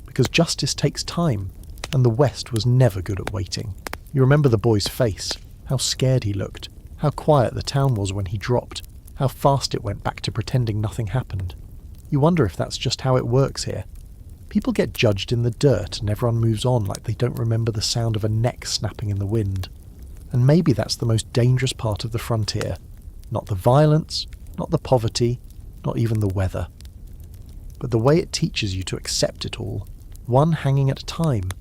Because justice takes time, and the West was never good at waiting. You remember the boy's face, how scared he looked, how quiet the town was when he dropped, how fast it went back to pretending nothing happened. You wonder if that's just how it works here. People get judged in the dirt and everyone moves on like they don't remember the sound of a neck snapping in the wind. And maybe that's the most dangerous part of the frontier. Not the violence, not the poverty, not even the weather. But the way it teaches you to accept it all, one hanging at a time.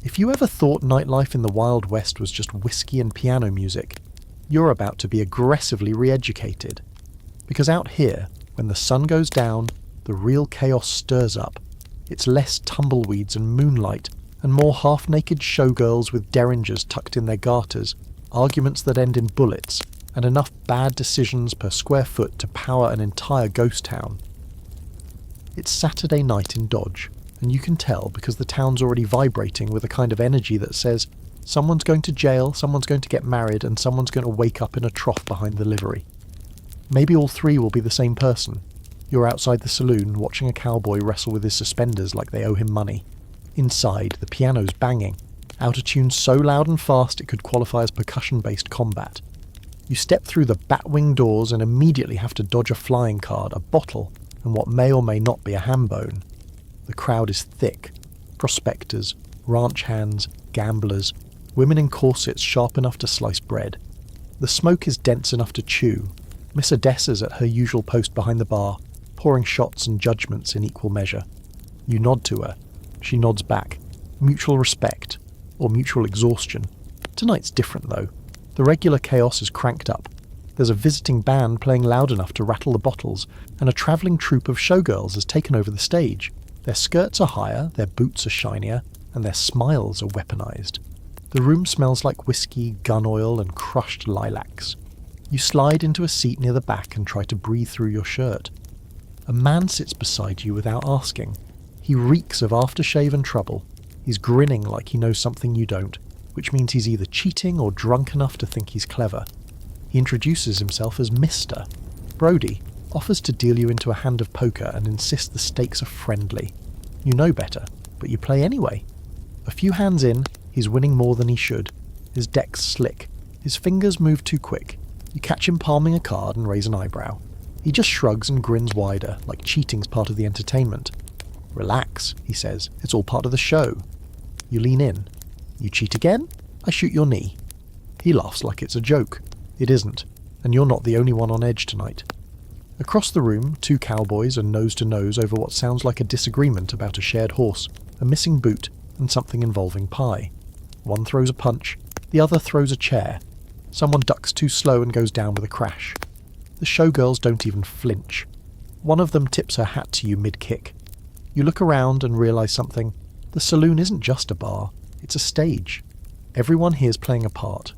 If you ever thought nightlife in the Wild West was just whiskey and piano music, you're about to be aggressively re-educated. Because out here, when the sun goes down, the real chaos stirs up. It's less tumbleweeds and moonlight, and more half-naked showgirls with derringers tucked in their garters, arguments that end in bullets, and enough bad decisions per square foot to power an entire ghost town. It's Saturday night in Dodge, and you can tell because the town's already vibrating with a kind of energy that says, someone's going to jail, someone's going to get married, and someone's going to wake up in a trough behind the livery. Maybe all three will be the same person. You're outside the saloon, watching a cowboy wrestle with his suspenders like they owe him money. Inside, the piano's banging, out of tune so loud and fast it could qualify as percussion-based combat. You step through the bat-wing doors and immediately have to dodge a flying card, a bottle, and what may or may not be a ham bone. The crowd is thick. Prospectors, ranch hands, gamblers, women in corsets sharp enough to slice bread. The smoke is dense enough to chew. Miss Odessa's at her usual post behind the bar, pouring shots and judgments in equal measure. You nod to her. She nods back. Mutual respect. Or mutual exhaustion. Tonight's different, though. The regular chaos is cranked up. There's a visiting band playing loud enough to rattle the bottles, and a travelling troupe of showgirls has taken over the stage. Their skirts are higher, their boots are shinier, and their smiles are weaponized. The room smells like whiskey, gun oil, and crushed lilacs. You slide into a seat near the back and try to breathe through your shirt. A man sits beside you without asking. He reeks of aftershave and trouble. He's grinning like he knows something you don't, which means he's either cheating or drunk enough to think he's clever. He introduces himself as Mr. Brody, offers to deal you into a hand of poker and insists the stakes are friendly. You know better, but you play anyway. A few hands in, he's winning more than he should. His deck's slick. His fingers move too quick. You catch him palming a card and raise an eyebrow. He just shrugs and grins wider, like cheating's part of the entertainment. Relax, he says. It's all part of the show. You lean in. You cheat again? I shoot your knee. He laughs like it's a joke. It isn't, and you're not the only one on edge tonight. Across the room, two cowboys are nose to nose over what sounds like a disagreement about a shared horse, a missing boot, and something involving pie. One throws a punch, the other throws a chair. Someone ducks too slow and goes down with a crash. The showgirls don't even flinch. One of them tips her hat to you mid-kick. You look around and realise something. The saloon isn't just a bar, it's a stage. Everyone here's playing a part.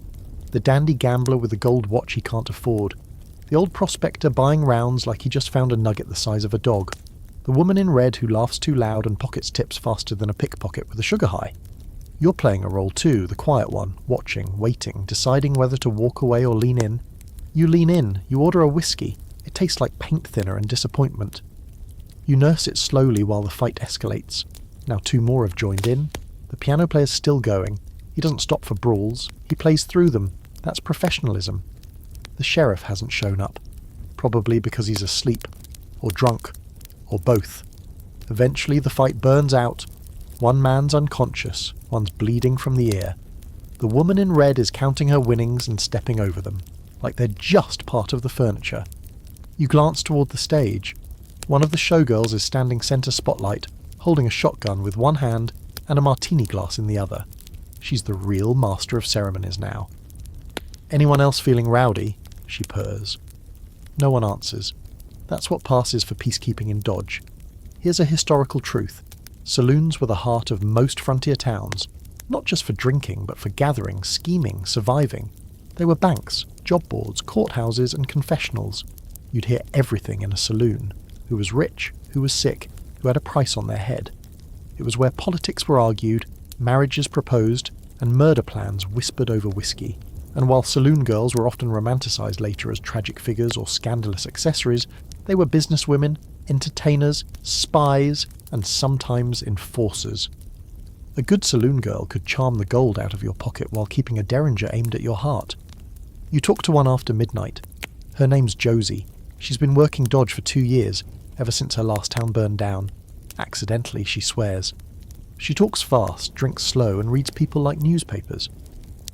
The dandy gambler with the gold watch he can't afford. The old prospector buying rounds like he just found a nugget the size of a dog. The woman in red who laughs too loud and pockets tips faster than a pickpocket with a sugar high. You're playing a role too, the quiet one, watching, waiting, deciding whether to walk away or lean in. You lean in, you order a whiskey. It tastes like paint thinner and disappointment. You nurse it slowly while the fight escalates. Now two more have joined in. The piano player's still going. He doesn't stop for brawls. He plays through them. That's professionalism. The sheriff hasn't shown up. Probably because he's asleep. Or drunk. or both. Eventually the fight burns out. One man's unconscious, one's bleeding from the ear. The woman in red is counting her winnings and stepping over them, like they're just part of the furniture. You glance toward the stage. One of the showgirls is standing centre spotlight, holding a shotgun with one hand and a martini glass in the other. She's the real master of ceremonies now. "Anyone else feeling rowdy?" she purrs. No one answers. That's what passes for peacekeeping in Dodge. Here's a historical truth. Saloons were the heart of most frontier towns, not just for drinking, but for gathering, scheming, surviving. They were banks, job boards, courthouses, and confessionals. You'd hear everything in a saloon. Who was rich, who was sick, who had a price on their head. It was where politics were argued, marriages proposed, and murder plans whispered over whiskey. And while saloon girls were often romanticised later as tragic figures or scandalous accessories, they were businesswomen, entertainers, spies, and sometimes enforcers. A good saloon girl could charm the gold out of your pocket while keeping a derringer aimed at your heart. You talk to one after midnight. Her name's Josie. She's been working Dodge for 2 years, ever since her last town burned down. Accidentally, she swears. She talks fast, drinks slow, and reads people like newspapers.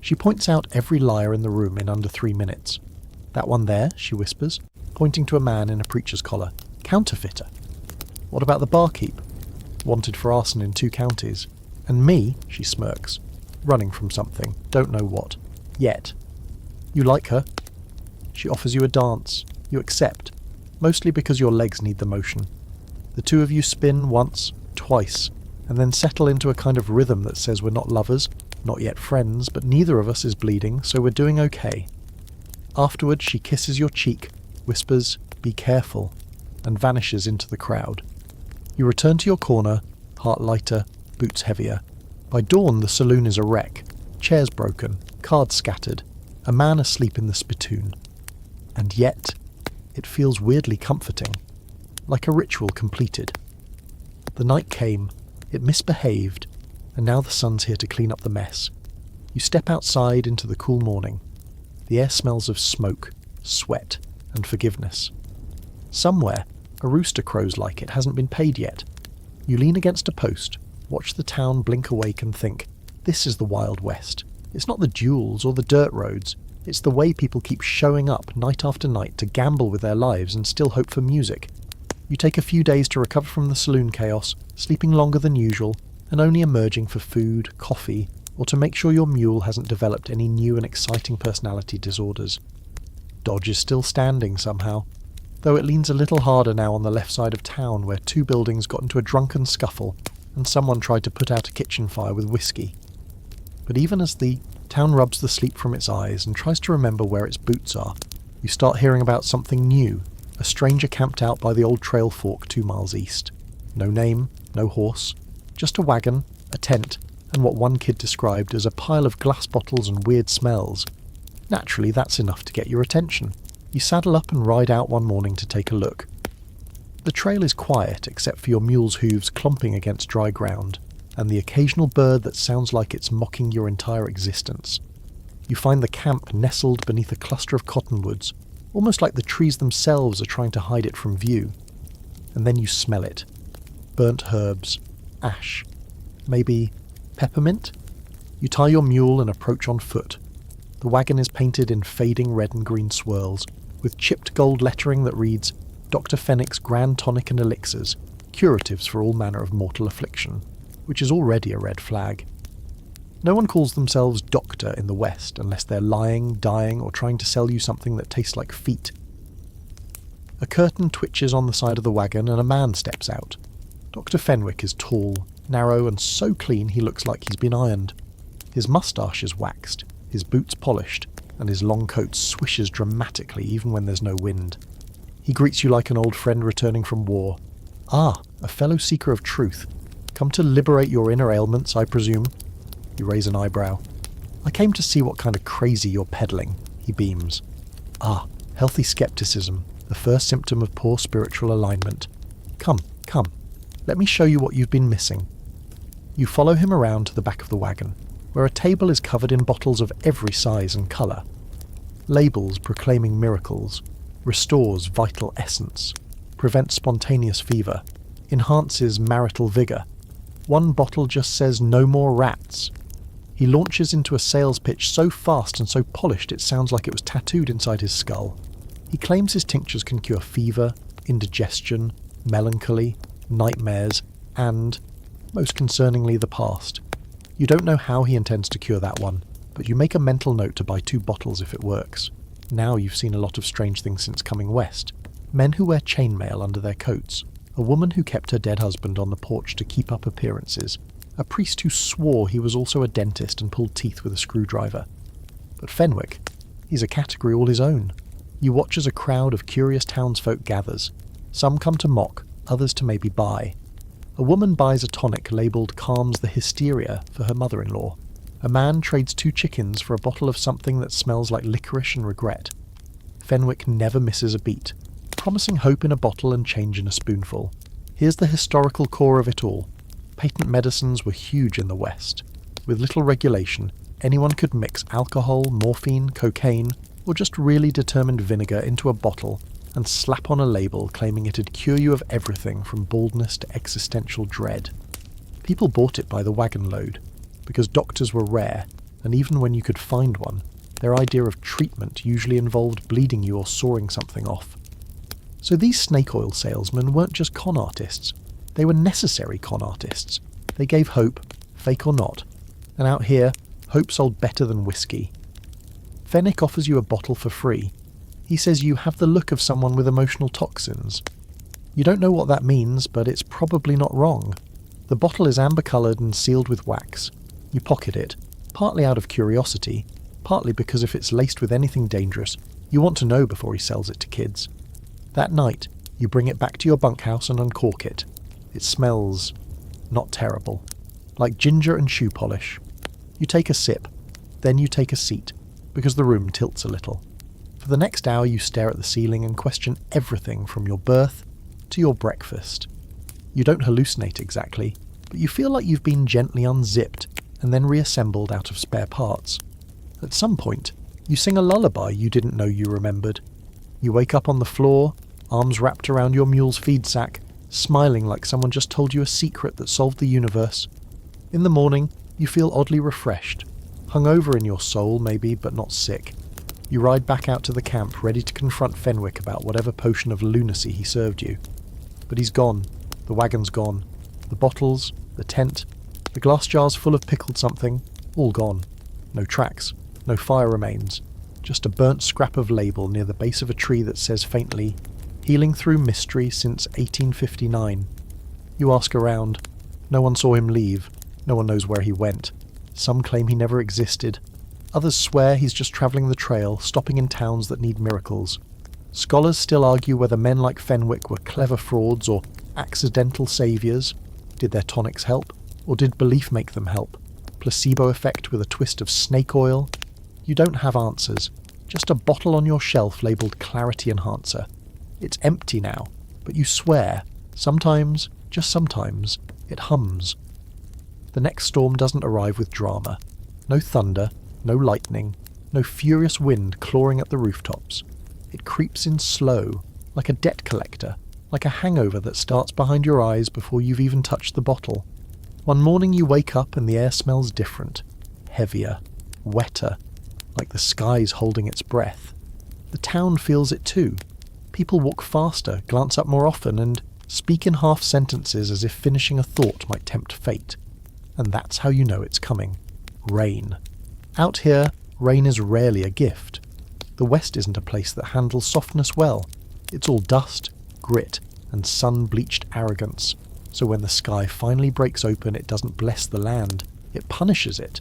She points out every liar in the room in under 3 minutes. "That one there," she whispers, pointing to a man in a preacher's collar. "Counterfeiter." "What about the barkeep? Wanted for arson in 2 counties. And me," she smirks, "running from something, don't know what. Yet." "You like her?" She offers you a dance. You accept, mostly because your legs need the motion. The two of you spin once, twice, and then settle into a kind of rhythm that says we're not lovers, not yet friends, but neither of us is bleeding, so we're doing okay. Afterward, she kisses your cheek, whispers, "Be careful," and vanishes into the crowd. You return to your corner, heart lighter, boots heavier. By dawn, the saloon is a wreck. Chairs broken, cards scattered, a man asleep in the spittoon. And yet, it feels weirdly comforting, like a ritual completed. The night came, it misbehaved, and now the sun's here to clean up the mess. You step outside into the cool morning. The air smells of smoke, sweat, and forgiveness. Somewhere, a rooster crows like it hasn't been paid yet. You lean against a post, watch the town blink awake and think, this is the Wild West. It's not the duels or the dirt roads. It's the way people keep showing up night after night to gamble with their lives and still hope for music. You take a few days to recover from the saloon chaos, sleeping longer than usual, and only emerging for food, coffee, or to make sure your mule hasn't developed any new and exciting personality disorders. Dodge is still standing somehow, though it leans a little harder now on the left side of town where 2 buildings got into a drunken scuffle and someone tried to put out a kitchen fire with whiskey. But even as the town rubs the sleep from its eyes and tries to remember where its boots are, you start hearing about something new, a stranger camped out by the old trail fork 2 miles east. No name, no horse, just a wagon, a tent, and what one kid described as a pile of glass bottles and weird smells. Naturally, that's enough to get your attention. You saddle up and ride out one morning to take a look. The trail is quiet except for your mule's hooves clomping against dry ground, and the occasional bird that sounds like it's mocking your entire existence. You find the camp nestled beneath a cluster of cottonwoods, almost like the trees themselves are trying to hide it from view. And then you smell it. Burnt herbs, ash, maybe peppermint? You tie your mule and approach on foot. The wagon is painted in fading red and green swirls, with chipped gold lettering that reads, Dr. Fenwick's Grand Tonic and Elixirs, curatives for all manner of mortal affliction, which is already a red flag. No one calls themselves doctor in the West unless they're lying, dying, or trying to sell you something that tastes like feet. A curtain twitches on the side of the wagon and a man steps out. Dr. Fenwick is tall, narrow, and so clean he looks like he's been ironed. His moustache is waxed, his boots polished, and his long coat swishes dramatically even when there's no wind. He greets you like an old friend returning from war. Ah, a fellow seeker of truth. Come to liberate your inner ailments, I presume? You raise an eyebrow. I came to see what kind of crazy you're peddling, he beams. Ah, healthy skepticism, the first symptom of poor spiritual alignment. Come, let me show you what you've been missing. You follow him around to the back of the wagon, where a table is covered in bottles of every size and colour. Labels proclaiming miracles, restores vital essence, prevents spontaneous fever, enhances marital vigour. One bottle just says no more rats. He launches into a sales pitch so fast and so polished it sounds like it was tattooed inside his skull. He claims his tinctures can cure fever, indigestion, melancholy, nightmares, and, most concerningly, the past. You don't know how he intends to cure that one, but you make a mental note to buy 2 bottles if it works. Now you've seen a lot of strange things since coming west. Men who wear chainmail under their coats, a woman who kept her dead husband on the porch to keep up appearances, a priest who swore he was also a dentist and pulled teeth with a screwdriver. But Fenwick, he's a category all his own. You watch as a crowd of curious townsfolk gathers. Some come to mock, others to maybe buy. A woman buys a tonic labelled calms the hysteria for her mother-in-law. A man trades 2 chickens for a bottle of something that smells like licorice and regret. Fenwick never misses a beat, promising hope in a bottle and change in a spoonful. Here's the historical core of it all. Patent medicines were huge in the West. With little regulation, anyone could mix alcohol, morphine, cocaine, or just really determined vinegar into a bottle and slap on a label claiming it'd cure you of everything from baldness to existential dread. People bought it by the wagon load, because doctors were rare, and even when you could find one, their idea of treatment usually involved bleeding you or sawing something off. So these snake oil salesmen weren't just con artists, they were necessary con artists. They gave hope, fake or not, and out here, hope sold better than whiskey. Fenwick offers you a bottle for free. He says you have the look of someone with emotional toxins. You don't know what that means, but it's probably not wrong. The bottle is amber-coloured and sealed with wax. You pocket it, partly out of curiosity, partly because if it's laced with anything dangerous, you want to know before he sells it to kids. That night, you bring it back to your bunkhouse and uncork it. It smells not terrible, like ginger and shoe polish. You take a sip, then you take a seat, because the room tilts a little. For the next hour you stare at the ceiling and question everything from your birth to your breakfast. You don't hallucinate exactly, but you feel like you've been gently unzipped and then reassembled out of spare parts. At some point, you sing a lullaby you didn't know you remembered. You wake up on the floor, arms wrapped around your mule's feed sack, smiling like someone just told you a secret that solved the universe. In the morning, you feel oddly refreshed, hungover in your soul maybe, but not sick. You ride back out to the camp, ready to confront Fenwick about whatever potion of lunacy he served you. But he's gone. The wagon's gone. The bottles, the tent, the glass jars full of pickled something, all gone. No tracks, no fire remains, just a burnt scrap of label near the base of a tree that says faintly, "Healing through mystery since 1859. You ask around. No one saw him leave. No one knows where he went. Some claim he never existed. Others swear he's just travelling the trail, stopping in towns that need miracles. Scholars still argue whether men like Fenwick were clever frauds or accidental saviours. Did their tonics help? Or did belief make them help? Placebo effect with a twist of snake oil? You don't have answers. Just a bottle on your shelf labelled Clarity Enhancer. It's empty now, but you swear, sometimes, just sometimes, it hums. The next storm doesn't arrive with drama. No thunder, no lightning, no furious wind clawing at the rooftops. It creeps in slow, like a debt collector, like a hangover that starts behind your eyes before you've even touched the bottle. One morning you wake up and the air smells different, heavier, wetter, like the sky's holding its breath. The town feels it too. People walk faster, glance up more often, and speak in half sentences as if finishing a thought might tempt fate. And that's how you know it's coming. Rain. Out here, rain is rarely a gift. The West isn't a place that handles softness well. It's all dust, grit, and sun-bleached arrogance. So when the sky finally breaks open, it doesn't bless the land, it punishes it.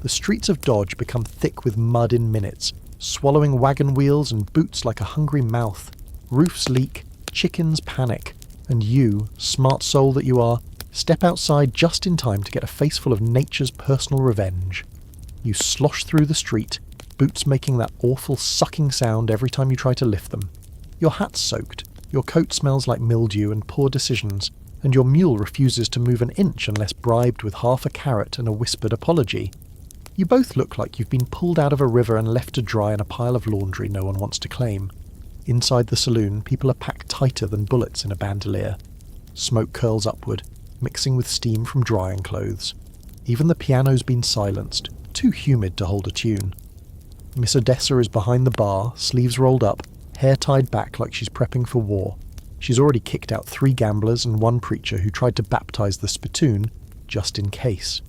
The streets of Dodge become thick with mud in minutes, swallowing wagon wheels and boots like a hungry mouth. Roofs leak, chickens panic, and you, smart soul that you are, step outside just in time to get a face full of nature's personal revenge. You slosh through the street, boots making that awful sucking sound every time you try to lift them. Your hat's soaked, your coat smells like mildew and poor decisions, and your mule refuses to move an inch unless bribed with half a carrot and a whispered apology. You both look like you've been pulled out of a river and left to dry in a pile of laundry no one wants to claim. Inside the saloon, people are packed tighter than bullets in a bandolier. Smoke curls upward, mixing with steam from drying clothes. Even the piano's been silenced, too humid to hold a tune. Miss Odessa is behind the bar, sleeves rolled up, hair tied back like she's prepping for war. She's already kicked out 3 gamblers and 1 preacher who tried to baptize the spittoon, just in case.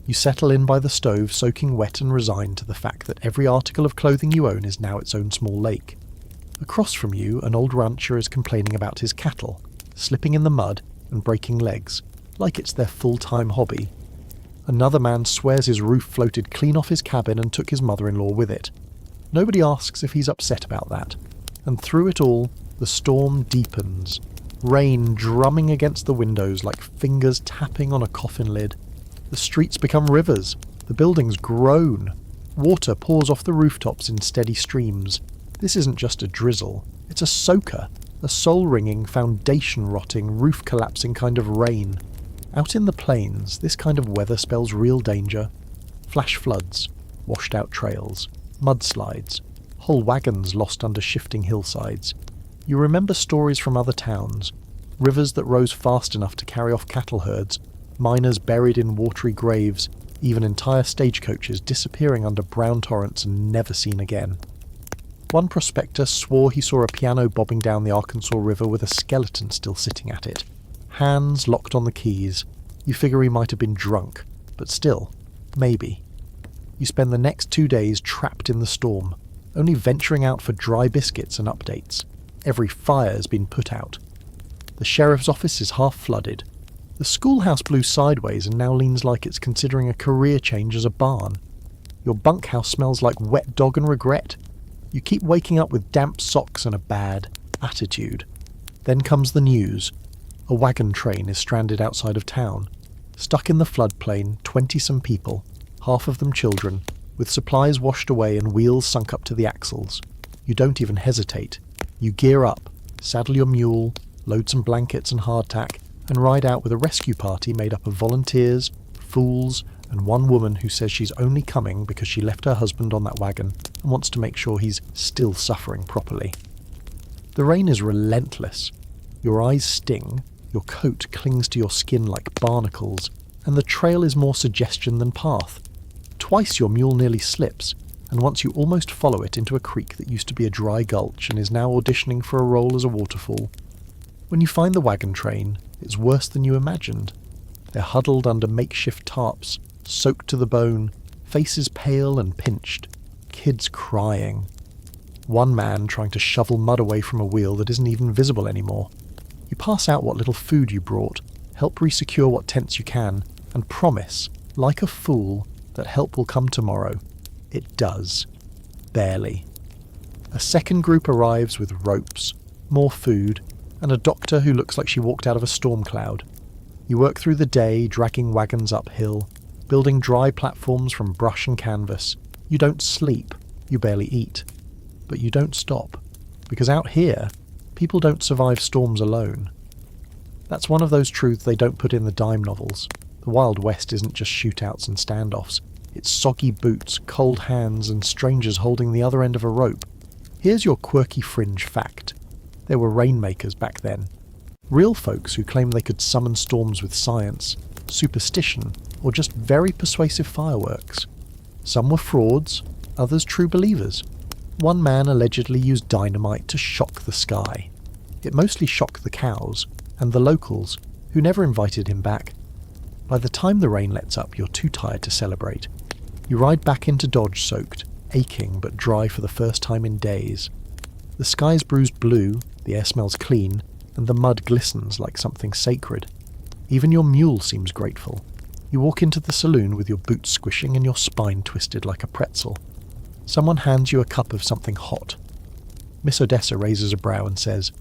You settle in by the stove, soaking wet and resigned to the fact that every article of clothing you own is now its own small lake. Across from you, an old rancher is complaining about his cattle, slipping in the mud and breaking legs, like it's their full-time hobby. Another man swears his roof floated clean off his cabin and took his mother-in-law with it. Nobody asks if he's upset about that. And through it all, the storm deepens. Rain drumming against the windows like fingers tapping on a coffin lid. The streets become rivers. The buildings groan. Water pours off the rooftops in steady streams. This isn't just a drizzle. It's a soaker. A soul-wringing, foundation-rotting, roof-collapsing kind of rain. Out in the plains, this kind of weather spells real danger. Flash floods, washed-out trails, mudslides, whole wagons lost under shifting hillsides. You remember stories from other towns. Rivers that rose fast enough to carry off cattle herds, miners buried in watery graves, even entire stagecoaches disappearing under brown torrents and never seen again. One prospector swore he saw a piano bobbing down the Arkansas River with a skeleton still sitting at it. Hands locked on the keys. You figure he might have been drunk, but still, maybe. You spend the next 2 days trapped in the storm, only venturing out for dry biscuits and updates. Every fire's been put out. The sheriff's office is half flooded. The schoolhouse blew sideways and now leans like it's considering a career change as a barn. Your bunkhouse smells like wet dog and regret. You keep waking up with damp socks and a bad attitude. Then comes the news. A wagon train is stranded outside of town. Stuck in the floodplain, 20-some people, half of them children, with supplies washed away and wheels sunk up to the axles. You don't even hesitate. You gear up, saddle your mule, load some blankets and hardtack, and ride out with a rescue party made up of volunteers, fools, and one woman who says she's only coming because she left her husband on that wagon and wants to make sure he's still suffering properly. The rain is relentless. Your eyes sting, your coat clings to your skin like barnacles, and the trail is more suggestion than path. Twice your mule nearly slips, and once you almost follow it into a creek that used to be a dry gulch and is now auditioning for a role as a waterfall. When you find the wagon train, it's worse than you imagined. They're huddled under makeshift tarps, soaked to the bone, faces pale and pinched, kids crying. One man trying to shovel mud away from a wheel that isn't even visible anymore. You pass out what little food you brought, help resecure what tents you can, and promise, like a fool, that help will come tomorrow. It does. Barely. A second group arrives with ropes, more food, and a doctor who looks like she walked out of a storm cloud. You work through the day, dragging wagons uphill, building dry platforms from brush and canvas. You don't sleep, you barely eat. But you don't stop, because out here, people don't survive storms alone. That's one of those truths they don't put in the dime novels. The Wild West isn't just shootouts and standoffs. It's soggy boots, cold hands, and strangers holding the other end of a rope. Here's your quirky fringe fact. There were rainmakers back then. Real folks who claimed they could summon storms with science, superstition, or just very persuasive fireworks. Some were frauds, others true believers. One man allegedly used dynamite to shock the sky. It mostly shocked the cows, and the locals, who never invited him back. By the time the rain lets up, you're too tired to celebrate. You ride back into Dodge soaked, aching but dry for the first time in days. The sky's bruised blue, the air smells clean, and the mud glistens like something sacred. Even your mule seems grateful. You walk into the saloon with your boots squishing and your spine twisted like a pretzel. Someone hands you a cup of something hot. Miss Odessa raises a brow and says,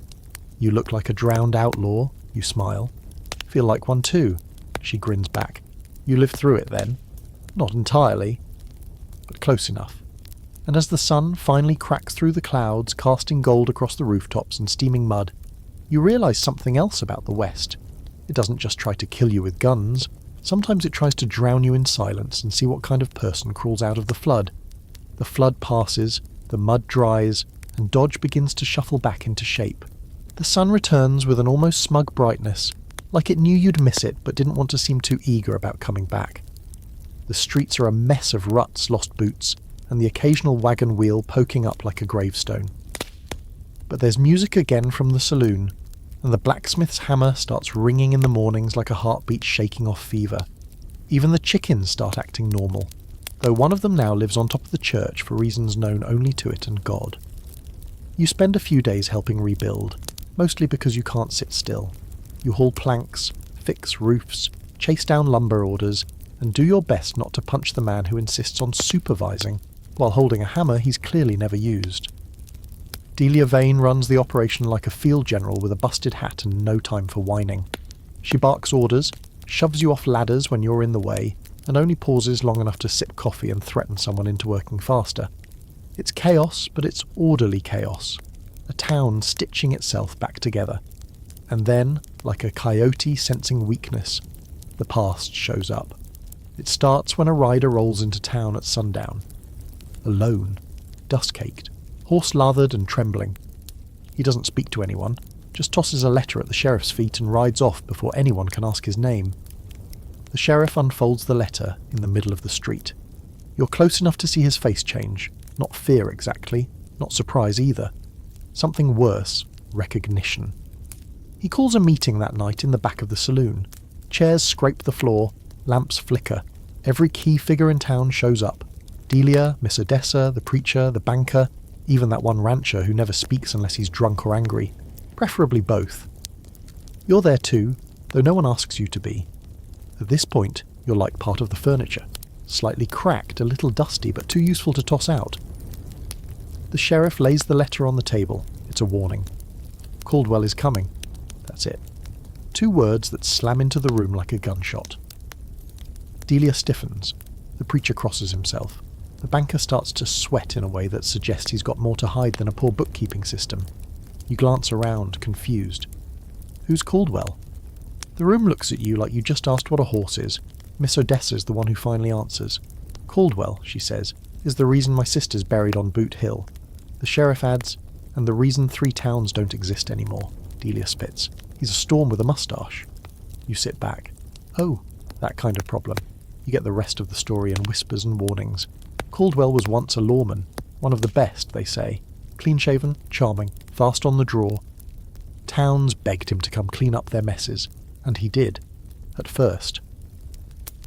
"You look like a drowned outlaw." You smile. "Feel like one too." She grins back. "You lived through it then?" "Not entirely, but close enough." And as the sun finally cracks through the clouds, casting gold across the rooftops and steaming mud, you realise something else about the West. It doesn't just try to kill you with guns. Sometimes it tries to drown you in silence and see what kind of person crawls out of the flood. The flood passes, the mud dries, and Dodge begins to shuffle back into shape. The sun returns with an almost smug brightness, like it knew you'd miss it but didn't want to seem too eager about coming back. The streets are a mess of ruts, lost boots, and the occasional wagon wheel poking up like a gravestone. But there's music again from the saloon, and the blacksmith's hammer starts ringing in the mornings like a heartbeat shaking off fever. Even the chickens start acting normal, though one of them now lives on top of the church for reasons known only to it and God. You spend a few days helping rebuild, mostly because you can't sit still. You haul planks, fix roofs, chase down lumber orders, and do your best not to punch the man who insists on supervising, while holding a hammer he's clearly never used. Delia Vane runs the operation like a field general with a busted hat and no time for whining. She barks orders, shoves you off ladders when you're in the way, and only pauses long enough to sip coffee and threaten someone into working faster. It's chaos, but it's orderly chaos. A town stitching itself back together. And then, like a coyote sensing weakness, the past shows up. It starts when a rider rolls into town at sundown. Alone, dust-caked, horse-lathered and trembling. He doesn't speak to anyone, just tosses a letter at the sheriff's feet and rides off before anyone can ask his name. The sheriff unfolds the letter in the middle of the street. You're close enough to see his face change. Not fear exactly, not surprise either. Something worse, recognition. He calls a meeting that night in the back of the saloon. Chairs scrape the floor, lamps flicker. Every key figure in town shows up. Delia, Miss Odessa, the preacher, the banker, even that one rancher who never speaks unless he's drunk or angry. Preferably both. You're there too, though no one asks you to be. At this point, you're like part of the furniture. Slightly cracked, a little dusty, but too useful to toss out. The sheriff lays the letter on the table. It's a warning. Caldwell is coming. That's it. 2 words that slam into the room like a gunshot. Delia stiffens. The preacher crosses himself. The banker starts to sweat in a way that suggests he's got more to hide than a poor bookkeeping system. You glance around, confused. Who's Caldwell? The room looks at you like you just asked what a horse is. Miss Odessa's the one who finally answers. Caldwell, she says, is the reason my sister's buried on Boot Hill. The sheriff adds, and the reason 3 towns don't exist anymore. Delia spits. He's a storm with a moustache. You sit back. Oh, that kind of problem. You get the rest of the story in whispers and warnings. Caldwell was once a lawman, one of the best, they say. Clean-shaven, charming, fast on the draw. Towns begged him to come clean up their messes, and he did, at first.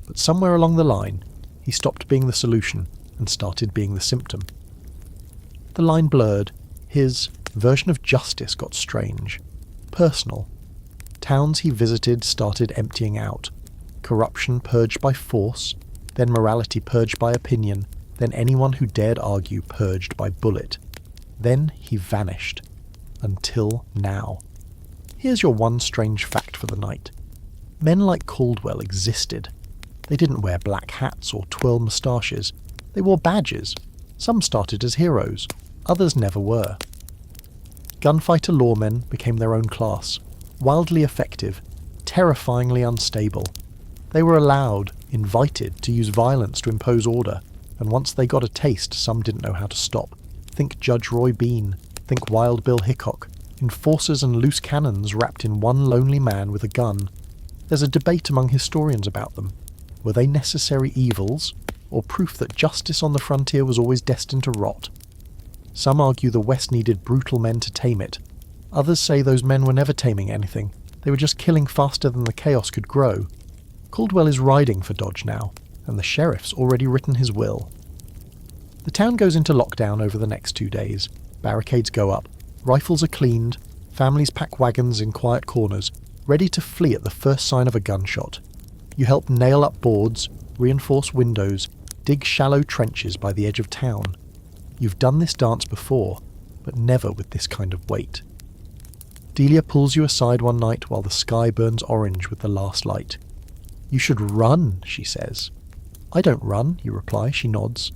But somewhere along the line, he stopped being the solution and started being the symptom. The line blurred. His version of justice got strange. Personal. Towns he visited started emptying out. Corruption purged by force, then morality purged by opinion, then anyone who dared argue purged by bullet. Then he vanished. Until now. Here's your one strange fact for the night. Men like Caldwell existed. They didn't wear black hats or twirl moustaches. They wore badges. Some started as heroes. Others never were. Gunfighter lawmen became their own class. Wildly effective. Terrifyingly unstable. They were allowed, invited, to use violence to impose order. And once they got a taste, some didn't know how to stop. Think Judge Roy Bean. Think Wild Bill Hickok. Enforcers and loose cannons wrapped in one lonely man with a gun. There's a debate among historians about them. Were they necessary evils, or proof that justice on the frontier was always destined to rot? Some argue the West needed brutal men to tame it. Others say those men were never taming anything. They were just killing faster than the chaos could grow. Caldwell is riding for Dodge now, and the sheriff's already written his will. The town goes into lockdown over the next 2 days. Barricades go up. Rifles are cleaned. Families pack wagons in quiet corners, ready to flee at the first sign of a gunshot. You help nail up boards, reinforce windows, dig shallow trenches by the edge of town. You've done this dance before, but never with this kind of weight. Delia pulls you aside one night while the sky burns orange with the last light. You should run, she says. I don't run, you reply. She nods.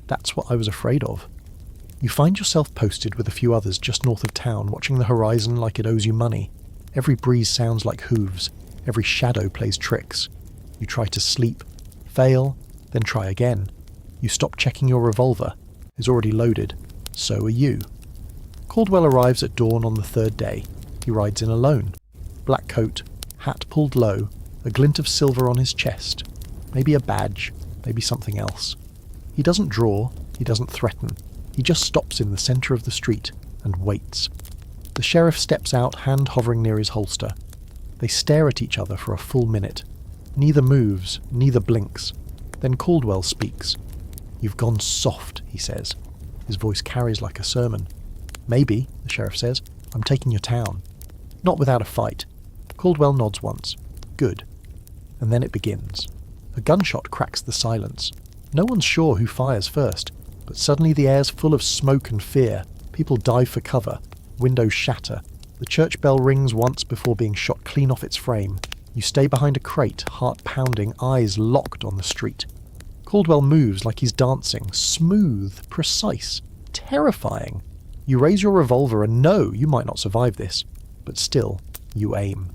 That's what I was afraid of. You find yourself posted with a few others just north of town, watching the horizon like it owes you money. Every breeze sounds like hooves. Every shadow plays tricks. You try to sleep, fail, then try again. You stop checking your revolver. It's already loaded. So are you. Caldwell arrives at dawn on the third day. He rides in alone. Black coat, hat pulled low, a glint of silver on his chest. Maybe a badge, maybe something else. He doesn't draw, he doesn't threaten. He just stops in the centre of the street and waits. The sheriff steps out, hand hovering near his holster. They stare at each other for a full minute. Neither moves, neither blinks. Then Caldwell speaks. "You've gone soft," he says. His voice carries like a sermon. "Maybe," the sheriff says. "I'm taking your town." "Not without a fight." Caldwell nods once. "Good." And then it begins. A gunshot cracks the silence. No one's sure who fires first, but suddenly the air's full of smoke and fear. People dive for cover. Windows shatter. The church bell rings once before being shot clean off its frame. You stay behind a crate, heart pounding, eyes locked on the street. Caldwell moves like he's dancing, smooth, precise, terrifying. You raise your revolver and know you might not survive this, but still, you aim.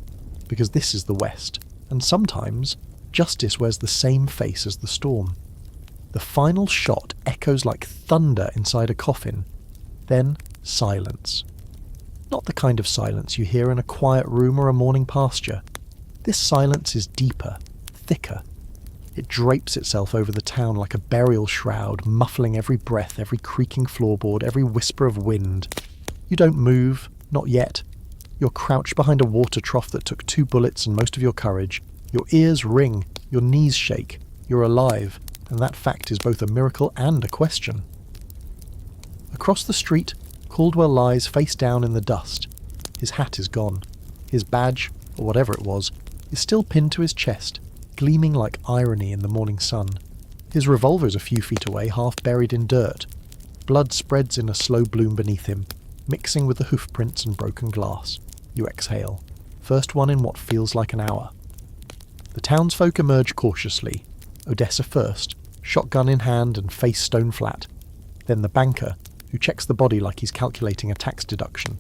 Because this is the West, and sometimes justice wears the same face as the storm. The final shot echoes like thunder inside a coffin. Then silence. Not the kind of silence you hear in a quiet room or a morning pasture. This silence is deeper, thicker. It drapes itself over the town like a burial shroud, muffling every breath, every creaking floorboard, every whisper of wind. You don't move, not yet. You're crouched behind a water trough that took 2 bullets and most of your courage. Your ears ring, your knees shake. You're alive, and that fact is both a miracle and a question. Across the street, Caldwell lies face down in the dust. His hat is gone. His badge, or whatever it was, is still pinned to his chest, gleaming like irony in the morning sun. His revolver's a few feet away, half buried in dirt. Blood spreads in a slow bloom beneath him, mixing with the hoof prints and broken glass. You exhale. First one in what feels like an hour. The townsfolk emerge cautiously. Odessa first, shotgun in hand and face stone flat. Then the banker, who checks the body like he's calculating a tax deduction.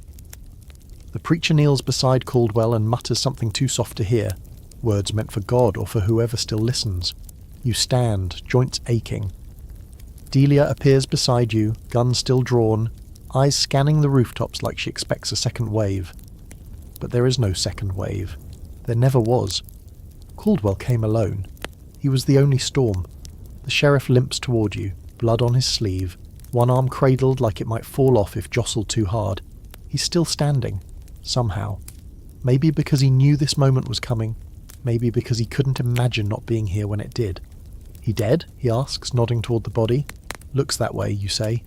The preacher kneels beside Caldwell and mutters something too soft to hear, words meant for God or for whoever still listens. You stand, joints aching. Delia appears beside you, gun still drawn, eyes scanning the rooftops like she expects a second wave. But there is no second wave. There never was. Caldwell came alone. He was the only storm. The sheriff limps toward you, blood on his sleeve, one arm cradled like it might fall off if jostled too hard. He's still standing, somehow. Maybe because he knew this moment was coming, maybe because he couldn't imagine not being here when it did. "He dead?" he asks, nodding toward the body. "Looks that way," you say.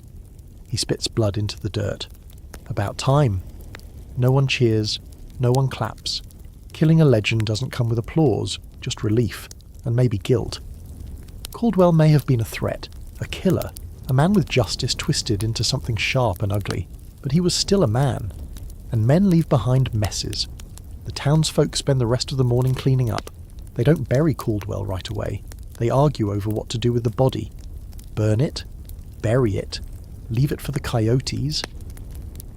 He spits blood into the dirt. "About time." No one cheers, no one claps. Killing a legend doesn't come with applause, just relief, and maybe guilt. Caldwell may have been a threat, a killer, a man with justice twisted into something sharp and ugly, but he was still a man. And men leave behind messes. The townsfolk spend the rest of the morning cleaning up. They don't bury Caldwell right away. They argue over what to do with the body. Burn it? Bury it? Leave it for the coyotes?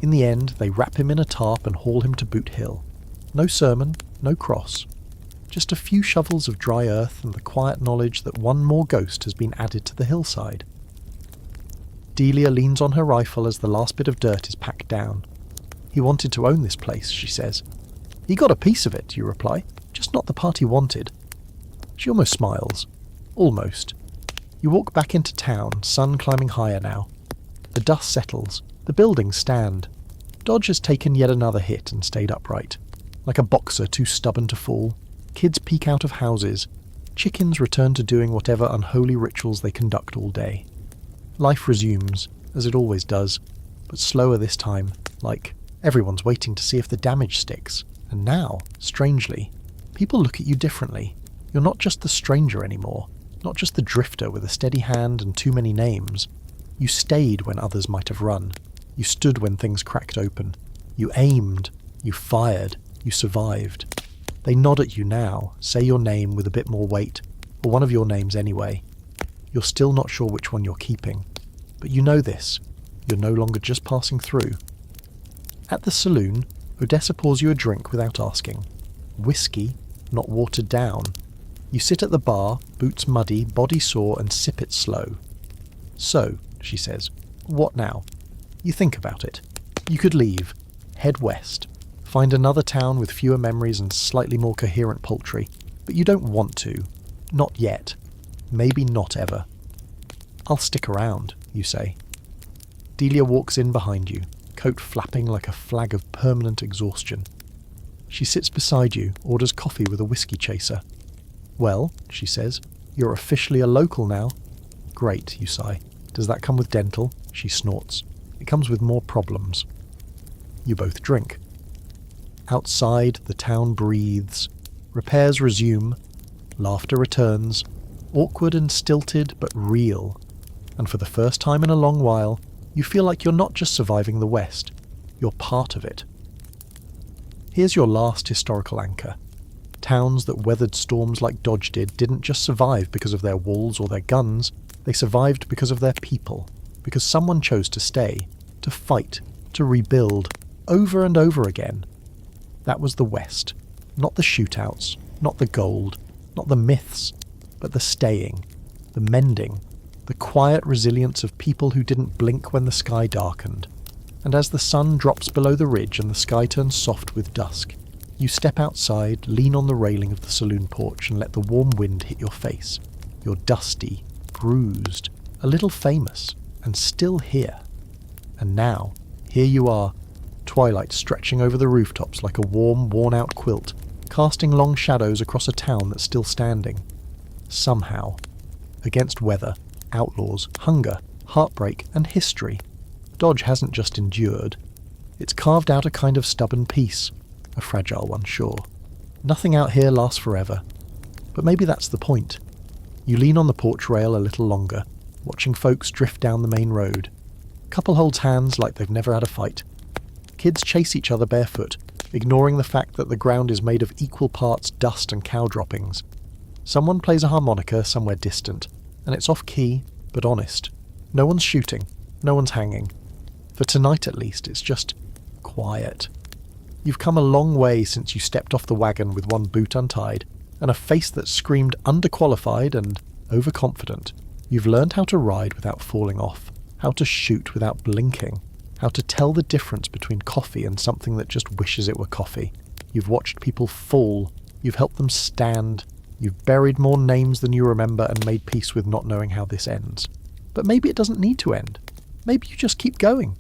In the end, they wrap him in a tarp and haul him to Boot Hill. No sermon, no cross. Just a few shovels of dry earth and the quiet knowledge that one more ghost has been added to the hillside. Delia leans on her rifle as the last bit of dirt is packed down. "He wanted to own this place," she says. "He got a piece of it," you reply, "just not the part he wanted." She almost smiles. Almost. You walk back into town, sun climbing higher now. The dust settles. The buildings stand. Dodge has taken yet another hit and stayed upright. Like a boxer too stubborn to fall. Kids peek out of houses. Chickens return to doing whatever unholy rituals they conduct all day. Life resumes, as it always does, but slower this time, like everyone's waiting to see if the damage sticks. And now, strangely, people look at you differently. You're not just the stranger anymore, not just the drifter with a steady hand and too many names. You stayed when others might have run. You stood when things cracked open. You aimed. You fired. You survived. They nod at you now, say your name with a bit more weight, or one of your names anyway. You're still not sure which one you're keeping. But you know this. You're no longer just passing through. At the saloon, Odessa pours you a drink without asking. Whiskey, not watered down. You sit at the bar, boots muddy, body sore, and sip it slow. "So," she says, "what now?" You think about it. You could leave, head west, find another town with fewer memories and slightly more coherent poultry, but you don't want to. Not yet. Maybe not ever. I'll stick around, you say. Delia walks in behind you, coat flapping like a flag of permanent exhaustion. She sits beside you, orders coffee with a whiskey chaser. Well, she says, you're officially a local now. Great, you sigh. Does that come with dental? She snorts. It comes with more problems. You both drink. Outside, the town breathes. Repairs resume. Laughter returns. Awkward and stilted, but real. And for the first time in a long while, you feel like you're not just surviving the West. You're part of it. Here's your last historical anchor. Towns that weathered storms like Dodge didn't just survive because of their walls or their guns. They survived because of their people. Because someone chose to stay, to fight, to rebuild, over and over again. That was the West. Not the shootouts, not the gold, not the myths, but the staying, the mending, the quiet resilience of people who didn't blink when the sky darkened. And as the sun drops below the ridge and the sky turns soft with dusk, you step outside, lean on the railing of the saloon porch and let the warm wind hit your face. You're dusty, bruised, a little famous, and still here. And now, here you are, twilight stretching over the rooftops like a warm, worn-out quilt, casting long shadows across a town that's still standing. Somehow. Against weather, outlaws, hunger, heartbreak, and history. Dodge hasn't just endured. It's carved out a kind of stubborn peace. A fragile one, sure. Nothing out here lasts forever. But maybe that's the point. You lean on the porch rail a little longer, watching folks drift down the main road. Couple holds hands like they've never had a fight. Kids chase each other barefoot, ignoring the fact that the ground is made of equal parts dust and cow droppings. Someone plays a harmonica somewhere distant, and it's off-key, but honest. No one's shooting, no one's hanging. For tonight at least, it's just quiet. You've come a long way since you stepped off the wagon with one boot untied, and a face that screamed underqualified and overconfident. You've learned how to ride without falling off, how to shoot without blinking, how to tell the difference between coffee and something that just wishes it were coffee. You've watched people fall, you've helped them stand, you've buried more names than you remember and made peace with not knowing how this ends. But maybe it doesn't need to end. Maybe you just keep going.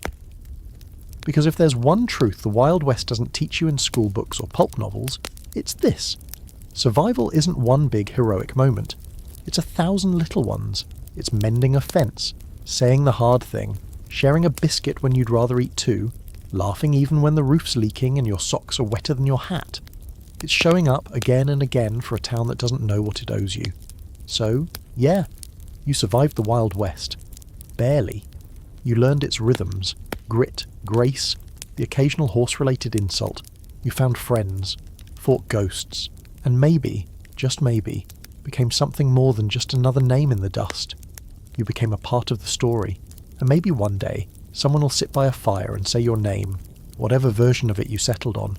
Because if there's one truth the Wild West doesn't teach you in school books or pulp novels, it's this. Survival isn't one big heroic moment. It's 1,000 little ones. It's mending a fence, saying the hard thing, sharing a biscuit when you'd rather eat two, laughing even when the roof's leaking and your socks are wetter than your hat. It's showing up again and again for a town that doesn't know what it owes you. So, yeah, you survived the Wild West. Barely. You learned its rhythms, grit, grace, the occasional horse-related insult. You found friends, fought ghosts, and maybe, just maybe, became something more than just another name in the dust. You became a part of the story, and maybe one day someone will sit by a fire and say your name, whatever version of it you settled on,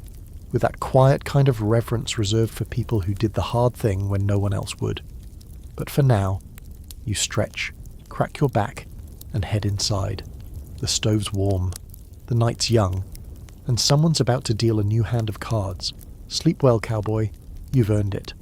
with that quiet kind of reverence reserved for people who did the hard thing when no one else would. But for now, you stretch, crack your back, and head inside. The stove's warm, the night's young, and someone's about to deal a new hand of cards. Sleep well, cowboy. You've earned it.